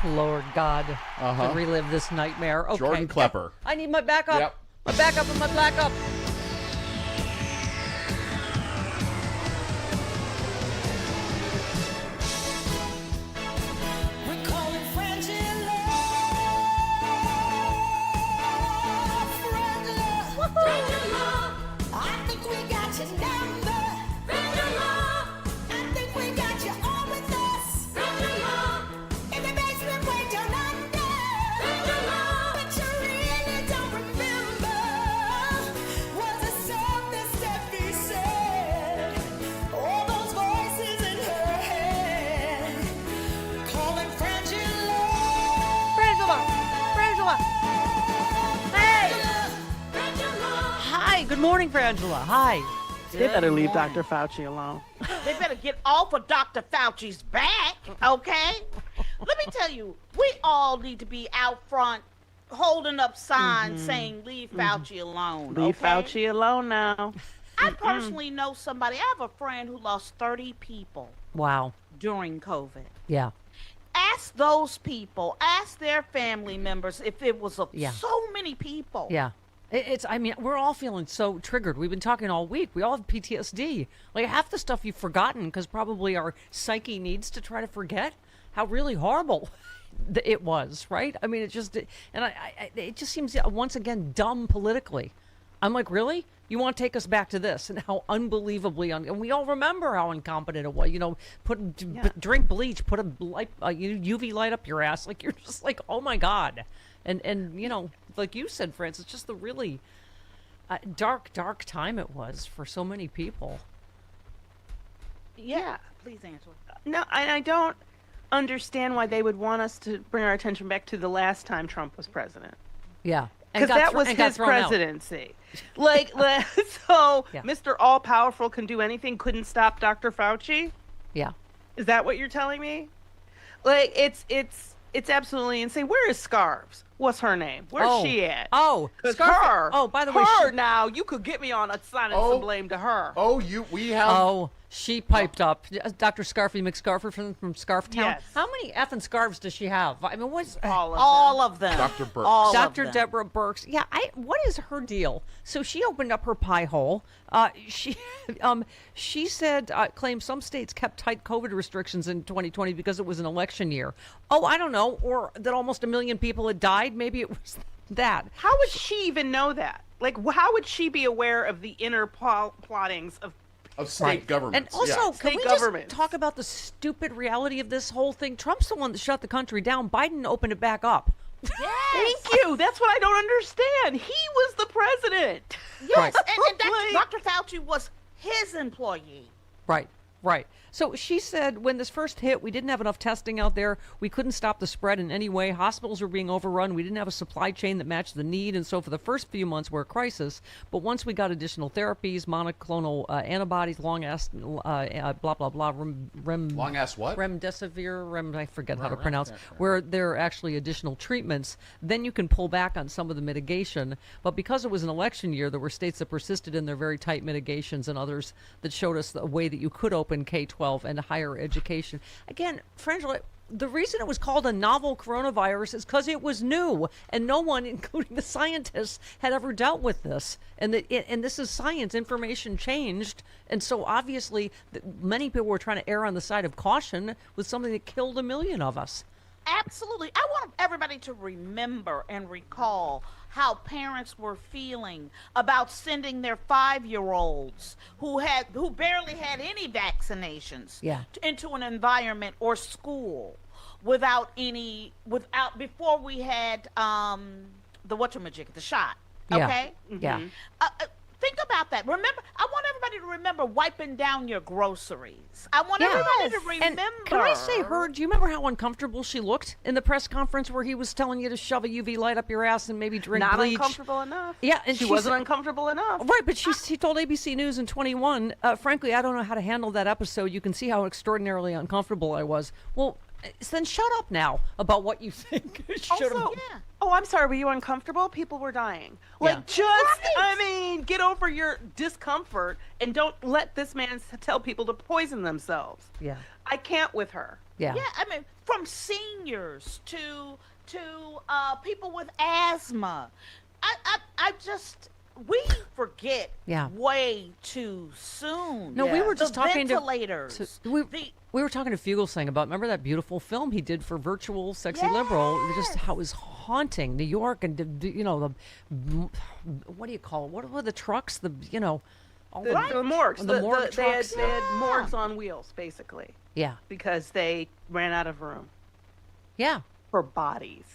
Lord God, to relive this nightmare. Okay. Jordan Klepper. I need my backup. Yep. My backup and my backup. Good morning, Frangela. Hi. They better leave Dr. Fauci alone. They better get off of Dr. Fauci's back, okay? Let me tell you, we all need to be out front holding up signs saying, leave Fauci alone. Leave Fauci alone now. I personally know somebody. I have a friend who lost 30 people. Wow. During COVID. Yeah. Ask those people, ask their family members if it was so many people. Yeah. I mean, we're all feeling so triggered. We've been talking all week. We all have PTSD. Like half the stuff you've forgotten because probably our psyche needs to try to forget how really horrible it was, right? I mean, it just seems once again dumb politically. I'm like, really? You want to take us back to this and how unbelievably and we all remember how incompetent it was. You know, drink bleach, put a UV light up your ass. Like you're just like, oh my God. And you know, like you said, France, it's just the really dark time it was for so many people. Yeah, please answer. No, I don't understand why they would want us to bring our attention back to the last time Trump was president. Yeah. Because that was his presidency. Like, so Mr. All-Powerful can do anything, couldn't stop Dr. Fauci? Yeah. Is that what you're telling me? Like, it's absolutely insane. Where is Scarves? What's her name? Where's she at? Oh, because her. Oh, by the way, now you could get me on assigning some blame to her. We have. Oh, she piped up. Dr. Scarfy McScarfer from Scarftown. Yes. How many effing scarves does she have? I mean, what's all of them? Dr. Burks. Dr. Deborah Burks. Yeah, what is her deal? So she opened up her pie hole. She said, claimed some states kept tight COVID restrictions in 2020 because it was an election year. Oh, I don't know. Or that almost 1 million people had died. Maybe it was that. How would she even know that? Like, how would she be aware of the inner plottings of state governments? And also, can we just talk about the stupid reality of this whole thing? Trump's the one that shut the country down. Biden opened it back up. Yes. Thank you. That's what I don't understand. He was the president. Yes, and Dr. Fauci was his employee. Right. So she said when this first hit, we didn't have enough testing out there. We couldn't stop the spread in any way. Hospitals were being overrun. We didn't have a supply chain that matched the need. And so for the first few months, we're a crisis. But once we got additional therapies, monoclonal antibodies, long-ass, blah, blah, blah, long-ass what? Remdesivir, I forget how to pronounce, where there are actually additional treatments, then you can pull back on some of the mitigation. But because it was an election year, there were states that persisted in their very tight mitigations and others that showed us a way that you could open K-12 and higher education. Again, Frangela, the reason it was called a novel coronavirus is because it was new, and no one, including the scientists, had ever dealt with this. And this is science. Information changed, and so obviously many people were trying to err on the side of caution with something that killed 1 million of us. Absolutely. I want everybody to remember and recall how parents were feeling about sending their 5-year-olds who barely had any vaccinations into an environment or school before we had the shot. Okay? Yeah. Think about that. Remember, I want everybody to remember wiping down your groceries. I want everybody to remember. And can I say, do you remember how uncomfortable she looked in the press conference where he was telling you to shove a UV light up your ass and maybe drink bleach? Not uncomfortable enough. Yeah, and she wasn't uncomfortable enough. Right, but she told ABC News in 21, frankly, I don't know how to handle that episode. You can see how extraordinarily uncomfortable I was. Well, then shut up now about what you think should have. Also, oh, I'm sorry. Were you uncomfortable? People were dying. Like, I mean, get over your discomfort and don't let this man tell people to poison themselves. Yeah. I can't with her. Yeah. Yeah, I mean, from seniors to people with asthma. I just, we forget way too soon. No, we were just talking ventilators. We were talking to Fugelsang about, remember that beautiful film he did for Virtual Sexy Liberal? Just how it was haunting New York and, what do you call it? What were the trucks? The morgues. The morgue trucks. They had morgues on wheels, basically. Yeah. Because they ran out of room. Yeah. For bodies.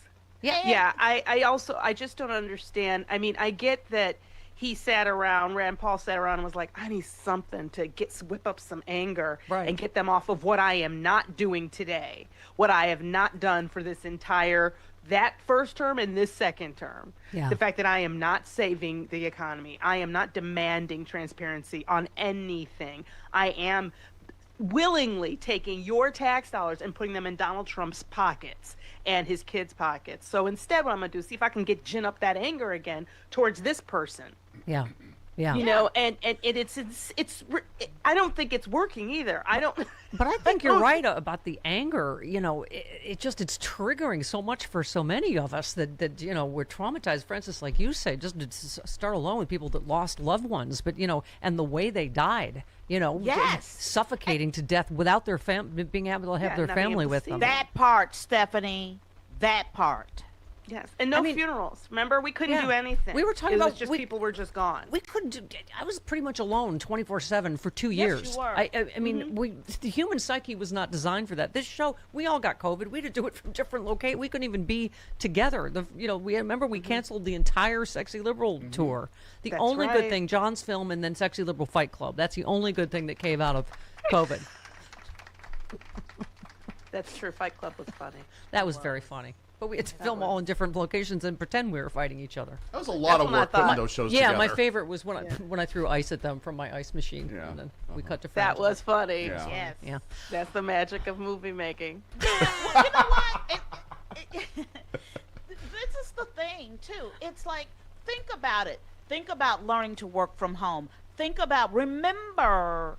Yeah. Yeah. I just don't understand. I mean, I get that he Rand Paul sat around and was like, I need something to whip up some anger and get them off of what I am not doing today, what I have not done for that first term and this second term. Yeah. The fact that I am not saving the economy. I am not demanding transparency on anything. I am willingly taking your tax dollars and putting them in Donald Trump's pockets and his kids' pockets. So instead, what I'm going to do is see if I can gin up that anger again towards this person. Yeah. Yeah. You know, and it's I don't think it's working either. I don't. But I think you're right about the anger. You know, it's triggering so much for so many of us that we're traumatized. For instance, like you say, just to start alone with people that lost loved ones, but and the way they died. Suffocating to death without their being able to have their family with them. That part, Stephanie. That part. Yes, and no funerals. Remember, we couldn't do anything. We were talking about just people were just gone. We couldn't do. I was pretty much alone 24/7 for 2 years. Yes, you were. I mean, the human psyche was not designed for that. This show, we all got COVID. We had to do it from different locations. We couldn't even be together. We canceled the entire Sexy Liberal tour. The only good thing, John's film, and then Sexy Liberal Fight Club. That's the only good thing that came out of COVID. That's true. Fight Club was funny. That was very funny. But we had to film all in different locations and pretend we were fighting each other. That was a lot of work putting those shows together. Yeah, my favorite was when I threw ice at them from my ice machine. Yeah. And then we cut to That was funny. Yeah. Yes. Yeah. That's the magic of movie making. Well, you know what? This is the thing, too. It's like, think about it. Think about learning to work from home. Remember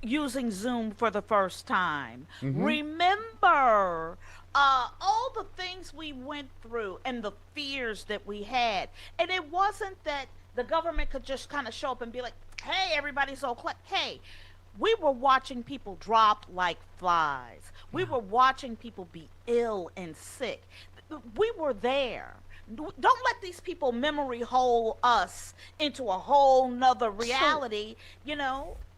using Zoom for the first time. Mm-hmm. Remember all the things we went through and the fears that we had. And it wasn't that the government could just kind of show up and be like, hey, everybody's okay. Hey, we were watching people drop like flies. We were watching people be ill and sick. We were there. Don't let these people memory hole us into a whole nother reality,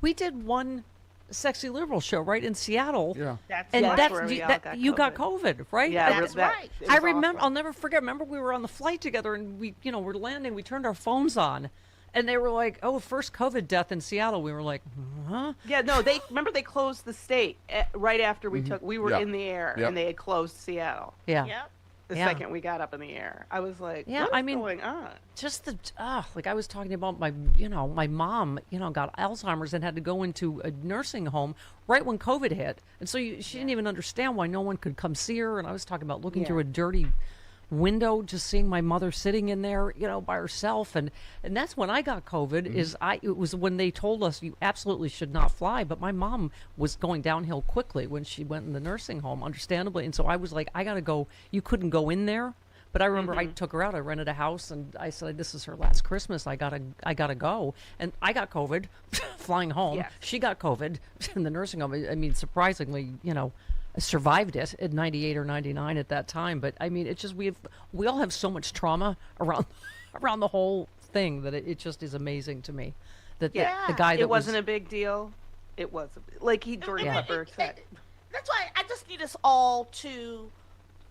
We did one Sexy Liberal show right in Seattle. Yeah. That's where we all got you got COVID, right? Yeah, that's right. I remember. Awesome. I'll never forget. Remember, we were on the flight together, and we're landing. We turned our phones on, and they were like, "Oh, first COVID death in Seattle." We were like, "Huh?" Yeah, no. They closed the state right after we were in the air, and they had closed Seattle. Yeah. Yep. The second we got up in the air, I was like, "What's going on?" Just like I was talking about my mom, got Alzheimer's and had to go into a nursing home right when COVID hit, and so she didn't even understand why no one could come see her. And I was talking about looking through a dirty window, just seeing my mother sitting in there, by herself, and that's when I got COVID. It was when they told us you absolutely should not fly, but my mom was going downhill quickly when she went in the nursing home, understandably, and so I was like, I gotta go. You couldn't go in there, but I remember I took her out. I rented a house, and I said, this is her last Christmas. I gotta go, and I got COVID flying home. Yes. She got COVID in the nursing home. I mean, surprisingly, survived it at 98 or 99 at that time. But I mean, it's just we all have so much trauma around the whole thing that it just is amazing to me that the guy that wasn't a big deal. It was like George Pepper said. That's why I just need us all to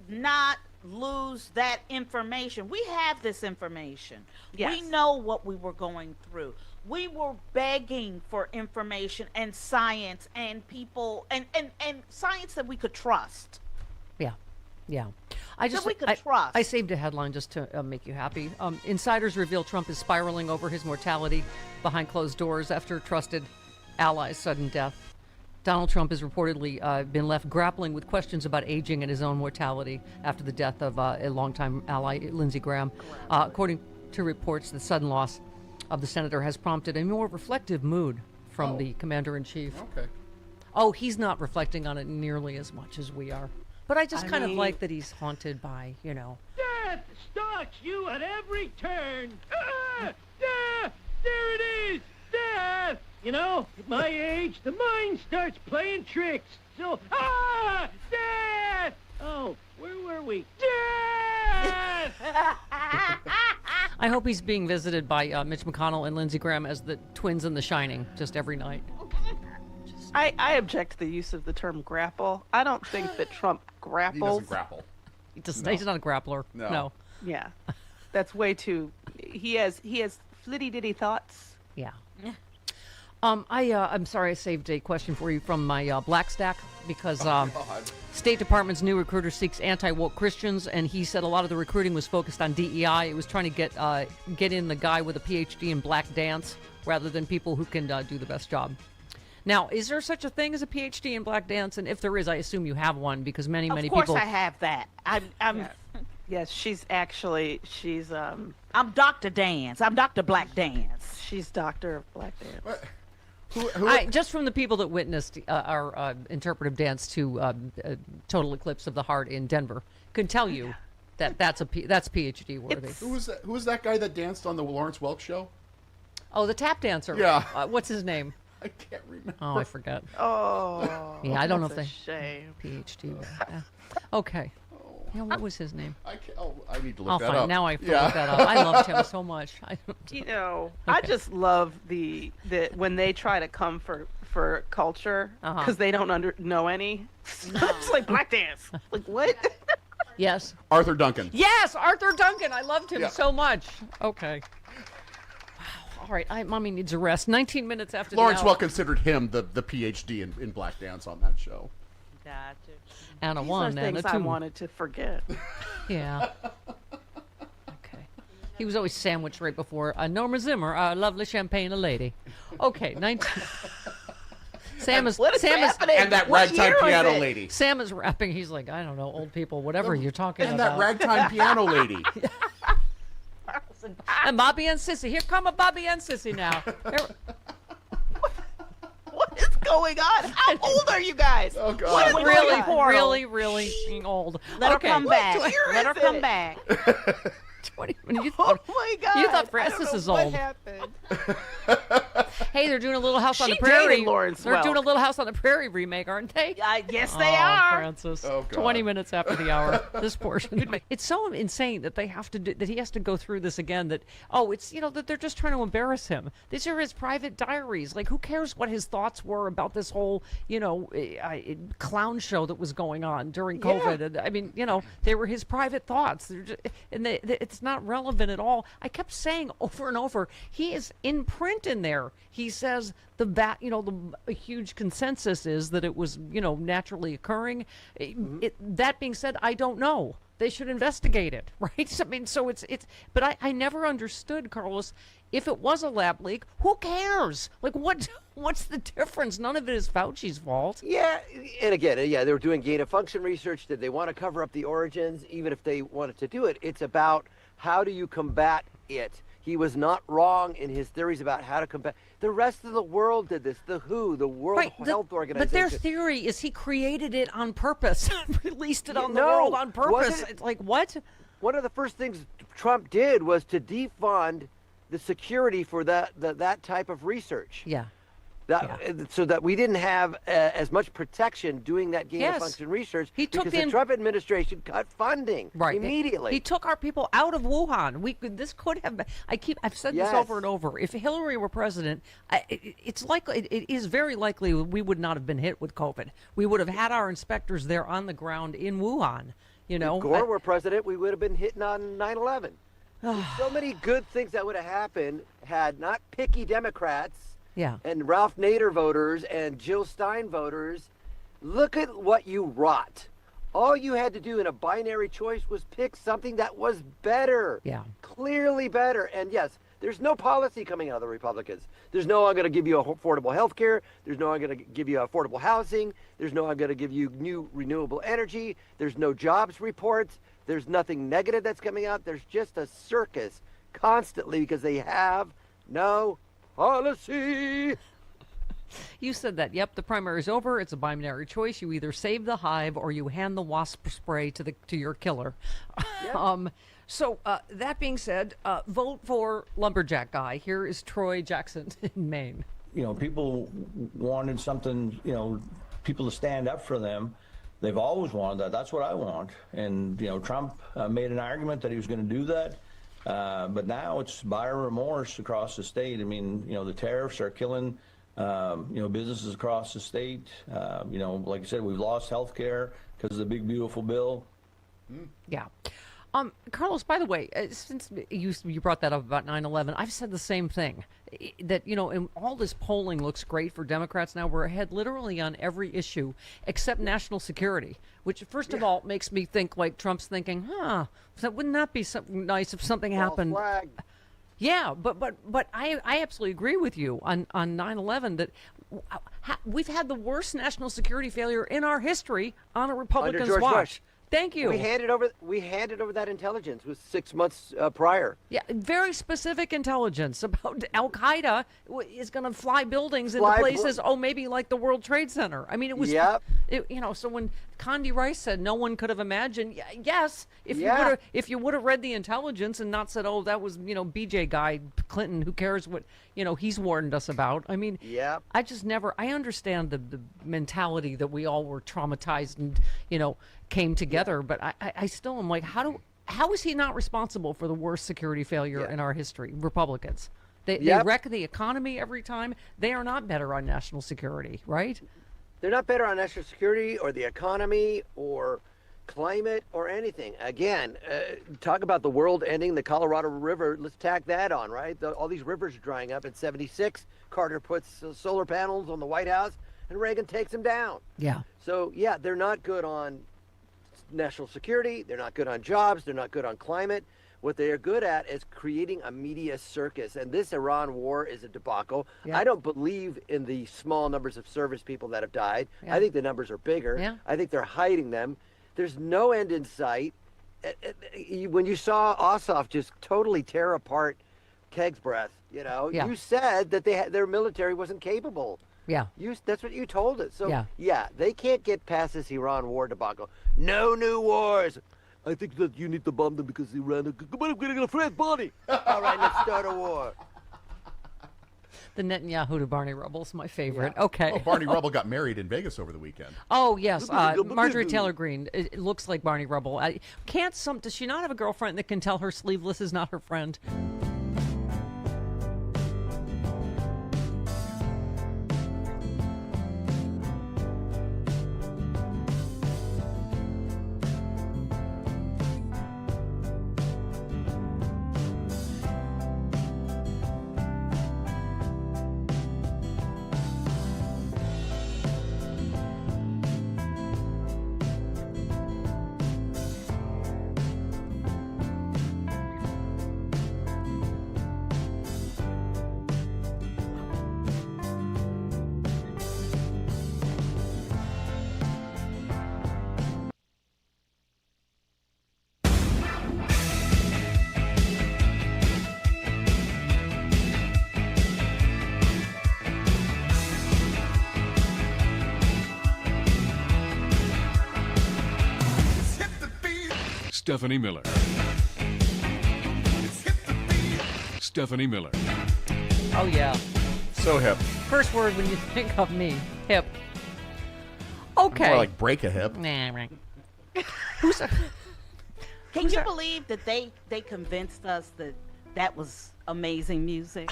not lose that information. We have this information. Yes. We know what we were going through. We were begging for information and science and people and science that we could trust. Yeah. I saved a headline just to make you happy. Insiders reveal Trump is spiraling over his mortality behind closed doors after trusted ally's sudden death. Donald Trump has reportedly been left grappling with questions about aging and his own mortality after the death of a longtime ally, Lindsey Graham. According to reports, the sudden loss of the senator has prompted a more reflective mood from the commander-in-chief. Okay. Oh, he's not reflecting on it nearly as much as we are. But I just kind of like that he's haunted by, Death stalks you at every turn. There it is. Death. At my age, the mind starts playing tricks. So, death. Oh, where were we? Death. I hope he's being visited by Mitch McConnell and Lindsey Graham as the twins in The Shining, just every night. I object to the use of the term grapple. I don't think that Trump grapples. He doesn't grapple. He's not a grappler. No. Yeah, that's way too. He has flitty ditty thoughts. Yeah. I'm sorry I saved a question for you from my Black Stack because State Department's new recruiter seeks anti-woke Christians, and he said a lot of the recruiting was focused on DEI. It was trying to get in the guy with a PhD in black dance rather than people who can do the best job. Now, is there such a thing as a PhD in black dance? And if there is, I assume you have one because many people. Of course, I have that. I'm. Yes, she's. I'm Dr. Dance. I'm Dr. Black Dance. She's Dr. of Black Dance. Just from the people that witnessed our interpretive dance to Total Eclipse of the Heart in Denver, can tell you that's PhD worthy. Who was that guy that danced on the Lawrence Welk show? Oh, the tap dancer. Yeah. What's his name? I can't remember. Oh, I forgot. Oh. Yeah, I don't know if that's they. a shame. PhD. Yeah. Okay. Yeah, what was his name? I need to look that find up. Now I have to look that up. I loved him so much. I just love the when they try to come for culture because they don't know any. It's like black dance. Like what? Yes. Arthur Duncan. Yes, Arthur Duncan. I loved him so much. Okay. Wow. All right. Mommy needs a rest. 19 minutes after Lawrence the hour. Welk considered him the PhD in black dance on that show. Gotcha. And a These one are and a things two. I wanted to forget. Yeah. Okay. He was always sandwiched right before Norma Zimmer, a lovely champagne lady. Okay, 19. Sam is happening? And that What ragtime year is piano it? lady. Sam is rapping. He's like, I don't know, old people, whatever you're talking And about. that ragtime piano lady. And Bobby and Sissy. Here come a Bobby and Sissy now. What is going on? How old are you guys? Oh God. What Really old. Let Okay. her come back. year Let her is come it? back. 20 minutes. Oh my God! You thought I Francis don't know is what old. happened. Hey, they're doing a Little House on She the Prairie. dated Lawrence They're doing a Welk. Little House on the Prairie remake, aren't they? Yes, they are. Francis. Oh, God. 20 minutes after the hour. This portion. It's so insane that they have to that he has to go through this again. That it's that they're just trying to embarrass him. These are his private diaries. Like, who cares what his thoughts were about this whole clown show that was going on during COVID? And, I mean, they were his private thoughts. They're just, and it's not relevant at all. I kept saying over and over, he is in print in there. He says the huge consensus is that it was naturally occurring. That being said, I don't know. They should investigate it, right? I mean, so it's but I never understood, Carlos, if it was a lab leak, who cares? Like, what's the difference? None of it is Fauci's fault. Yeah, and again, they were doing gain-of-function research. Did they want to cover up the origins? Even if they wanted to do it, it's about how do you combat it. He was not wrong in his theories about how to combat. The rest of the world did this. The WHO, the World Health Organization. But their theory is he created it on purpose, released it on the world on purpose. It's like, what? One of the first things Trump did was to defund the security for that type of research. Yeah. So that we didn't have as much protection doing that gain-of-function research because the Trump administration cut funding immediately. He took our people out of Wuhan. This could have been. I've said this over and over. If Hillary were president, it is very likely we would not have been hit with COVID. We would have had our inspectors there on the ground in Wuhan. If Gore were president, we would have been hitting on 9/11. So many good things that would have happened had not picky Democrats. Yeah. And Ralph Nader voters and Jill Stein voters, look at what you wrought. All you had to do in a binary choice was pick something that was better. Yeah. Clearly better. And yes, There's no policy coming out of the Republicans. There's no I'm going to give you affordable health care. There's no I'm going to give you affordable housing. There's no I'm going to give you new renewable energy. There's no jobs reports. There's nothing negative that's coming out. There's just a circus constantly because they have no policy. You said that. Yep, the primary is over. It's a binary choice. You either save the hive or you hand the wasp spray to your killer. Yep. So that being said, vote for lumberjack guy. Here is Troy Jackson in Maine. You know, people wanted something, you know, people to stand up for them. They've always wanted that. That's what I want. And, you know, Trump made an argument that he was going to do that. But now it's buyer remorse across the state. I mean, you know, the tariffs are killing businesses across the state. Like I said, we've lost health care because of the big, beautiful bill. Yeah. Carlos, by the way, since you brought that up about 9/11, I've said the same thing. That, and all this polling looks great for Democrats now. We're ahead literally on every issue except national security, which, first of all, makes me think like Trump's thinking, wouldn't that be something nice if something happened? Flag. Yeah, but I absolutely agree with you on 9/11 that we've had the worst national security failure in our history on a Republican's Under George watch. Bush. Thank you. We handed over that intelligence with 6 months prior. Yeah, very specific intelligence about Al Qaeda is going to fly buildings into places. Maybe like the World Trade Center. I mean, it was. Yep. So when Condi Rice said no one could have imagined, yes, if you would have read the intelligence and not said, that was BJ guy Clinton, who cares what he's warned us about. I mean, I just never. I understand the mentality that we all were traumatized and came together, but I still am like, how is he not responsible for the worst security failure in our history? Republicans, they wreck the economy every time. They are not better on national security, right? They're not better on national security or the economy or climate or anything. Again, talk about the world ending, the Colorado River. Let's tack that on, right? All these rivers are drying up. In '76, Carter puts solar panels on the White House, and Reagan takes them down. Yeah. So they're not good on national security. They're not good on jobs. They're not good on climate. What they are good at is creating a media circus. And this Iran war is a debacle. Yeah. I don't believe in the small numbers of service people that have died. Yeah. I think the numbers are bigger. Yeah. I think they're hiding them. There's no end in sight. When you saw Ossoff just totally tear apart Keg's breath, you said that their military wasn't capable. Yeah. That's what you told us. So, they can't get past this Iran war debacle. No new wars. I think that you need to bomb them because Iran. But I'm getting a Fred body. All right, let's start a war. The Netanyahu to Barney Rubble's my favorite. Yeah. Okay. Oh, Barney Rubble got married in Vegas over the weekend. Oh, yes. Marjorie Taylor Greene. It looks like Barney Rubble. Does she not have a girlfriend that can tell her sleeveless is not her friend? Stephanie Miller. Stephanie Miller. Oh, yeah. So hip. First word when you think of me, hip. Okay. More like break a hip. Nah, right. Can you believe that they convinced us that was amazing music?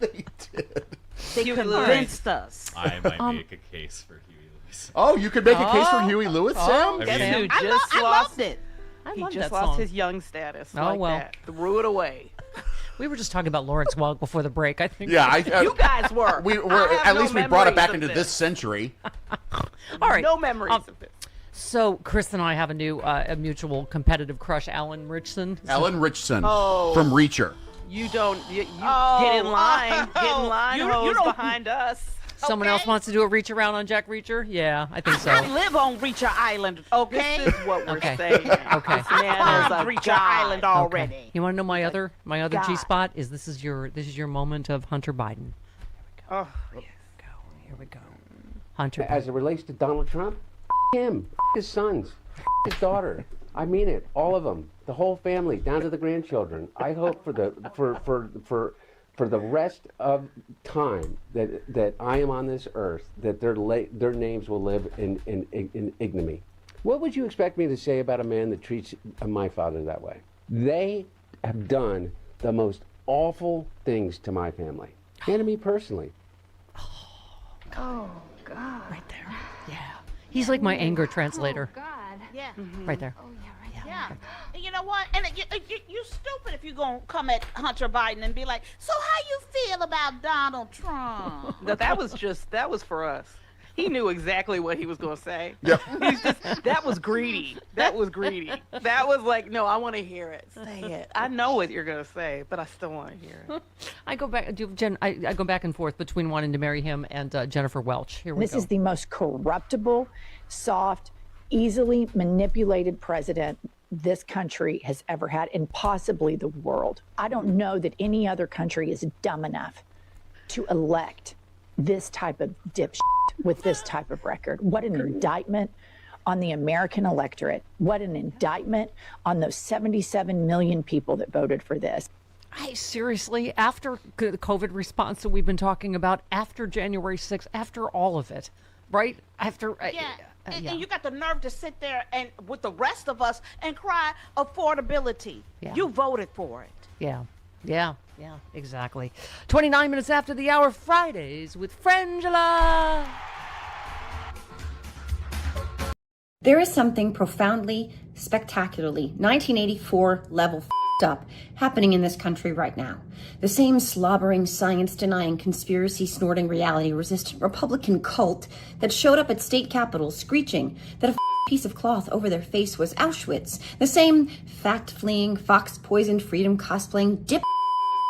They did. They convinced us. I might make a case for Huey Lewis. Oh, you could make a case for Huey Lewis, Sam? I loved it. He love just that lost song. his young status. Oh, like well. that. Threw it away. We were just talking about Lawrence Welk before the break, I think. Yeah, you guys were. At least we brought it back into this century. All right. No memories of this. So Chris and I have a mutual competitive crush, Alan Richson. Alan Richson Oh. from Reacher. You don't. You get in line. Get in line. You Hose don't- behind us. Someone else wants to do a reach around on Jack Reacher? Yeah, I think so. I live on Reacher Island, okay? This is what we're Okay. saying. Okay. This man is a Reacher god. Island already. Okay. You want to know my other God. G spot is this is your moment of Hunter Biden. Oh, Here we go. Hunter. As it relates to Donald Trump, him, his sons, his daughter. I mean it, all of them, the whole family, down to the grandchildren. I hope for the rest of time that I am on this earth, that their names will live in ignominy. What would you expect me to say about a man that treats my father that way? They have done the most awful things to my family and to me personally. Oh, God. Right there. Yeah. He's like my anger translator. God. Yeah. Right there. Oh, yeah, right there. Yeah. And you know what? And you stupid if you're going to come at Hunter Biden and be like, so how you feel about Donald Trump? No, that was for us. He knew exactly what he was going to say. Yep. That was greedy. That was greedy. That was like, no, I want to hear it. Say it. I know what you're going to say, but I still want to hear it. I go back. I go back and forth between wanting to marry him and Jennifer Welch. Here we This go. is the most corruptible, soft, easily manipulated president this country has ever had, and possibly the world. I don't know that any other country is dumb enough to elect this type of dipshit with this type of record. What an indictment on the American electorate. What an indictment on those 77 million people that voted for this. Seriously, after the COVID response that we've been talking about, after January 6th, after all of it, right? After And you got the nerve to sit there and with the rest of us and cry affordability. Yeah. You voted for it. Yeah, exactly. 29 minutes after the hour, Fridays with Frangela. There is something profoundly, spectacularly 1984 level up happening in this country right now. The same slobbering, science-denying, conspiracy-snorting, reality-resistant Republican cult that showed up at state capitals screeching that a piece of cloth over their face was Auschwitz. The same fact-fleeing, fox-poisoned, freedom-cosplaying dip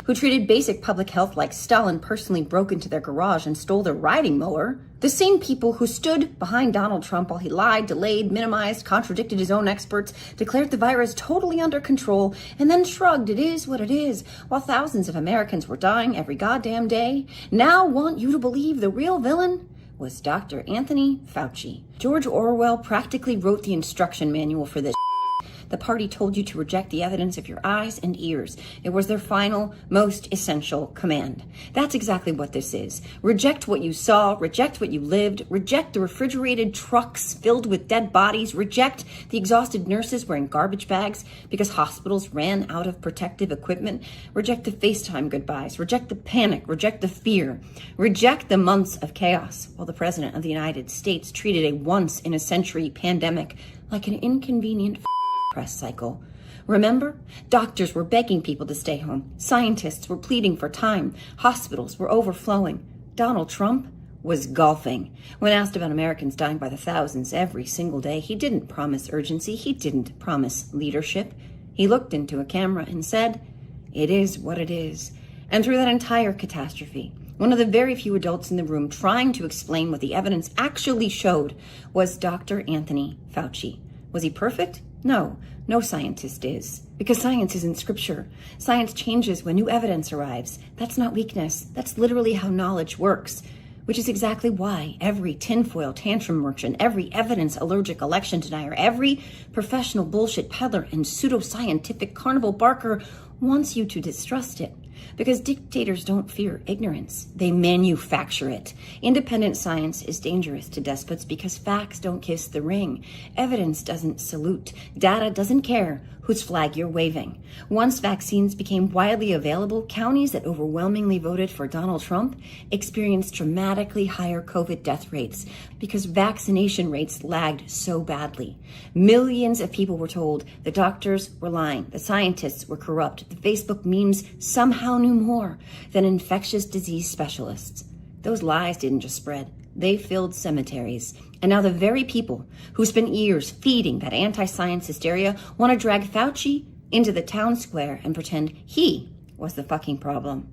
who treated basic public health like Stalin personally broke into their garage and stole their riding mower. The same people who stood behind Donald Trump while he lied, delayed, minimized, contradicted his own experts, declared the virus totally under control, and then shrugged it is what it is, while thousands of Americans were dying every goddamn day, now want you to believe the real villain was Dr. Anthony Fauci. George Orwell practically wrote the instruction manual for this. The party told you to reject the evidence of your eyes and ears. It was their final, most essential command. That's exactly what this is. Reject what you saw, reject what you lived, reject the refrigerated trucks filled with dead bodies, reject the exhausted nurses wearing garbage bags because hospitals ran out of protective equipment, reject the FaceTime goodbyes, reject the panic, reject the fear, reject the months of chaos while the President of the United States treated a once-in-a-century pandemic like an inconvenient press cycle. Remember? Doctors were begging people to stay home. Scientists were pleading for time. Hospitals were overflowing. Donald Trump was golfing. When asked about Americans dying by the thousands every single day, he didn't promise urgency. He didn't promise leadership. He looked into a camera and said, "It is what it is." And through that entire catastrophe, one of the very few adults in the room trying to explain what the evidence actually showed was Dr. Anthony Fauci. Was he perfect? No scientist is. Because science isn't scripture. Science changes when new evidence arrives. That's not weakness. That's literally how knowledge works. Which is exactly why every tinfoil tantrum merchant, every evidence allergic election denier, every professional bullshit peddler and pseudoscientific carnival barker wants you to distrust it. Because dictators don't fear ignorance. They manufacture it. Independent science is dangerous to despots because facts don't kiss the ring. Evidence doesn't salute. Data doesn't care whose flag you're waving. Once vaccines became widely available, counties that overwhelmingly voted for Donald Trump experienced dramatically higher COVID death rates because vaccination rates lagged so badly. Millions of people were told the doctors were lying, the scientists were corrupt, the Facebook memes somehow knew more than infectious disease specialists. Those lies didn't just spread. They filled cemeteries. And now the very people who spent years feeding that anti-science hysteria want to drag Fauci into the town square and pretend he was the fucking problem.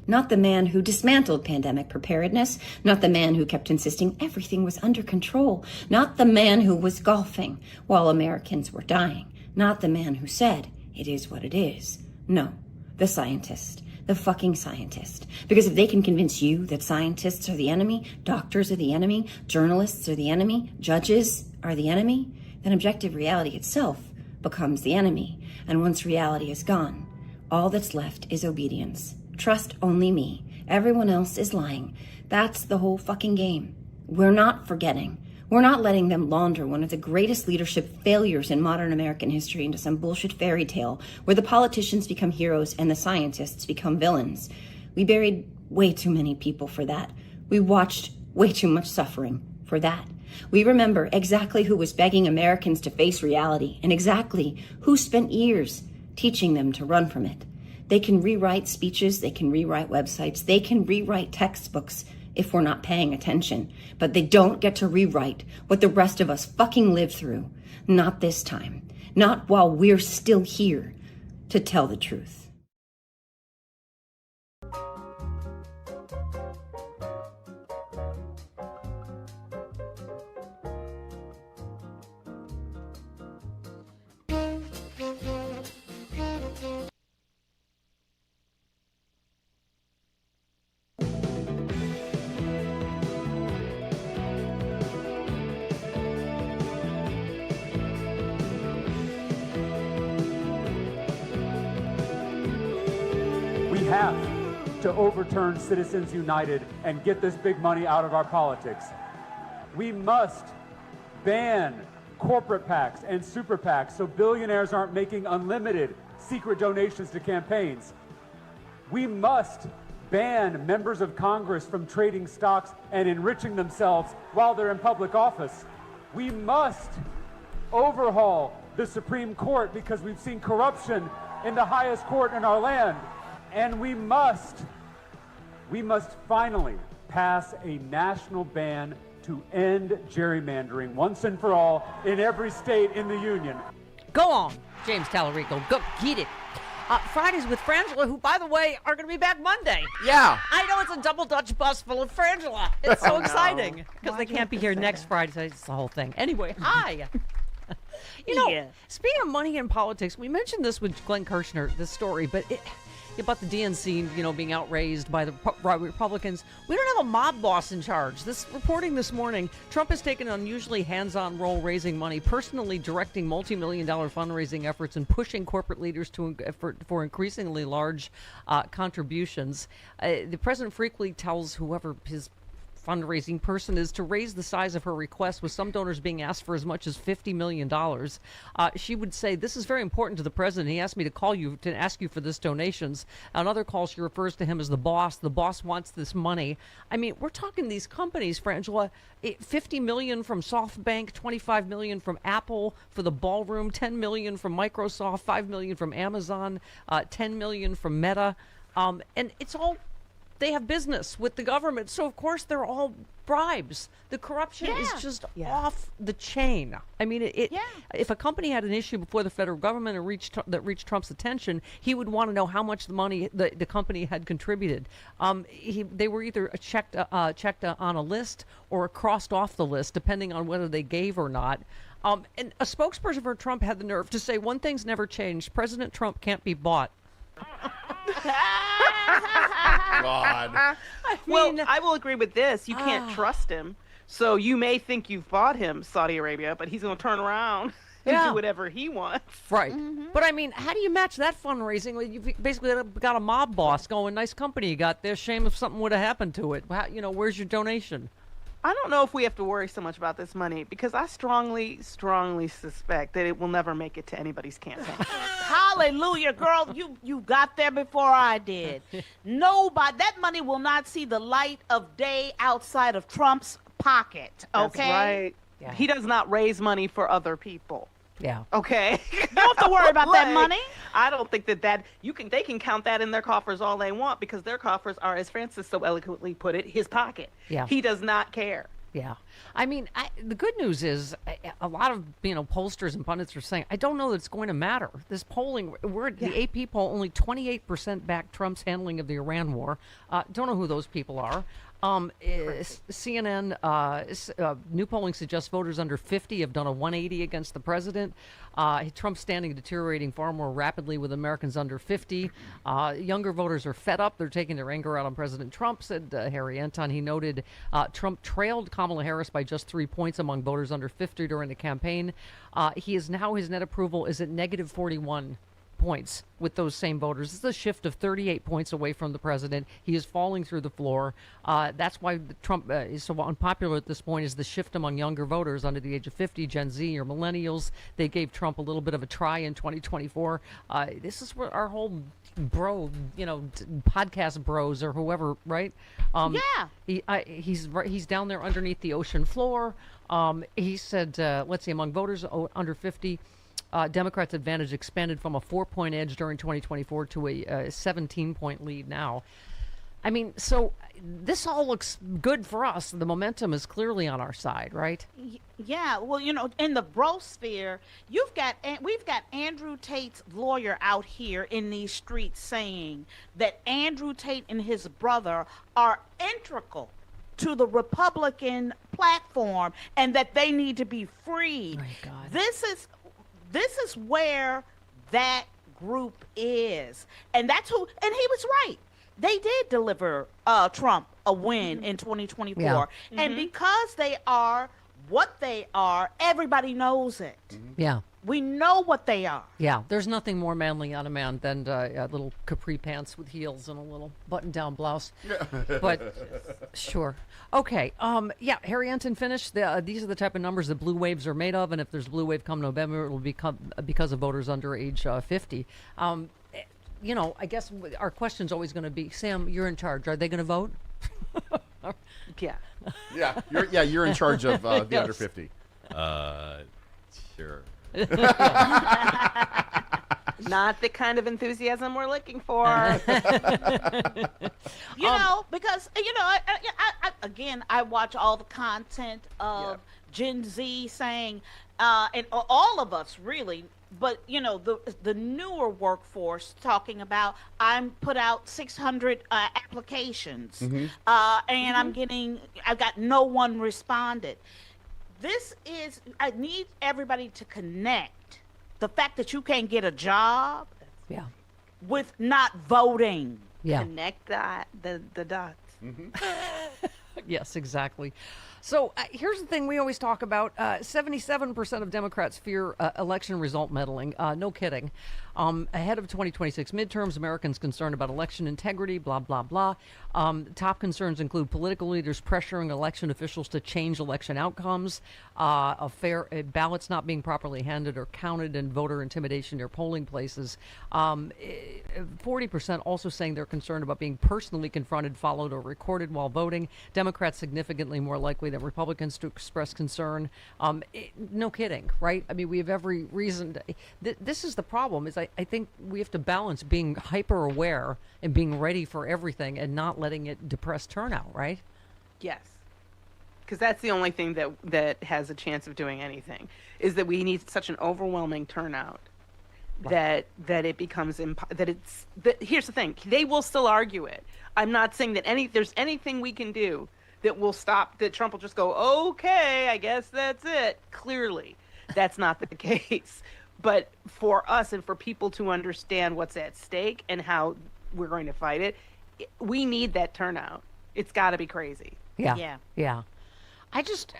Not the man who dismantled pandemic preparedness, not the man who kept insisting everything was under control, not the man who was golfing while Americans were dying, not the man who said, it is what it is. No, the scientist, the fucking scientist. Because if they can convince you that scientists are the enemy, doctors are the enemy, journalists are the enemy, judges are the enemy, then objective reality itself becomes the enemy. And once reality is gone, all that's left is obedience. Trust only me. Everyone else is lying. That's the whole fucking game. We're not forgetting. We're not letting them launder one of the greatest leadership failures in modern American history into some bullshit fairy tale where the politicians become heroes and the scientists become villains. We buried way too many people for that. We watched way too much suffering for that. We remember exactly who was begging Americans to face reality and exactly who spent years teaching them to run from it. They can rewrite speeches, they can rewrite websites, they can rewrite textbooks if we're not paying attention. But they don't get to rewrite what the rest of us fucking lived through. Not this time. Not while we're still here to tell the truth. Have to overturn Citizens United and get this big money out of our politics. We must ban corporate PACs and super PACs so billionaires aren't making unlimited secret donations to campaigns. We must ban members of Congress from trading stocks and enriching themselves while they're in public office. We must overhaul the Supreme Court because we've seen corruption in the highest court in our land. And we must finally pass a national ban to end gerrymandering once and for all in every state in the union. Go on, James Tallarico. Go get it. Fridays with Frangela, who, by the way, are going to be back Monday. Yeah. I know it's a double Dutch bus full of Frangela. It's so exciting because they can't be here next Friday. So it's the whole thing. Anyway, hi. You know, speaking of money in politics, we mentioned this with Glenn Kirshner, this story, but about the DNC, being outraised by the Republicans. We don't have a mob boss in charge. This reporting this morning, Trump has taken an unusually hands-on role raising money, personally directing multi-million-dollar fundraising efforts and pushing corporate leaders for increasingly large contributions. The president frequently tells whoever his fundraising person is to raise the size of her request, with some donors being asked for as much as $50 million. She would say, this is very important to the president. He asked me to call you to ask you for this donations. On other calls, she refers to him as the boss. The boss wants this money. I mean, we're talking these companies, Frangela, $50 million from SoftBank, $25 million from Apple for the ballroom, $10 million from Microsoft, $5 million from Amazon, $10 million from Meta. And it's all, they have business with the government, so of course they're all bribes. The corruption is just off the chain. I mean, if a company had an issue before the federal government and reached Trump's attention, he would want to know how much the money the company had contributed. They were either checked on a list or crossed off the list, depending on whether they gave or not. And a spokesperson for Trump had the nerve to say, one thing's never changed: President Trump can't be bought. God. Well, I will agree with this. You can't trust him. So you may think you've bought him, Saudi Arabia, but he's going to turn around and do whatever he wants. Right. But I mean, how do you match that fundraising? You've basically got a mob boss going, nice company you got there. Shame if something would have happened to it. Where's your donation? I don't know if we have to worry so much about this money, because I strongly suspect that it will never make it to anybody's campaign. Hallelujah, girl. You got there before I did. Nobody, that money will not see the light of day outside of Trump's pocket. Okay? That's right. Yeah. He does not raise money for other people. Yeah. Okay. You don't have to worry about that money. I don't think that they can count that in their coffers all they want, because their coffers are, as Francis so eloquently put it, his pocket. Yeah. He does not care. Yeah. I mean, the good news is a lot of, pollsters and pundits are saying, I don't know that it's going to matter. This polling, the AP poll, only 28% back Trump's handling of the Iran war. Don't know who those people are. CNN, new polling suggests voters under 50 have done a 180 against the president. Trump's standing deteriorating far more rapidly with Americans under 50. Younger voters are fed up. They're taking their anger out on President Trump, said Harry Anton. He noted Trump trailed Kamala Harris by just 3 points among voters under 50 during the campaign. His net approval is at negative 41 points with those same voters. This is a shift of 38 points away from the president. He is falling through the floor. That's why Trump is so unpopular at this point, is the shift among younger voters under the age of 50, Gen Z or millennials. They gave Trump a little bit of a try in 2024. This is where our whole podcast bros or whoever, right? He's down there underneath the ocean floor. He said, let's see, among voters under 50, Democrats' advantage expanded from a 4-point edge during 2024 to a 17-point lead now. I mean, so this all looks good for us. The momentum is clearly on our side, right? Yeah. Well, in the brosphere, we've got Andrew Tate's lawyer out here in these streets saying that Andrew Tate and his brother are integral to the Republican platform and that they need to be freed. Oh, God. This is where that group is. And that's who, and he was right. They did deliver Trump a win in 2024. Yeah. And because they are what they are, everybody knows it. Yeah. We know what they are. Yeah, there's nothing more manly on a man than little capri pants with heels and a little button-down blouse. But sure. Okay. Harry Anton finished. These are the type of numbers that blue waves are made of, and if there's a blue wave come November, it will become because of voters under age 50. I guess our question's always going to be, Sam, you're in charge. Are they going to vote? Yeah. You're in charge of the Yes. under 50. Sure. Not the kind of enthusiasm we're looking for. Because I watch all the content of Gen Z saying, and all of us really, but the newer workforce talking about, I'm put out 600 applications, and I've got no one responded. I need everybody to connect the fact that you can't get a job with not voting. Yeah. Connect the dots. Yes, exactly. So here's the thing we always talk about. 77% of Democrats fear election result meddling. No kidding. Ahead of 2026 midterms, Americans concerned about election integrity, blah, blah, blah. Top concerns include political leaders pressuring election officials to change election outcomes, ballots not being properly handed or counted, and voter intimidation near polling places. 40% also saying they're concerned about being personally confronted, followed, or recorded while voting. Democrats significantly more likely than Republicans to express concern. No kidding, right? I mean, we have every reason to, this is the problem, is I think we have to balance being hyper aware and being ready for everything and not letting it depress turnout, right? Yes. Because that's the only thing that has a chance of doing anything, is that we need such an overwhelming turnout that it becomes here's the thing, they will still argue it. I'm not saying that there's anything we can do that will stop, that Trump will just go, okay, I guess that's it. Clearly, that's not the case. But for us and for people to understand what's at stake and how we're going to fight it, we need that turnout. It's got to be crazy. Yeah. I just,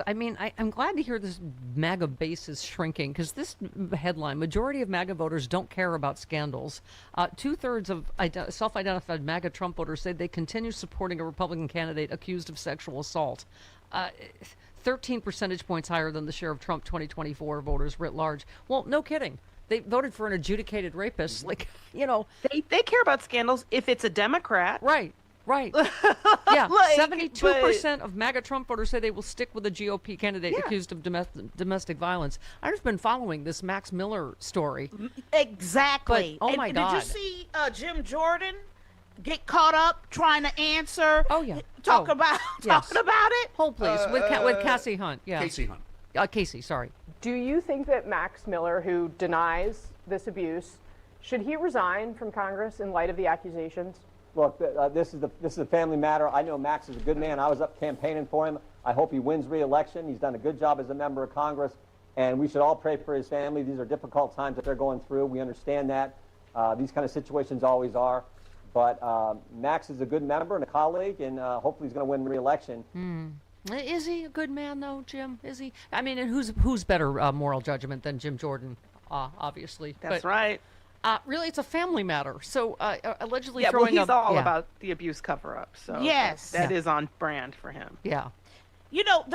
I'm glad to hear this MAGA base is shrinking, because this headline, majority of MAGA voters don't care about scandals. 2/3 of self-identified MAGA Trump voters say they continue supporting a Republican candidate accused of sexual assault. 13 percentage points higher than the share of Trump 2024 voters writ large. Well, no kidding. They voted for an adjudicated rapist. They care about scandals if it's a Democrat. Right. Yeah, 72% of MAGA Trump voters say they will stick with a GOP candidate accused of domestic violence. I've just been following this Max Miller story. Exactly. But, oh my God. Did you see Jim Jordan get caught up trying to answer. Oh yeah. Talking about it. Hold please with Cassie Hunt. Yeah. Casey Hunt. Casey, sorry. Do you think that Max Miller, who denies this abuse, should he resign from Congress in light of the accusations? Look, this is a family matter. I know Max is a good man. I was up campaigning for him. I hope he wins re-election. He's done a good job as a member of Congress, and we should all pray for his family. These are difficult times that they're going through. We understand that. These kind of situations always are. But Max is a good member and a colleague, and hopefully he's going to win re-election. Is he a good man, though, Jim? Is he? I mean, and who's better moral judgment than Jim Jordan, obviously. That's right. Really, it's a family matter. So allegedly Yeah, well, throwing he's all yeah. about the abuse cover-up. So Yes. that is on brand for him. Yeah. You know,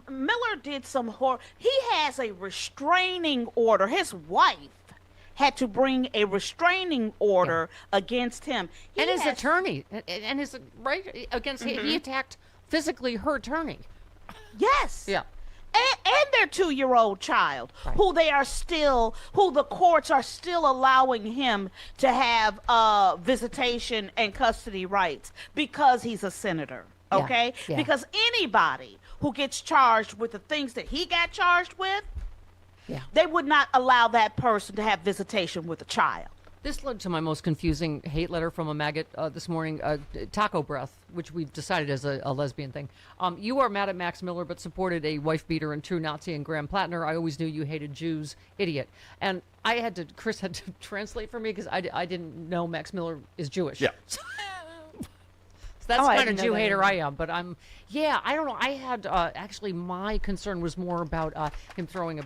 Miller did some horror. He has a restraining order. His wife had to bring a restraining order against him. He And his has- attorney, and his, right, against, he attacked physically her attorney. Yes. Yeah. And their 2-year-old child, who the courts are still allowing him to have visitation and custody rights because he's a senator. Yeah, Okay? yeah. Because anybody who gets charged with the things that he got charged with, they would not allow that person to have visitation with a child. This led to my most confusing hate letter from a maggot this morning, Taco Breath, which we've decided is a lesbian thing. You are mad at Max Miller, but supported a wife beater and true Nazi and Graham Plattner. I always knew you hated Jews, idiot. And Chris had to translate for me because I didn't know Max Miller is Jewish. Yeah. So that's I kind of didn't know Jew that hater either. I am, but I don't know. I had, actually, my concern was more about him throwing a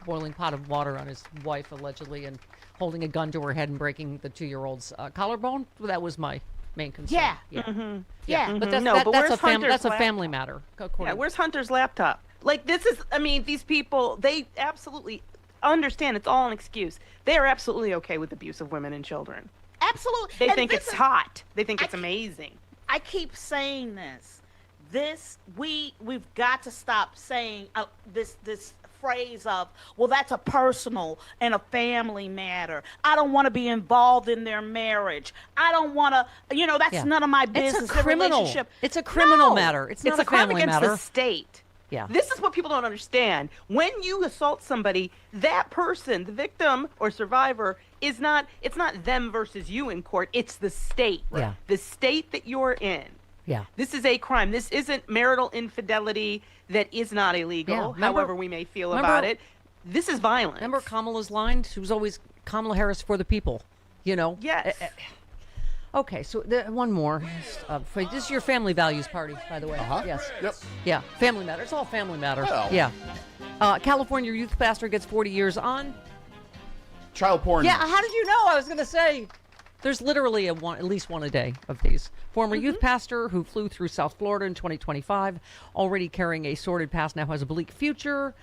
boiling pot of water on his wife, allegedly, and holding a gun to her head and breaking the 2-year-old's collarbone. That was my main concern. Yeah. Yeah. Mm-hmm. Yeah. But No, but that's where's a Hunter's that's a laptop? family matter. Yeah, where's Hunter's laptop? Like, this is, I mean, these people, they absolutely understand it's all an excuse. They are absolutely okay with abuse of women and children. Absolutely. They And think this it's is- hot. They think it's amazing. I keep saying this. We've got to stop saying this phrase of, well, that's a personal and a family matter. I don't want to be involved in their marriage. I don't want to, that's Yeah. none of my It's a business. Their criminal. relationship. It's a criminal No. matter. It's not a a crime family against matter. the state. Yeah. This is what people don't understand. When you assault somebody, that person, the victim or survivor, it's not them versus you in court. It's the state. Yeah. The state that you're in. Yeah. This is a crime. This isn't marital infidelity that is not illegal, Yeah. Remember- however we may feel remember- about it. This is violence. Remember Kamala's line? She was always Kamala Harris for the people. Yes. Okay, so one more. This is your family values party, by the way. Yes. Yep. Yeah, family matter. It's all family matter. Well. Yeah. California youth pastor gets 40 years on. Child porn. Yeah, how did you know? I was going to say. There's literally at least one a day of these. Former youth pastor who flew through South Florida in 2025, already carrying a sordid past, now has a bleak future.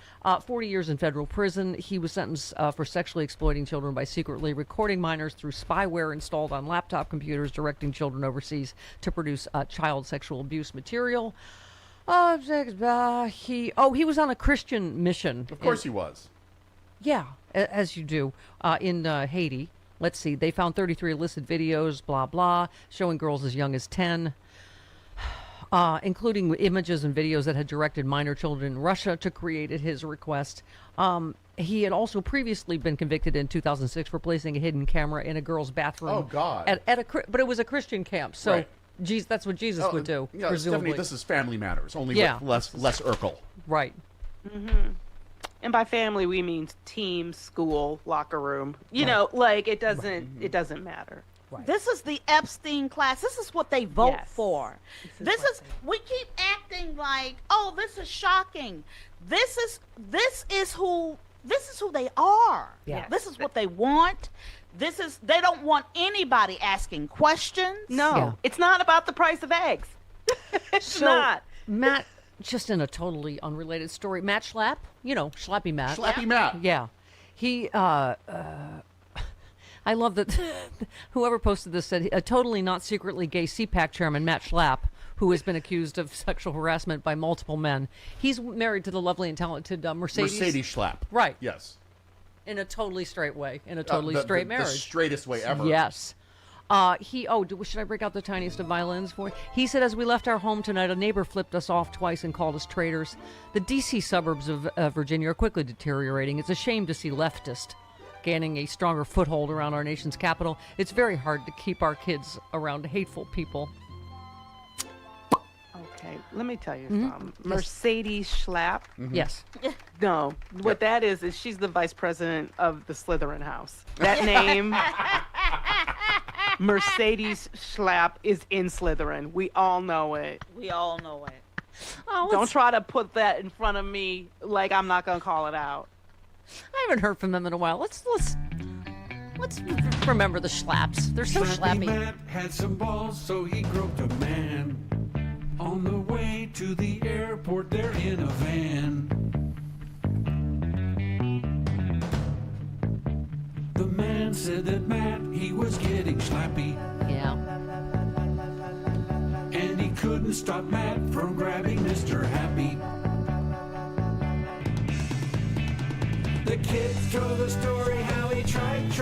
40 years in federal prison. He was sentenced for sexually exploiting children by secretly recording minors through spyware installed on laptop computers, directing children overseas to produce child sexual abuse material. He was on a Christian mission. Of course he was. Yeah, as you do, in Haiti. Let's see, they found 33 illicit videos, blah, blah, showing girls as young as 10, including images and videos that had directed minor children in Russia to create at his request. He had also previously been convicted in 2006 for placing a hidden camera in a girl's bathroom. Oh, God. But it was a Christian camp, so Right. That's what Jesus would do, Yeah, presumably. Stephanie, this is family matters, only Yeah. with less Urkel. Right. Mm-hmm. And by family, we mean team, school, locker room. You know, like it doesn't matter. This is the Epstein class. This is what they vote Yes. for. We keep acting like, oh, this is shocking. This is who they are. Yeah. This is what they want. They don't want anybody asking questions. No, it's not about the price of eggs. It's not. Matt, just in a totally unrelated story, Matt Schlapp, Schlappy Matt. Schlappy Matt. Yeah. He, I love that whoever posted this said, a totally not secretly gay CPAC chairman, Matt Schlapp, who has been accused of sexual harassment by multiple men. He's married to the lovely and talented Mercedes. Mercedes Schlapp. Right. Yes. In a totally straight way, in a totally The straight marriage. The straightest way ever. Yes. Should I break out the tiniest of violins for you? He said, as we left our home tonight, a neighbor flipped us off twice and called us traitors. The D.C. suburbs of Virginia are quickly deteriorating. It's a shame to see leftists gaining a stronger foothold around our nation's capital. It's very hard to keep our kids around hateful people. Okay, let me tell you something. Mercedes Schlapp. Yes. No, what that is she's the vice president of the Slytherin house. That name, Mercedes Schlapp, is in Slytherin. We all know it. We all know it. Oh, Don't try to put that in front of me like I'm not gonna call it out. I haven't heard from them in a while. Let's remember the Schlapps. They're so Slappy schlappy. Matt had some balls, so he groped a man. On the way to the airport, they're in a van. The man said that Matt, he was getting slappy. Yeah. And he couldn't stop Matt from grabbing Mr. Happy. The kids told the story how he tried.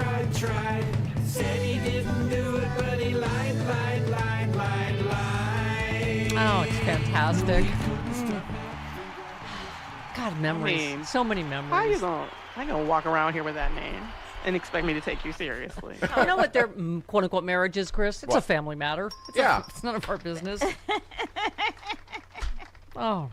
Said he didn't do it, but he lied. Oh, it's fantastic. God, memories. So many memories. How you gonna walk around here with that name and expect me to take you seriously? You know what their quote-unquote marriage is, Chris? It's a family matter. It's none of our business. All right.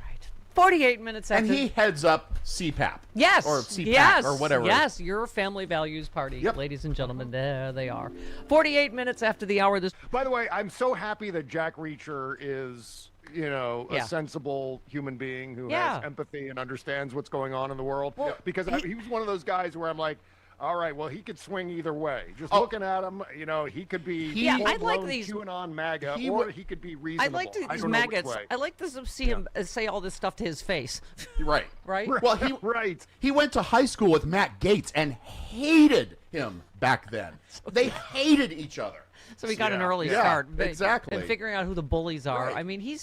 48 minutes after. And he heads up CPAP. Yes. Or CPAC yes. or whatever. Yes, your family values party, ladies and gentlemen. There they are. 48 minutes after the hour. By the way, I'm so happy that Jack Reacher is, a sensible human being who has empathy and understands what's going on in the world. Because he was one of those guys where I'm like, all right, well, he could swing either way. Just looking at him, he could be I like these QAnon MAGA, or he could be reasonable. I like these maggots. I like to see him say all this stuff to his face. Right. Right? Well, he went to high school with Matt Gaetz and hated him back then. They hated each other. So he got an early start. Exactly. And figuring out who the bullies are. Right. I mean,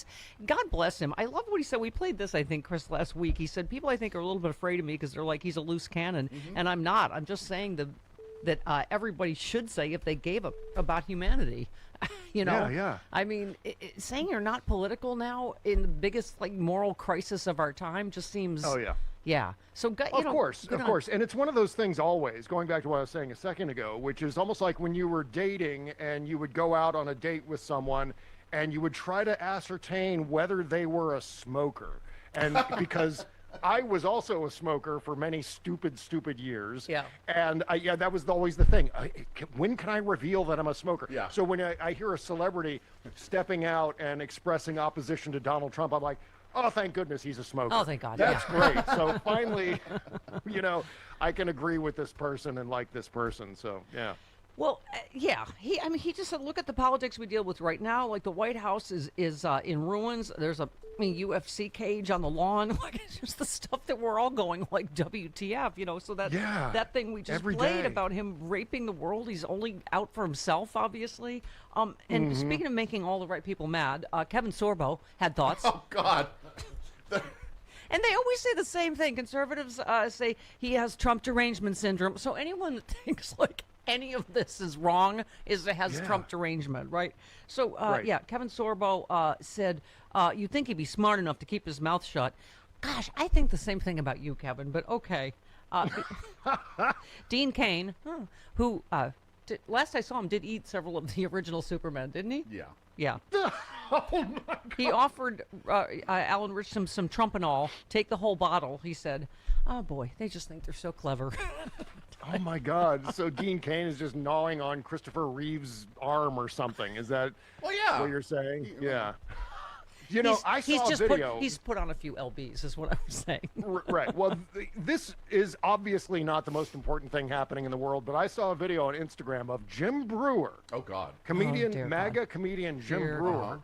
God bless him. I love what he said. We played this, I think, Chris, last week. He said, people, I think, are a little bit afraid of me because they're like, he's a loose cannon. And I'm not. I'm just saying that everybody should say if they gave up about humanity. Yeah. I mean, saying you're not political now in the biggest moral crisis of our time just seems. Oh, yeah. Yeah. So, of course. And it's one of those things always, going back to what I was saying a second ago, which is almost like when you were dating and you would go out on a date with someone and you would try to ascertain whether they were a smoker. And because I was also a smoker for many stupid years. Yeah. And that was always the thing. When can I reveal that I'm a smoker? Yeah. So when I hear a celebrity stepping out and expressing opposition to Donald Trump, I'm like, oh, thank goodness he's a smoker. Oh, thank God. That's great. So finally, I can agree with this person and like this person. So, yeah. Well, yeah. He just said, look at the politics we deal with right now. Like the White House is in ruins. There's a UFC cage on the lawn. Like it's just the stuff that we're all going like WTF, So that thing we just every played day. about him raping the world. He's only out for himself, obviously. And speaking of making all the right people mad, Kevin Sorbo had thoughts. Oh God. And they always say the same thing. Conservatives say he has Trump derangement syndrome. So anyone that thinks like any of this is wrong has Trump derangement, right? So, Kevin Sorbo said, you'd think he'd be smart enough to keep his mouth shut. Gosh, I think the same thing about you, Kevin, but okay. Dean Cain, who, last I saw him, did eat several of the original Supermen, didn't he? Yeah. Yeah. Oh, my God. He offered Alan Rich some Trumpanol, take the whole bottle. He said, oh, boy, they just think they're so clever. Oh, my God. So Dean Cain is just gnawing on Christopher Reeve's arm or something. Is that what you're saying? Yeah. I saw a video. He's put on a few LBs, is what I was saying. Right. Well, this is obviously not the most important thing happening in the world, but I saw a video on Instagram of Jim Brewer. Oh, God. MAGA comedian Jim Brewer,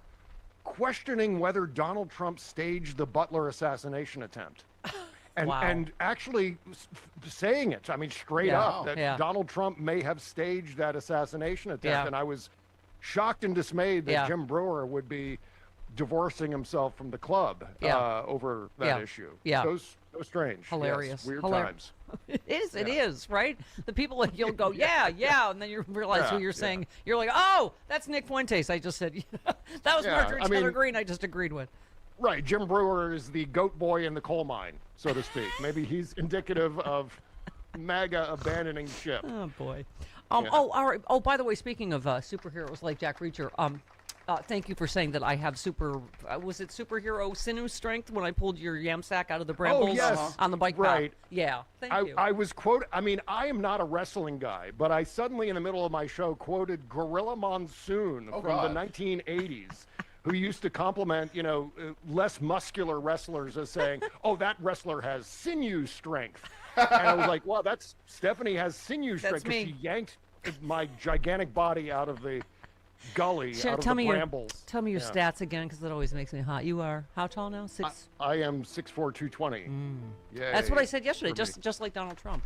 questioning whether Donald Trump staged the Butler assassination attempt. And actually saying it, straight up, that Donald Trump may have staged that assassination attempt. Yeah. And I was shocked and dismayed that Jim Brewer would be divorcing himself from the club over that issue. Yeah. Those So strange. Hilarious. Yes, weird Hilarious. times. It is, right? The people like you'll go, yeah, and then you realize who Yeah, you're saying. You're like, oh, that's Nick Fuentes. I just said that was Yeah, Marjorie I Taylor mean- Greene. I just agreed with. Right, Jim Brewer is the goat boy in the coal mine, so to speak. Maybe he's indicative of MAGA abandoning ship. Oh boy. Yeah. Oh, all right. Oh, by the way, speaking of superheroes like Jack Reacher, thank you for saying that I have was it superhero sinew strength when I pulled your yam sack out of the brambles yes. on the bike path? Right. Yeah. Thank you. I was I mean, I am not a wrestling guy, but I suddenly in the middle of my show quoted Gorilla Monsoon from God. the 1980s. Who used to compliment, less muscular wrestlers as saying, "Oh, that wrestler has sinew strength," and I was like, "Well, Stephanie has sinew strength because she yanked my gigantic body out of the gully, out of the brambles." Tell me your stats again, because it always makes me hot. You are how tall now? Six. I am 6'4", 220. Yeah, That's what I said yesterday. Just like Donald Trump.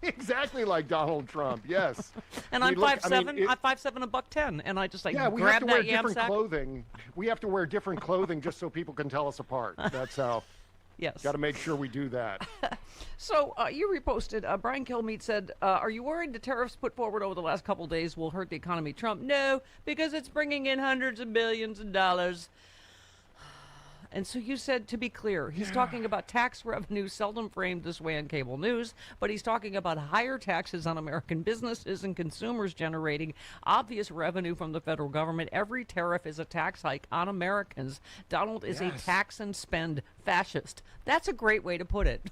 Exactly like Donald Trump. Yes. And I'm 5'7". I'm 5'7", $110, and I just we have grab to wear that yam different sack. clothing. We have to wear different clothing just so people can tell us apart. That's how. Yes. Got to make sure we do that. So you reposted. Brian Kilmeade said, "Are you worried the tariffs put forward over the last couple of days will hurt the economy?" Trump, no, because it's bringing in hundreds of billions of dollars. And so you said, to be clear, he's talking about tax revenue seldom framed this way on cable news, but he's talking about higher taxes on American businesses and consumers generating obvious revenue from the federal government. Every tariff is a tax hike on Americans. Donald is a tax and spend fascist. That's a great way to put it.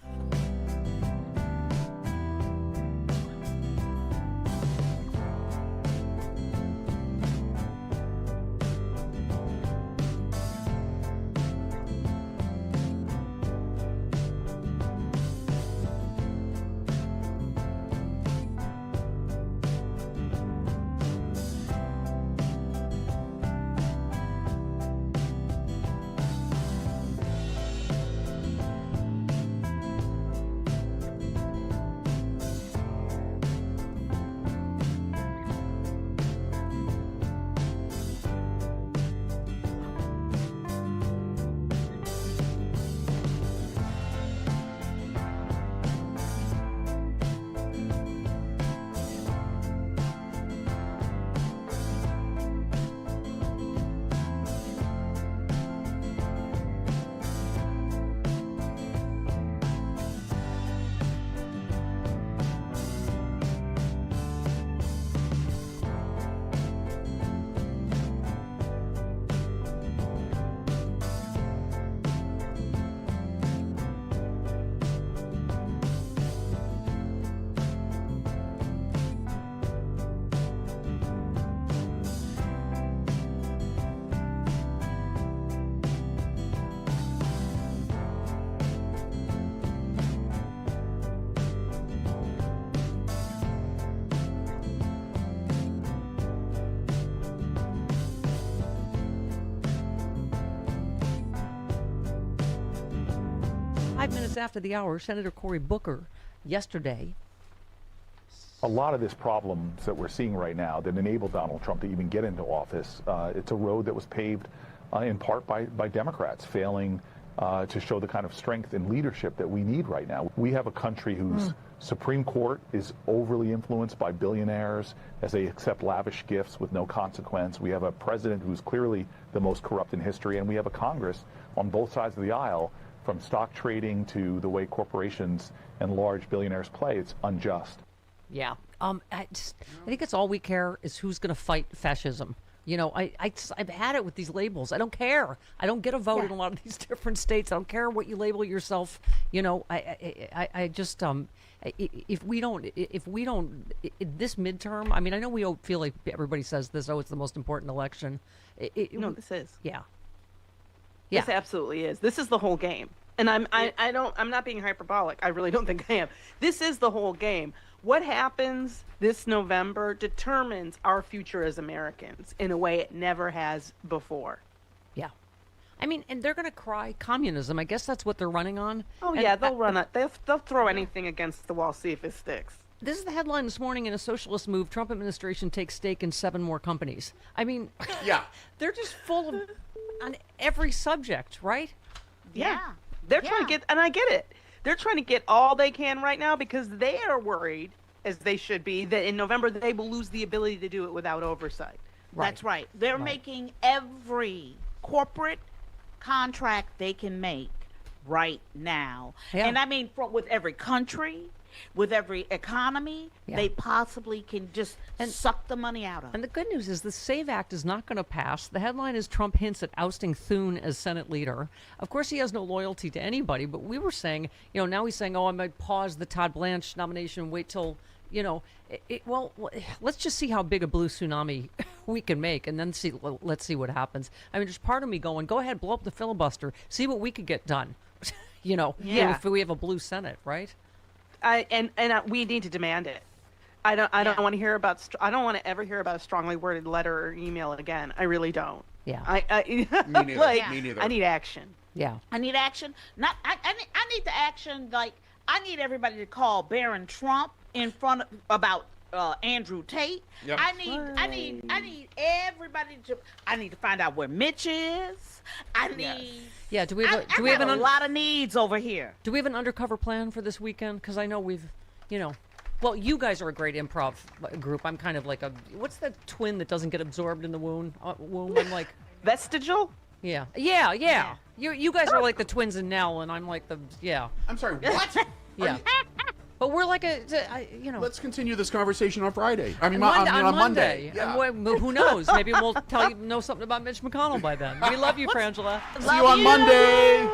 Minutes after the hour, Senator Cory Booker yesterday. A lot of this problems that we're seeing right now that enabled Donald Trump to even get into office, it's a road that was paved in part by Democrats failing to show the kind of strength and leadership that we need right now. We have a country whose Supreme Court is overly influenced by billionaires as they accept lavish gifts with no consequence. We have a president who's clearly the most corrupt in history, and we have a Congress on both sides of the aisle, from stock trading to the way corporations and large billionaires play. It's unjust. Yeah. I think it's all we care is who's going to fight fascism. I've had it with these labels. I don't care. I don't get a vote in a lot of these different states. I don't care what you label yourself. I just if we don't this midterm. I mean, I know we all feel like everybody says this. Oh, it's the most important election. No, this is. Yeah. This absolutely is. This is the whole game. And I'm not being hyperbolic. I really don't think I am. This is the whole game. What happens this November determines our future as Americans in a way it never has before. Yeah. I mean, and they're going to cry communism. I guess that's what they're running on. Oh, yeah, they'll run it. They'll throw anything against the wall, see if it sticks. This is the headline this morning. In a socialist move, Trump administration takes stake in 7 more companies. I mean, yeah, they're just full of on every subject, right? Yeah. They're trying to get, and I get it. They're trying to get all they can right now because they are worried, as they should be, that in November they will lose the ability to do it without oversight. That's right. They're making every corporate contract they can make right now. Yeah. And I mean, with every country, with every economy, they possibly can just suck the money out of. And the good news is the SAVE Act is not going to pass. The headline is Trump hints at ousting Thune as Senate leader. Of course, he has no loyalty to anybody, but we were saying, now he's saying, I might pause the Todd Blanche nomination, wait till, well, let's just see how big a blue tsunami we can make, and then let's see what happens. I mean, there's part of me going, go ahead, blow up the filibuster, see what we could get done, if we have a blue Senate, right? We need to demand it. I don't want to hear about. I don't want to ever hear about a strongly worded letter or email again. I really don't. Yeah. Me neither. Me neither. I need action. Yeah. I need action. I need the action. Like, I need everybody to call Barron Trump in front of about Andrew Tate. Yep. I need everybody to. I need to find out where Mitch is. I need. Yeah. Do we have a lot of needs over here? Do we have an undercover plan for this weekend? Because I know we've, well, you guys are a great improv group. I'm kind of like what's the twin that doesn't get absorbed in the womb? I'm like vestigial. Yeah. You guys are like the twins in Nell, and I'm like I'm sorry. What? Yeah. But we're like Let's continue this conversation on Friday. I mean, on Monday. Yeah. And who knows? Maybe we'll know something about Mitch McConnell by then. We love you, Frangela. See you on Monday.